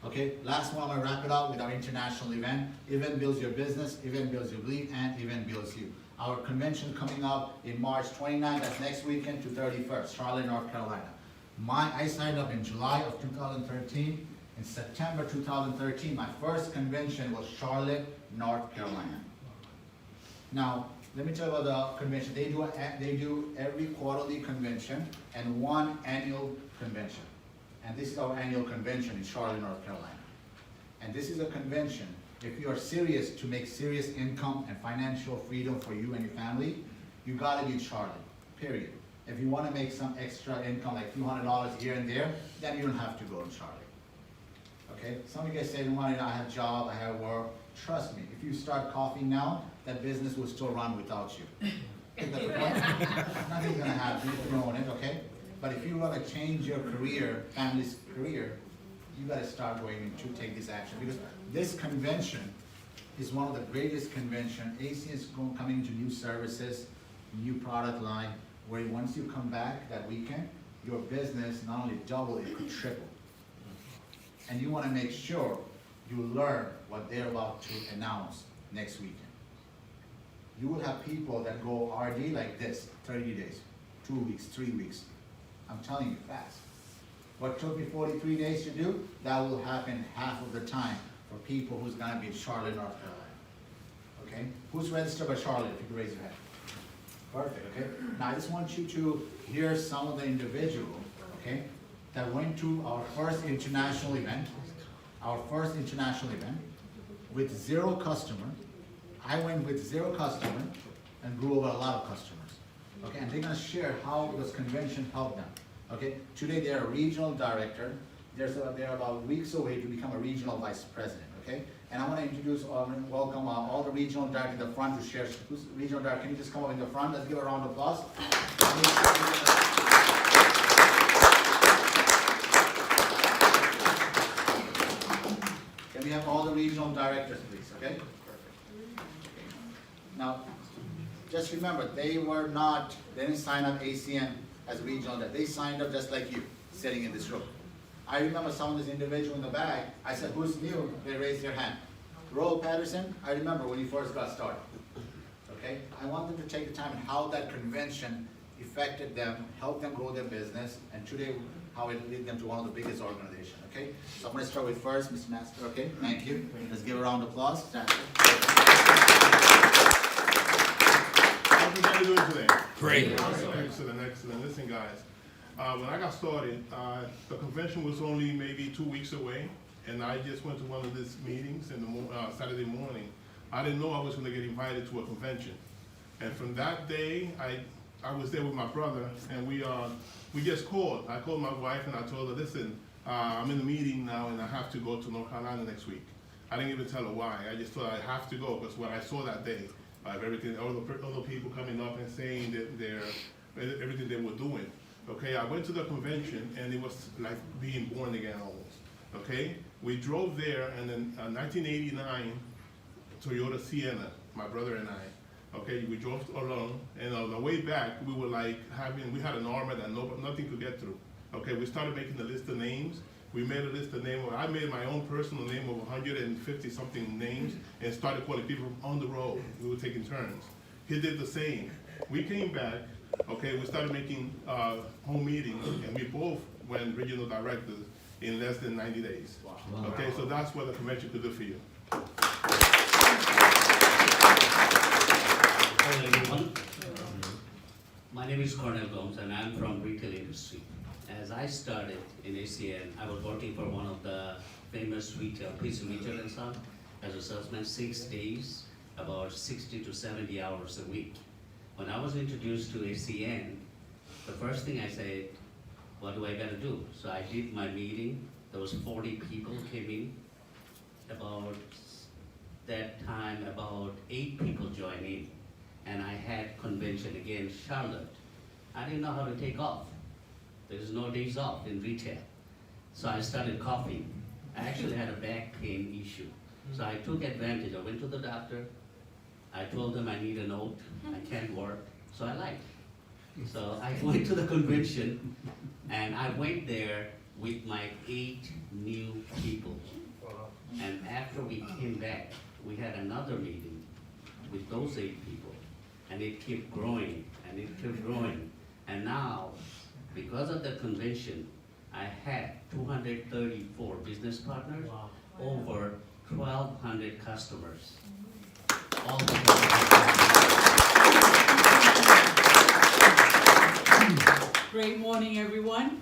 Okay, last one, I'm gonna wrap it up with our international event. Event builds your business, event builds your belief, and event builds you. Our convention coming up in March 29th, that's next weekend, to 31st, Charlotte, North Carolina. I signed up in July of 2013. In September 2013, my first convention was Charlotte, North Carolina. Now, let me tell you about the convention. They do every quarterly convention and one annual convention. And this is our annual convention in Charlotte, North Carolina. And this is a convention, if you are serious to make serious income and financial freedom for you and your family, you gotta be in Charlotte, period. If you wanna make some extra income, like a few $100 here and there, then you don't have to go to Charlotte. Okay? Some of you guys say, I have a job, I have work. Trust me, if you start coughing now, that business will still run without you. Nothing's gonna happen if you own it, okay? But if you want to change your career, family's career, you got to start going to take this action, because this convention is one of the greatest conventions. ACN is coming into new services, new product line, where once you come back that weekend, your business not only double, it could triple. And you want to make sure you learn what they're about to announce next weekend. You will have people that go RD like this, 30 days, 2 weeks, 3 weeks. I'm telling you, fast. What took me 43 days to do, that will happen half of the time for people who's gonna be in Charlotte, North Carolina. Okay? Who's registered by Charlotte, if you could raise your hand? Perfect, okay? Now I just want you to hear some of the individuals, okay, that went to our first international event, with 0 customer. I went with 0 customer and grew over a lot of customers. Okay, and they're gonna share how this convention helped them. Okay, today they're a regional director. They're about weeks away to become a regional vice president. Okay, and I want to introduce, welcome all the regional directors in the front to share. Who's regional director? Can you just come up in the front? Let's give a round of applause. Can we have all the regional directors, please? Okay. Now, just remember, they didn't sign up ACN as a regional director. They signed up just like you, sitting in this room. I remember some of this individual in the back, I said, who's new? They raised their hand. Roel Patterson, I remember when he first got started. Okay? I want them to take the time and how that convention affected them, helped them grow their business, and today, how it led them to one of the biggest organizations. Okay? So I'm going to start with first, Mr. Master. Okay? Thank you. Let's give a round of applause. How's everybody doing today? Great. Excellent, excellent. Listen, guys, when I got started, the convention was only maybe 2 weeks away, and I just went to one of these meetings in the Saturday morning. I didn't know I was going to get invited to a convention, and from that day, I was there with my brother, and we just called. I called my wife and I told her, listen, I'm in the meeting now, and I have to go to North Carolina next week. I didn't even tell her why. I just told her I have to go because what I saw that day. Everything, all the people coming up and saying that everything they were doing. Okay, I went to the convention and it was like being born again almost. Okay, we drove there, and then 1989 Toyota Sienna, my brother and I. Okay, we drove along, and on the way back we were like we had an armor that nothing could get through. Okay, we started making a list of names. We made a list of names. I made my own personal name of 150 something names and started calling people on the road. We were taking turns. He did the same. We came back, okay, we started making home meetings, and we both went regional directors in less than 90 days. Okay, so that's what the convention could do for you. Hello everyone. My name is Cornel Gomes and I'm from retail industry. As I started in ACN, I was working for one of the famous retail, Pizza Retail and Son, as a salesman 6 days, about 60 to 70 hours a week. When I was introduced to ACN, the first thing I said, what do I gotta do? So I did my meeting, there was 40 people came in. About that time, about 8 people joined in. And I had convention again, Charlotte. I didn't know how to take off. There's no days off in retail. So I started coughing. I actually had a back pain issue. So I took advantage. I went to the doctor. I told them I need a note. I can't work. So I lied. So I went to the convention and I went there with my 8 new people. And after we came back, we had another meeting with those 8 people. And it kept growing and it kept growing. And now, because of the convention, I had 234 business partners, over 1,200 customers. All Great morning, everyone.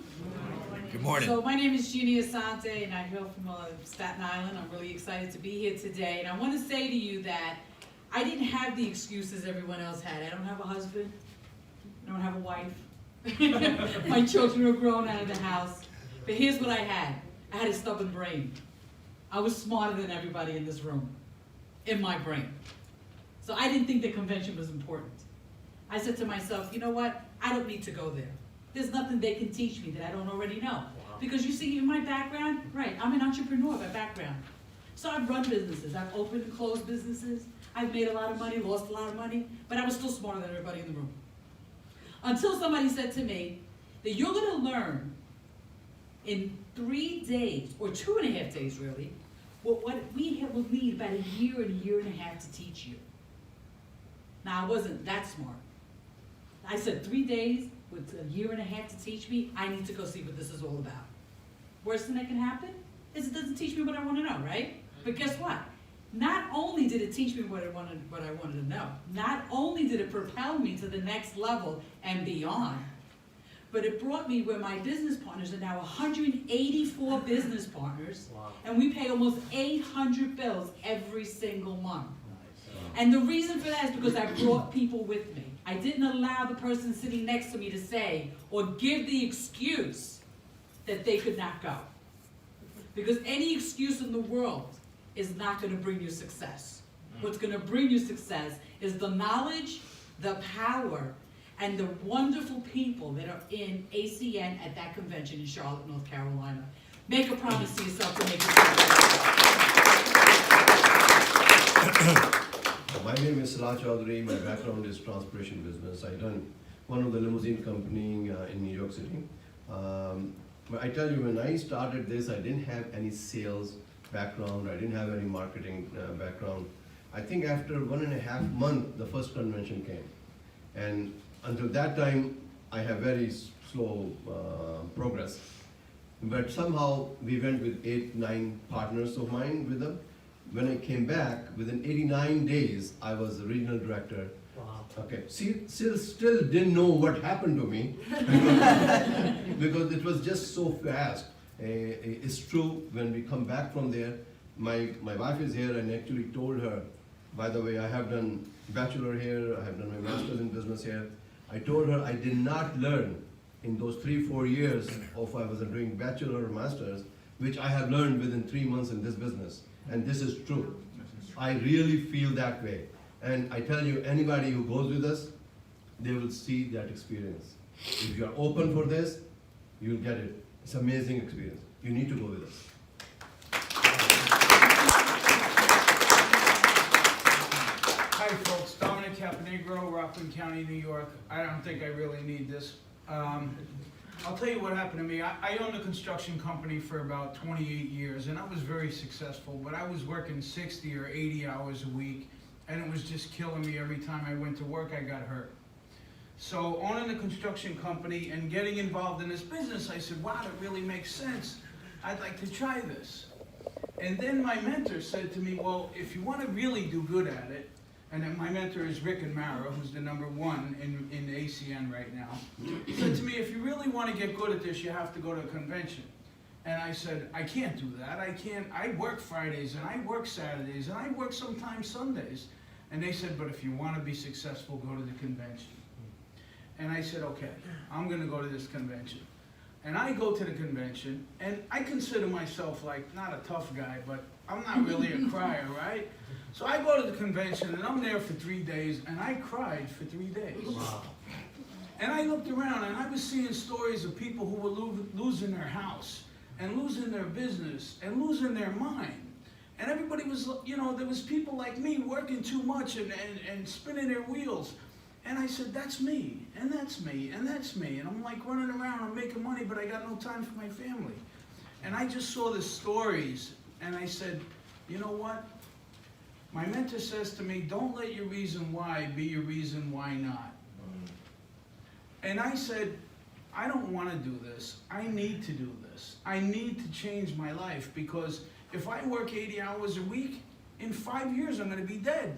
Good morning. So my name is Jeannie Asante, and I hail from Staten Island. I'm really excited to be here today. And I want to say to you that I didn't have the excuses everyone else had. I don't have a husband. I don't have a wife. My children are grown out of the house. But here's what I had. I had a stubborn brain. I was smarter than everybody in this room, in my brain. So I didn't think the convention was important. I said to myself, you know what? I don't need to go there. There's nothing they can teach me that I don't already know. Because you see, in my background, right, I'm an entrepreneur by background. So I've run businesses. I've opened and closed businesses. I've made a lot of money, lost a lot of money, but I was still smarter than everybody in the room. Until somebody said to me that you're gonna learn in 3 days, or 2.5 days really, what we will need about a year and a half to teach you. Now I wasn't that smart. I said 3 days with a year and a half to teach me, I need to go see what this is all about. Worst thing that can happen is it doesn't teach me what I wanna know, right? But guess what? Not only did it teach me what I wanted to know, not only did it propel me to the next level and beyond, but it brought me where my business partners are now 184 business partners, and we pay almost 800 bills every single month. And the reason for that is because I brought people with me. I didn't allow the person sitting next to me to say or give the excuse that they could not go. Because any excuse in the world is not going to bring you success. What's going to bring you success is the knowledge, the power, and the wonderful people that are in ACN at that convention in Charlotte, North Carolina. Make a promise to yourself to make it happen. My name is Salah Chaudhary. My background is transportation business. I run one of the limousine company in New York City. I tell you, when I started this, I didn't have any sales background. I didn't have any marketing background. I think after 1.5 months, the first convention came. And until that time, I have very slow progress. But somehow we went with 8, 9 partners of mine with them. When I came back, within 89 days, I was the regional director. Wow. Okay, still didn't know what happened to me because it was just so fast. It's true, when we come back from there, my wife is here, and actually told her, by the way, I have done bachelor here, I have done my master's in business here. I told her I did not learn in those 3-4 years of I was doing bachelor or master's, which I have learned within 3 months in this business. And this is true. I really feel that way. And I tell you, anybody who goes with us, they will see that experience. If you are open for this, you'll get it. It's an amazing experience. You need to go with us. Hi folks, Dominic Caponegro, Rockland County, New York. I don't think I really need this. I'll tell you what happened to me. I owned a construction company for about 28 years, and I was very successful, but I was working 60 or 80 hours a week, and it was just killing me. Every time I went to work, I got hurt. So owning a construction company and getting involved in this business, I said, wow, that really makes sense. I'd like to try this. And then my mentor said to me, well, if you want to really do good at it, and then my mentor is Rick and Mara, who's the #1 in ACN right now. He said to me, if you really want to get good at this, you have to go to a convention. And I said, I can't do that. I work Fridays and I work Saturdays and I work sometimes Sundays. And they said, but if you want to be successful, go to the convention. And I said, okay, I'm going to go to this convention. And I go to the convention, and I consider myself like not a tough guy, but I'm not really a crier, right? So I go to the convention, and I'm there for 3 days, and I cried for 3 days. Wow. And I looked around, and I was seeing stories of people who were losing their house, and losing their business, and losing their mind. And everybody was, you know, there was people like me working too much and spinning their wheels. And I said, that's me, and that's me, and that's me. And I'm like running around, I'm making money, but I got no time for my family. And I just saw the stories, and I said, you know what? My mentor says to me, don't let your reason why be your reason why not. And I said, I don't want to do this. I need to do this. I need to change my life, because if I work 80 hours a week, in 5 years I'm going to be dead.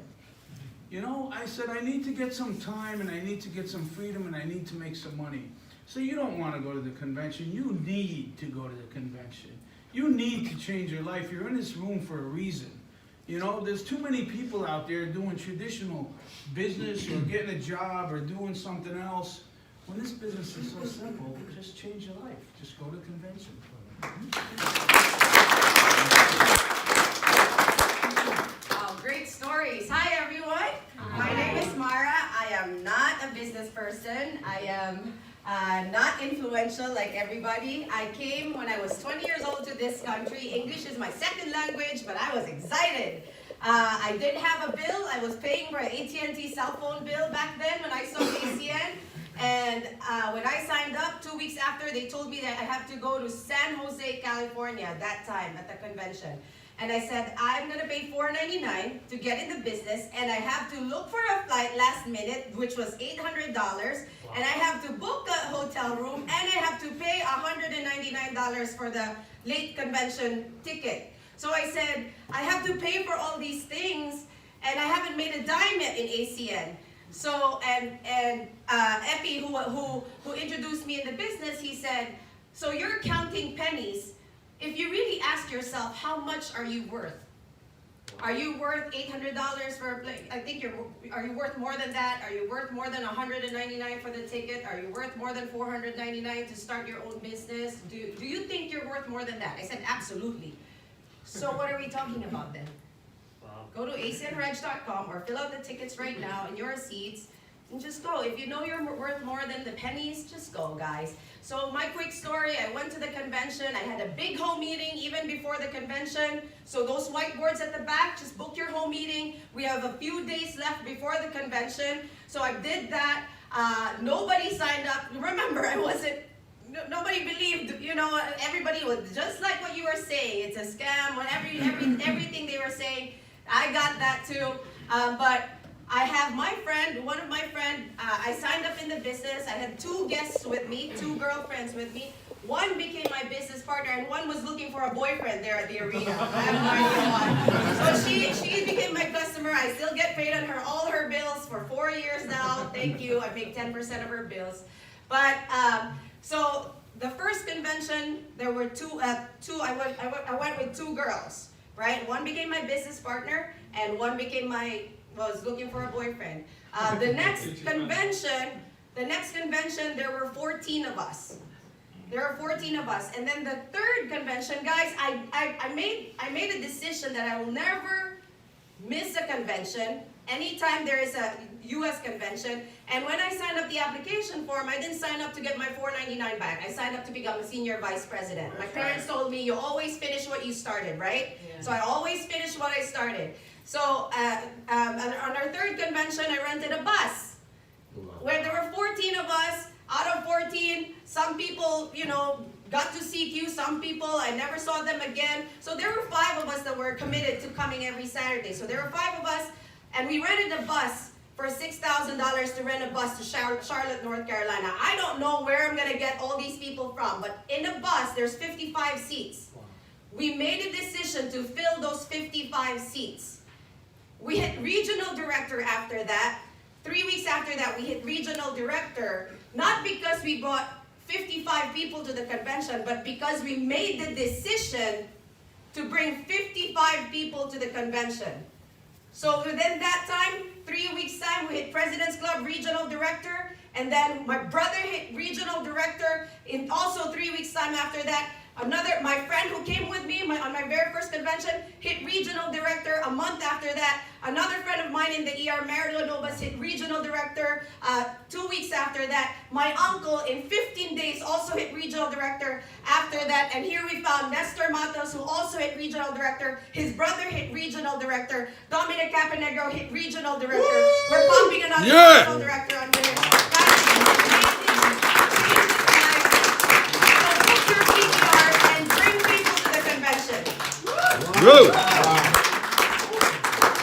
You know, I said, I need to get some time, and I need to get some freedom, and I need to make some money. So you don't want to go to the convention. You need to go to the convention. You need to change your life. You're in this room for a reason. You know, there's too many people out there doing traditional business or getting a job or doing something else. When this business is so simple, just change your life. Just go to the convention. Oh, great stories. Hi, everyone. My name is Mara. I am not a business person. I am not influential like everybody. I came when I was 20 years old to this country. English is my second language, but I was excited. I did have a bill. I was paying for an AT&T cell phone bill back then when I saw ACN. And when I signed up, 2 weeks after, they told me that I have to go to San Jose, California at that time at the convention. And I said, I'm going to pay $4.99 to get in the business, and I have to look for a flight last minute, which was $800, and I have to book a hotel room, and I have to pay $199 for the late convention ticket. So I said, I have to pay for all these things, and I haven't made a dime yet in ACN. So, and Epi, who introduced me in the business, he said, so you're counting pennies. If you really ask yourself, how much are you worth? Are you worth $800 for a plane? I think are you worth more than that? Are you worth more than $199 for the ticket? Are you worth more than $499 to start your own business? Do you think you're worth more than that? I said, absolutely. So what are we talking about then? Go to acnreg.com or fill out the tickets right now in your seats and just go. If you know you're worth more than the pennies, just go, guys. So my quick story, I went to the convention. I had a big home meeting even before the convention. So those whiteboards at the back, just book your home meeting. We have a few days left before the convention. So I did that. Nobody signed up. Remember, nobody believed, you know, everybody was just like what you were saying. It's a scam, everything they were saying. I got that too, but I have one of my friends, I signed up in the business. I had 2 guests with me, 2 girlfriends with me. One became my business partner, and one was looking for a boyfriend there at the arena. I have no idea why. So she became my customer. I still get paid on all her bills for 4 years now. Thank you. I make 10% of her bills. But so the first convention, there were I went with 2 girls. Right? One became my business partner, and one was looking for a boyfriend. The next convention, there were 14 of us. There were 14 of us. And then the third convention, guys, I made a decision that I will never miss a convention anytime there is a U.S. convention. And when I signed up the application form, I didn't sign up to get my $4.99 back. I signed up to become a senior vice president. My parents told me, you always finish what you started, right? Yeah. So I always finish what I started. So on our third convention, I rented a bus. Where there were 14 of us. Out of 14, some people, you know, got to CQ. Some people, I never saw them again. So there were 5 of us that were committed to coming every Saturday. So there were 5 of us, and we rented a bus for $6,000 to rent a bus to Charlotte, North Carolina. I don't know where I'm going to get all these people from, but in a bus, there's 55 seats. Wow. We made a decision to fill those 55 seats. We hit regional director after that. 3 weeks after that, we hit regional director, not because we bought 55 people to the convention, but because we made the decision to bring 55 people to the convention. So within that time, 3 weeks time, we hit President's Club Regional Director, and then my brother hit Regional Director. In also 3 weeks time after that, my friend who came with me on my very first convention hit Regional Director. A month after that, another friend of mine in the ER, Marilyn Novas, hit Regional Director. 2 weeks after that, my uncle in 15 days also hit Regional Director. After that, and here we found Nestor Matos, who also hit Regional Director. His brother hit Regional Director. Dominic Caponegro hit Regional Director. Woo! We're pumping another Regional Director under him.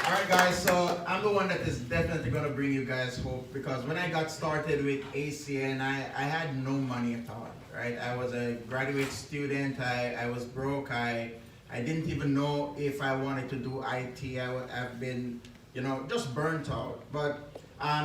Alright guys, so I'm the one that is definitely going to bring you guys hope, because when I got started with ACN, I had no money at all, right? I was a graduate student, I was broke, I didn't even know if I wanted to do IT. I've been, just burnt out. But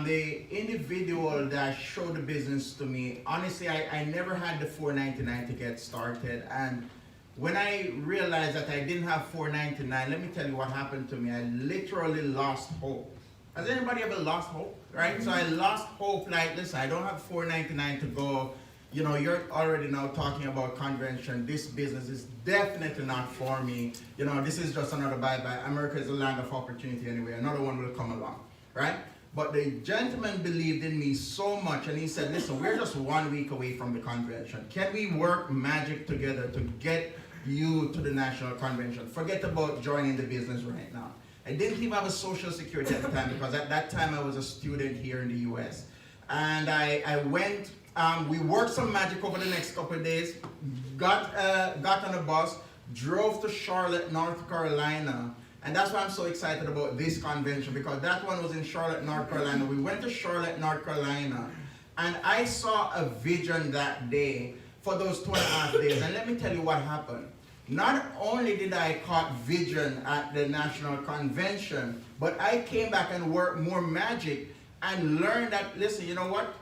the individual that showed the business to me, honestly, I never had the $4.99 to get started. And when I realized that I didn't have $4.99, let me tell you what happened to me. I literally lost hope. Has anybody ever lost hope, right? So I lost hope, like, listen, I don't have $4.99 to go. You're already now talking about convention. This business is definitely not for me. This is just another bye-bye. America is a land of opportunity anyway. Another one will come along, right? But the gentleman believed in me so much, and he said, listen, we're just 1 week away from the convention. Can we work magic together to get you to the national convention? Forget about joining the business right now. I didn't even have a social security at the time, because at that time I was a student here in the US. And I went, we worked some magic over the next couple of days, got on a bus, drove to Charlotte, North Carolina. And that's why I'm so excited about this convention, because that one was in Charlotte, North Carolina. We went to Charlotte, North Carolina, and I saw a vision that day for those 2.5 days. And let me tell you what happened. Not only did I caught vision at the national convention, but I came back and worked more magic and learned that, listen, you know what?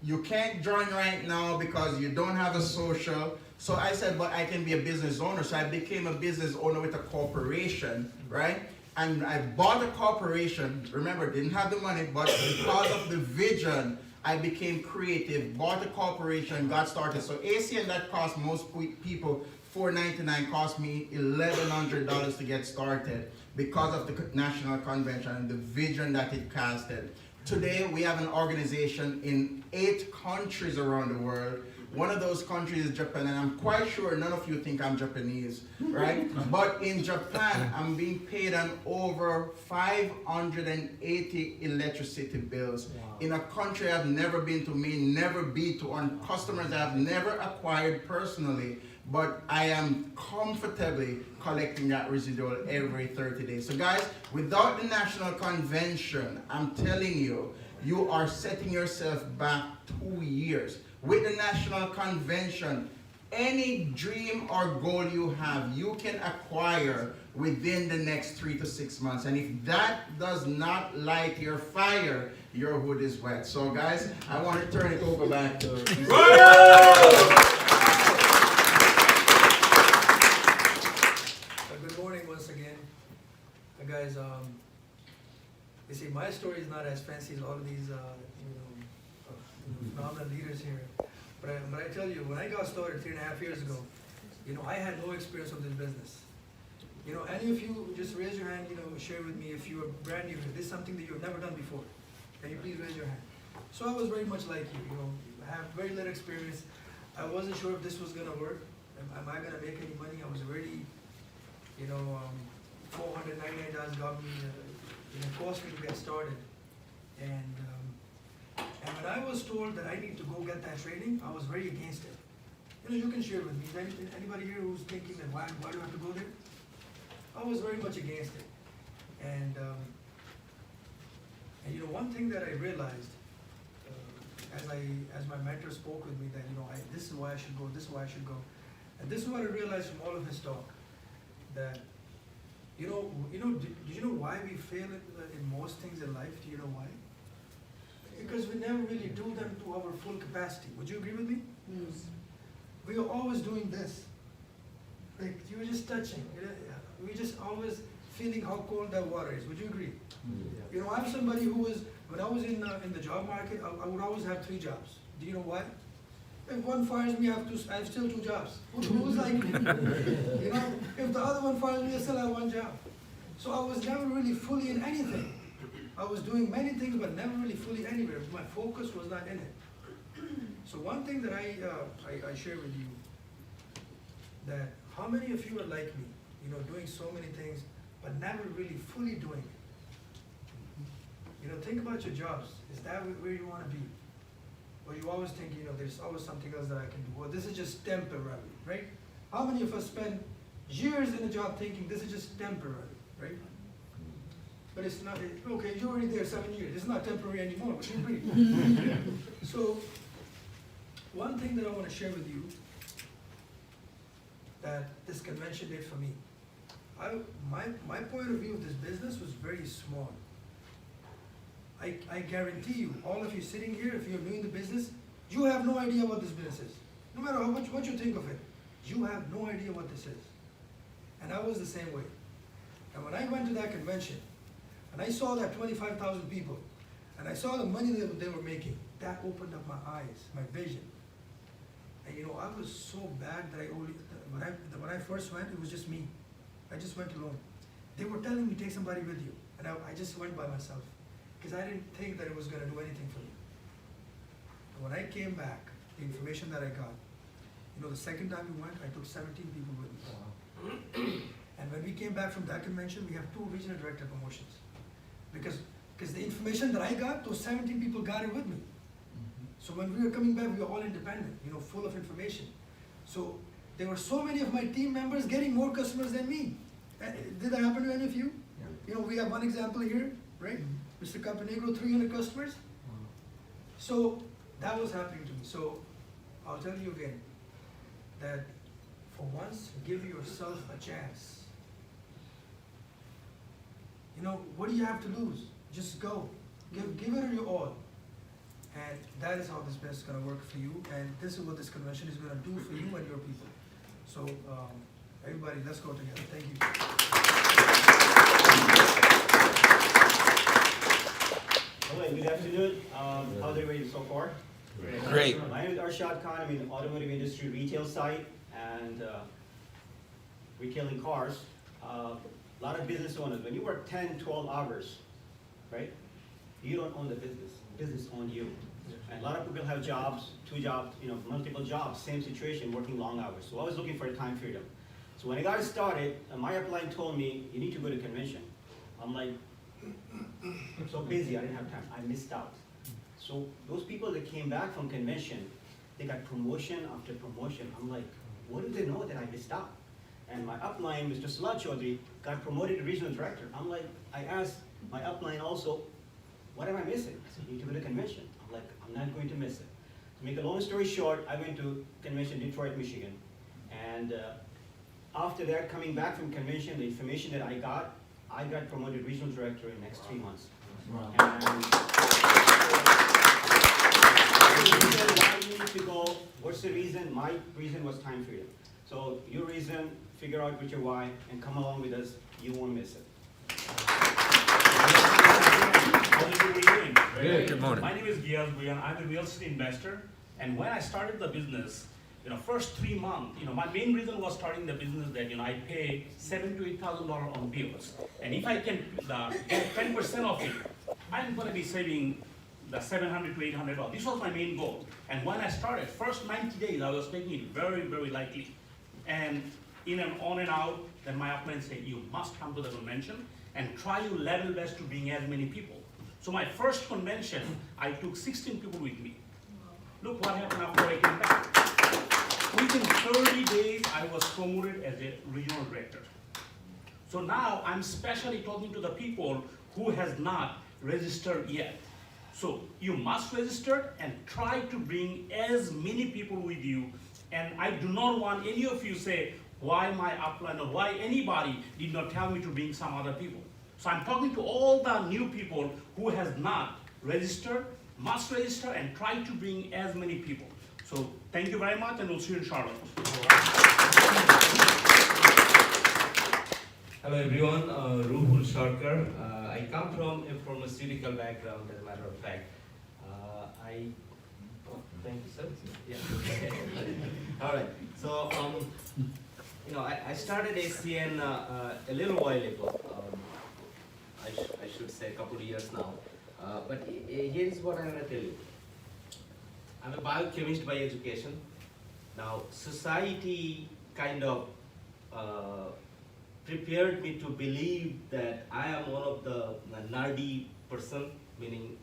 You can't join right now because you don't have a social. So I said, but I can be a business owner. So I became a business owner with a corporation, right? And I bought a corporation. Remember, didn't have the money, but because of the vision, I became creative, bought a corporation, got started. So ACN, that cost most people $4.99, cost me $1,100 to get started because of the national convention and the vision that it casted. Today, we have an organization in 8 countries around the world. One of those countries is Japan, and I'm quite sure none of you think I'm Japanese, right? But in Japan, I'm being paid on over 580 electricity bills. Wow. In a country I've never been to, may never be to, on customers I've never acquired personally, but I am comfortably collecting that residual every 30 days. So guys, without the national convention, I'm telling you, you are setting yourself back 2 years. With the national convention, any dream or goal you have, you can acquire within the next 3 to 6 months. And if that does not light your fire, your hood is wet. So guys, I want to turn it over back to Good morning once again. Guys, you see, my story is not as fancy as all of these phenomenal leaders here. But I tell you, when I got started 3.5 years ago, I had no experience of this business. Any of you, just raise your hand, share with me if you are brand new. This is something that you have never done before. Can you please raise your hand? So I was very much like you, I have very little experience. I wasn't sure if this was gonna work. Am I gonna make any money? I was already, $499 got me, cost me to get started. And when I was told that I need to go get that training, I was very against it. You can share with me. Anybody here who's thinking that why do I have to go there? I was very much against it. And one thing that I realized, as my mentor spoke with me, that this is why I should go, this is why I should go, and this is what I realized from all of his talk, that did you know why we fail in most things in life? Do you know why? Because we never really do them to our full capacity. Would you agree with me? We are always doing this. Like, you were just touching. We just always feeling how cold that water is. Would you agree? You know, I'm somebody who was, when I was in the job market, I would always have 3 jobs. Do you know why? If one fires me, I have still 2 jobs. Who's like me? You know, if the other one fires me, I still have 1 job. So I was never really fully in anything. I was doing many things, but never really fully anywhere. My focus was not in it. So one thing that I share with you, that how many of you are like me, you know, doing so many things, but never really fully doing it? You know, think about your jobs. Is that where you want to be? Or you always think, you know, there's always something else that I can do. Well, this is just temporary, right? How many of us spend years in a job thinking this is just temporary, right? But it's not, okay, you're already there 7 years. It's not temporary anymore, but you agree. So, one thing that I want to share with you that this convention did for me. My point of view of this business was very small. I guarantee you, all of you sitting here, if you're doing the business, you have no idea what this business is. No matter how much what you think of it, you have no idea what this is. And I was the same way. And when I went to that convention, and I saw that 25,000 people, and I saw the money that they were making, that opened up my eyes, my vision. And you know, I was so bad that when I first went, it was just me. I just went alone. They were telling me, take somebody with you. And I just went by myself. Because I didn't think that it was going to do anything for me. And when I came back, the information that I got, you know, the second time we went, I took 17 people with me. And when we came back from that convention, we have 2 regional director promotions. Because the information that I got, those 17 people got it with me. So when we were coming back, we were all independent, you know, full of information. So there were so many of my team members getting more customers than me. Did that happen to any of you? Yeah. You know, we have one example here, right? Mr. Campanegro, 300 customers. So that was happening to me. So I'll tell you again, that for once, give yourself a chance. You know, what do you have to lose? Just go. Give it your all. And that is how this business is going to work for you. And this is what this convention is going to do for you and your people. So everybody, let's go together. Thank you. Hello, good afternoon. How's everybody so far? Great. My name is Arshad Khan. I'm in the automotive industry retail side and retailing cars. A lot of business owners, when you work 10, 12 hours, right? You don't own the business. Business owns you. And a lot of people have jobs, 2 jobs, you know, multiple jobs, same situation, working long hours. So I was looking for a time freedom. So when I got started, my upline told me, you need to go to convention. I'm like, I'm so busy, I didn't have time. I missed out. So those people that came back from convention, they got promotion after promotion. I'm like, what do they know that I missed out? And my upline, Mr. Salah Chaudhry, got promoted to regional director. I'm like, I asked my upline also, what am I missing? I said, you need to go to convention. I'm like, I'm not going to miss it. To make a long story short, I went to convention in Detroit, Michigan. And after that, coming back from convention, the information that I got promoted regional director in the next 3 months. Wow. And the reason why you need to go, what's the reason? My reason was time freedom. So your reason, figure out what your why, and come along with us. You won't miss it. How are you doing? Good morning. My name is Giyal Guyan. I'm a real estate investor. And when I started the business, you know, first 3 months, you know, my main reason was starting the business that, you know, I pay $7,000 to $8,000 on bills. And if I can get 10% of it, I'm going to be saving the $700 to $800. This was my main goal. And when I started, first 90 days, I was taking it very, very lightly. And in and on and out, then my upline said, you must come to the convention and try your level best to bring as many people. So my first convention, I took 16 people with me. Look what happened after I came back. Within 30 days, I was promoted as a regional director. So now I'm specially talking to the people who has not registered yet. So you must register and try to bring as many people with you. And I do not want any of you say, why my upline or why anybody did not tell me to bring some other people. So I'm talking to all the new people who has not registered. must register and try to bring as many people. So thank you very much, and we'll see you in Charlotte. Hello everyone, Roel Sarkar. I come from a pharmaceutical background, as a matter of fact. Thank you, sir. Yeah. All right. So, I started ACN a little while ago. I should say a couple of years now. But here is what I'm going to tell you. I'm a biochemist by education. Now, society kind of prepared me to believe that I am one of the nerdy person, meaning,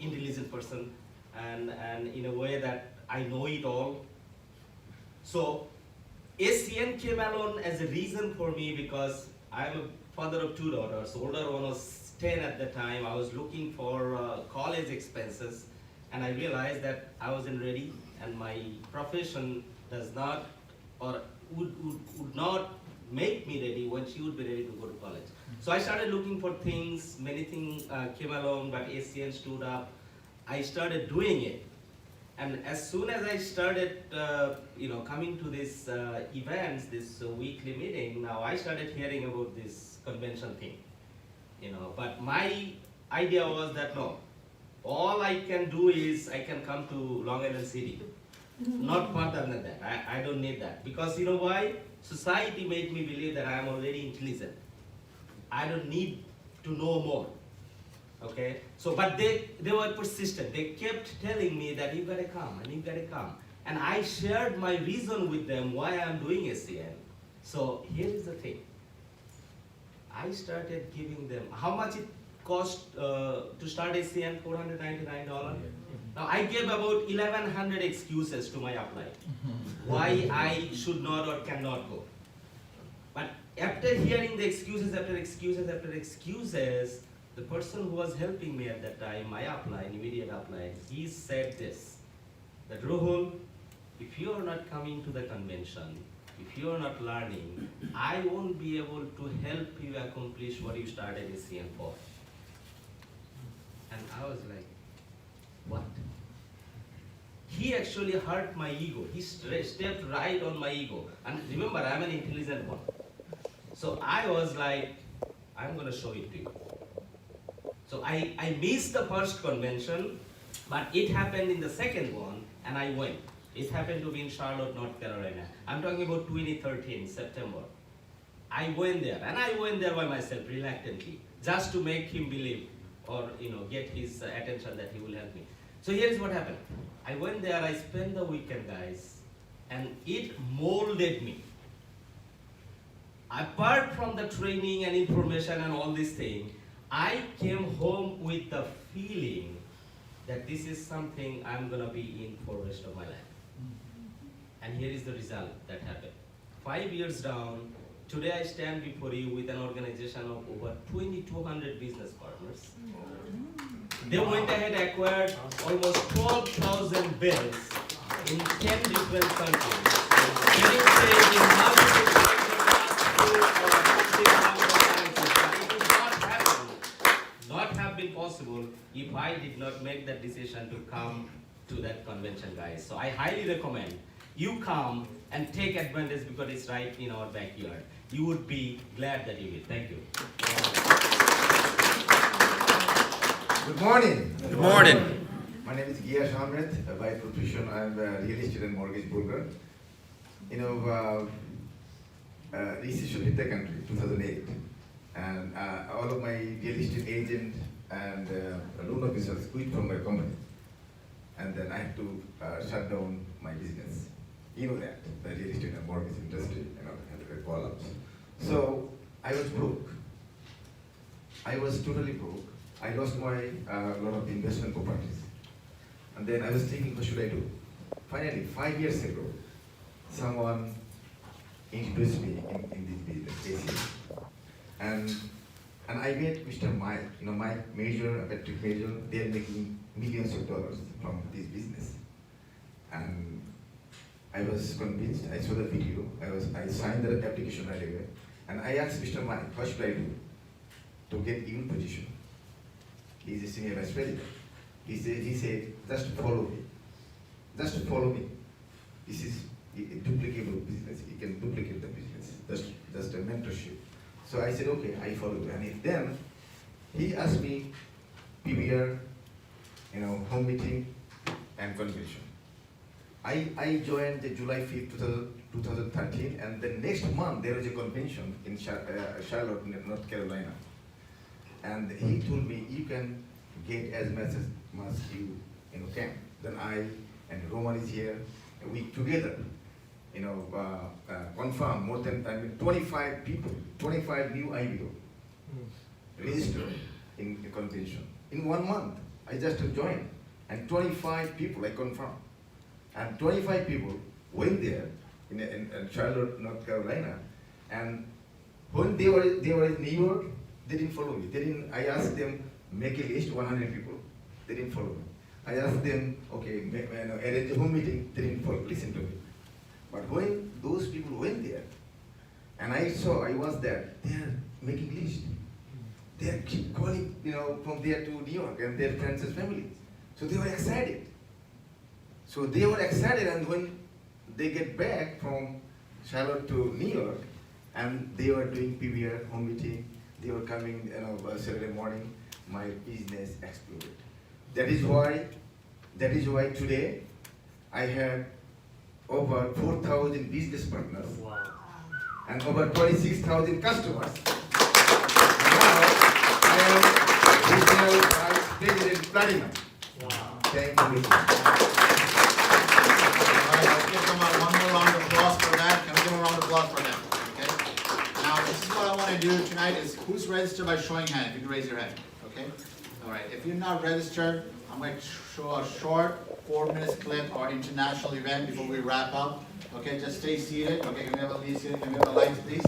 intelligent person, and in a way that I know it all. So ACN came along as a reason for me because I'm a father of 2 daughters. Older one was 10 at the time. I was looking for college expenses, and I realized that I wasn't ready, and my profession does not or would not make me ready when she would be ready to go to college. So I started looking for things, many things came along, but ACN stood up. I started doing it. And as soon as I started, coming to these events, this weekly meeting, now I started hearing about this convention thing. But my idea was that no, all I can do is I can come to Long Island City. Not further than that. I don't need that. Because you know why? Society made me believe that I am already intelligent. I don't need to know more. Okay? So, but they were persistent. They kept telling me that you gotta come and you gotta come. And I shared my reason with them why I'm doing ACN. So here is the thing. I started giving them, how much it cost to start ACN? $499. Now I gave about 1,100 excuses to my apply. Why I should not or cannot go. But after hearing the excuses after excuses after excuses, the person who was helping me at that time, my upline, immediate upline, he said this, that Roel, if you are not coming to the convention, if you are not learning, I won't be able to help you accomplish what you started ACN for. And I was like, what? He actually hurt my ego. He stepped right on my ego. And remember, I'm an intelligent one. So I was like, I'm going to show it to you. So I missed the first convention, but it happened in the second one, and I went. It happened to be in Charlotte, North Carolina. I'm talking about 2013, September. I went there, and I went there by myself, reluctantly, just to make him believe, or get his attention that he will help me. So here's what happened. I went there, I spent the weekend, guys, and it molded me. Apart from the training and information and all these things, I came home with the feeling that this is something I'm gonna be in for the rest of my life. And here is the result that happened. 5 years down, today I stand before you with an organization of over 2,200 business partners. They went ahead and acquired almost 12,000 bills in 10 different countries. Getting paid in multiple not have been possible if I did not make that decision to come to that convention, guys. So I highly recommend you come and take advantage because it's right in our backyard. You would be glad that you did. Thank you. Good morning. Good morning. My name is Giyash Ahmed. By profession, I'm a real estate and mortgage broker. Recession hit the country, 2008. And all of my real estate agent and loan officers quit from my company. And then I had to shut down my business. You know that, the real estate and mortgage industry, had a collapse. So I was broke. I was totally broke. I lost my lot of investment properties. And then I was thinking, what should I do? Finally, 5 years ago, someone introduced me in this business, and I met Mr. Mike, Mike Major, Patrick Major. They're making millions of dollars from this business. And I was convinced, I saw the video, I signed the application right away, and I asked Mr. Mike, what should I do to get in position? He's a senior vice president. He said, just follow me. Just follow me. This is a duplicable business. You can duplicate the business. Just a mentorship. So I said, okay, I follow you. And then he asked me PBR, home meeting and convention. I joined the July 5th, 2013, and the next month there was a convention in Charlotte, North Carolina. And he told me, you can get as much as you can. Then I and Roman is here, and we together, confirm more than 25 people, 25 new IBO registered in the convention. In 1 month, I just joined, and 25 people I confirmed. And 25 people went there in Charlotte, North Carolina, and when they were in New York, they didn't follow me. I asked them, make a list, 100 people. They didn't follow me. I asked them, okay, arrange a home meeting. They didn't follow, listen to me. But when those people went there, and I was there, they're making list. They keep calling, from there to New York and their friends and family. So they were excited. And when they get back from Charlotte to New York, and they were doing PBR home meeting, they were coming, Saturday morning, my business exploded. That is why today I have over 4,000 business partners and over 26,000 customers. Now I am regional vice president platinum. Thank you. All right, let's give them one more round of applause for that. Can we give them a round of applause for them? Okay. Now, this is what I want to do tonight is who's registered by showing hand? If you can raise your hand. Okay. All right. If you're not registered, I'm going to show a short 4-minute clip of our international event before we wrap up. Okay. Just stay seated. Okay. Can we have a lead seated? Can we have the lights, please?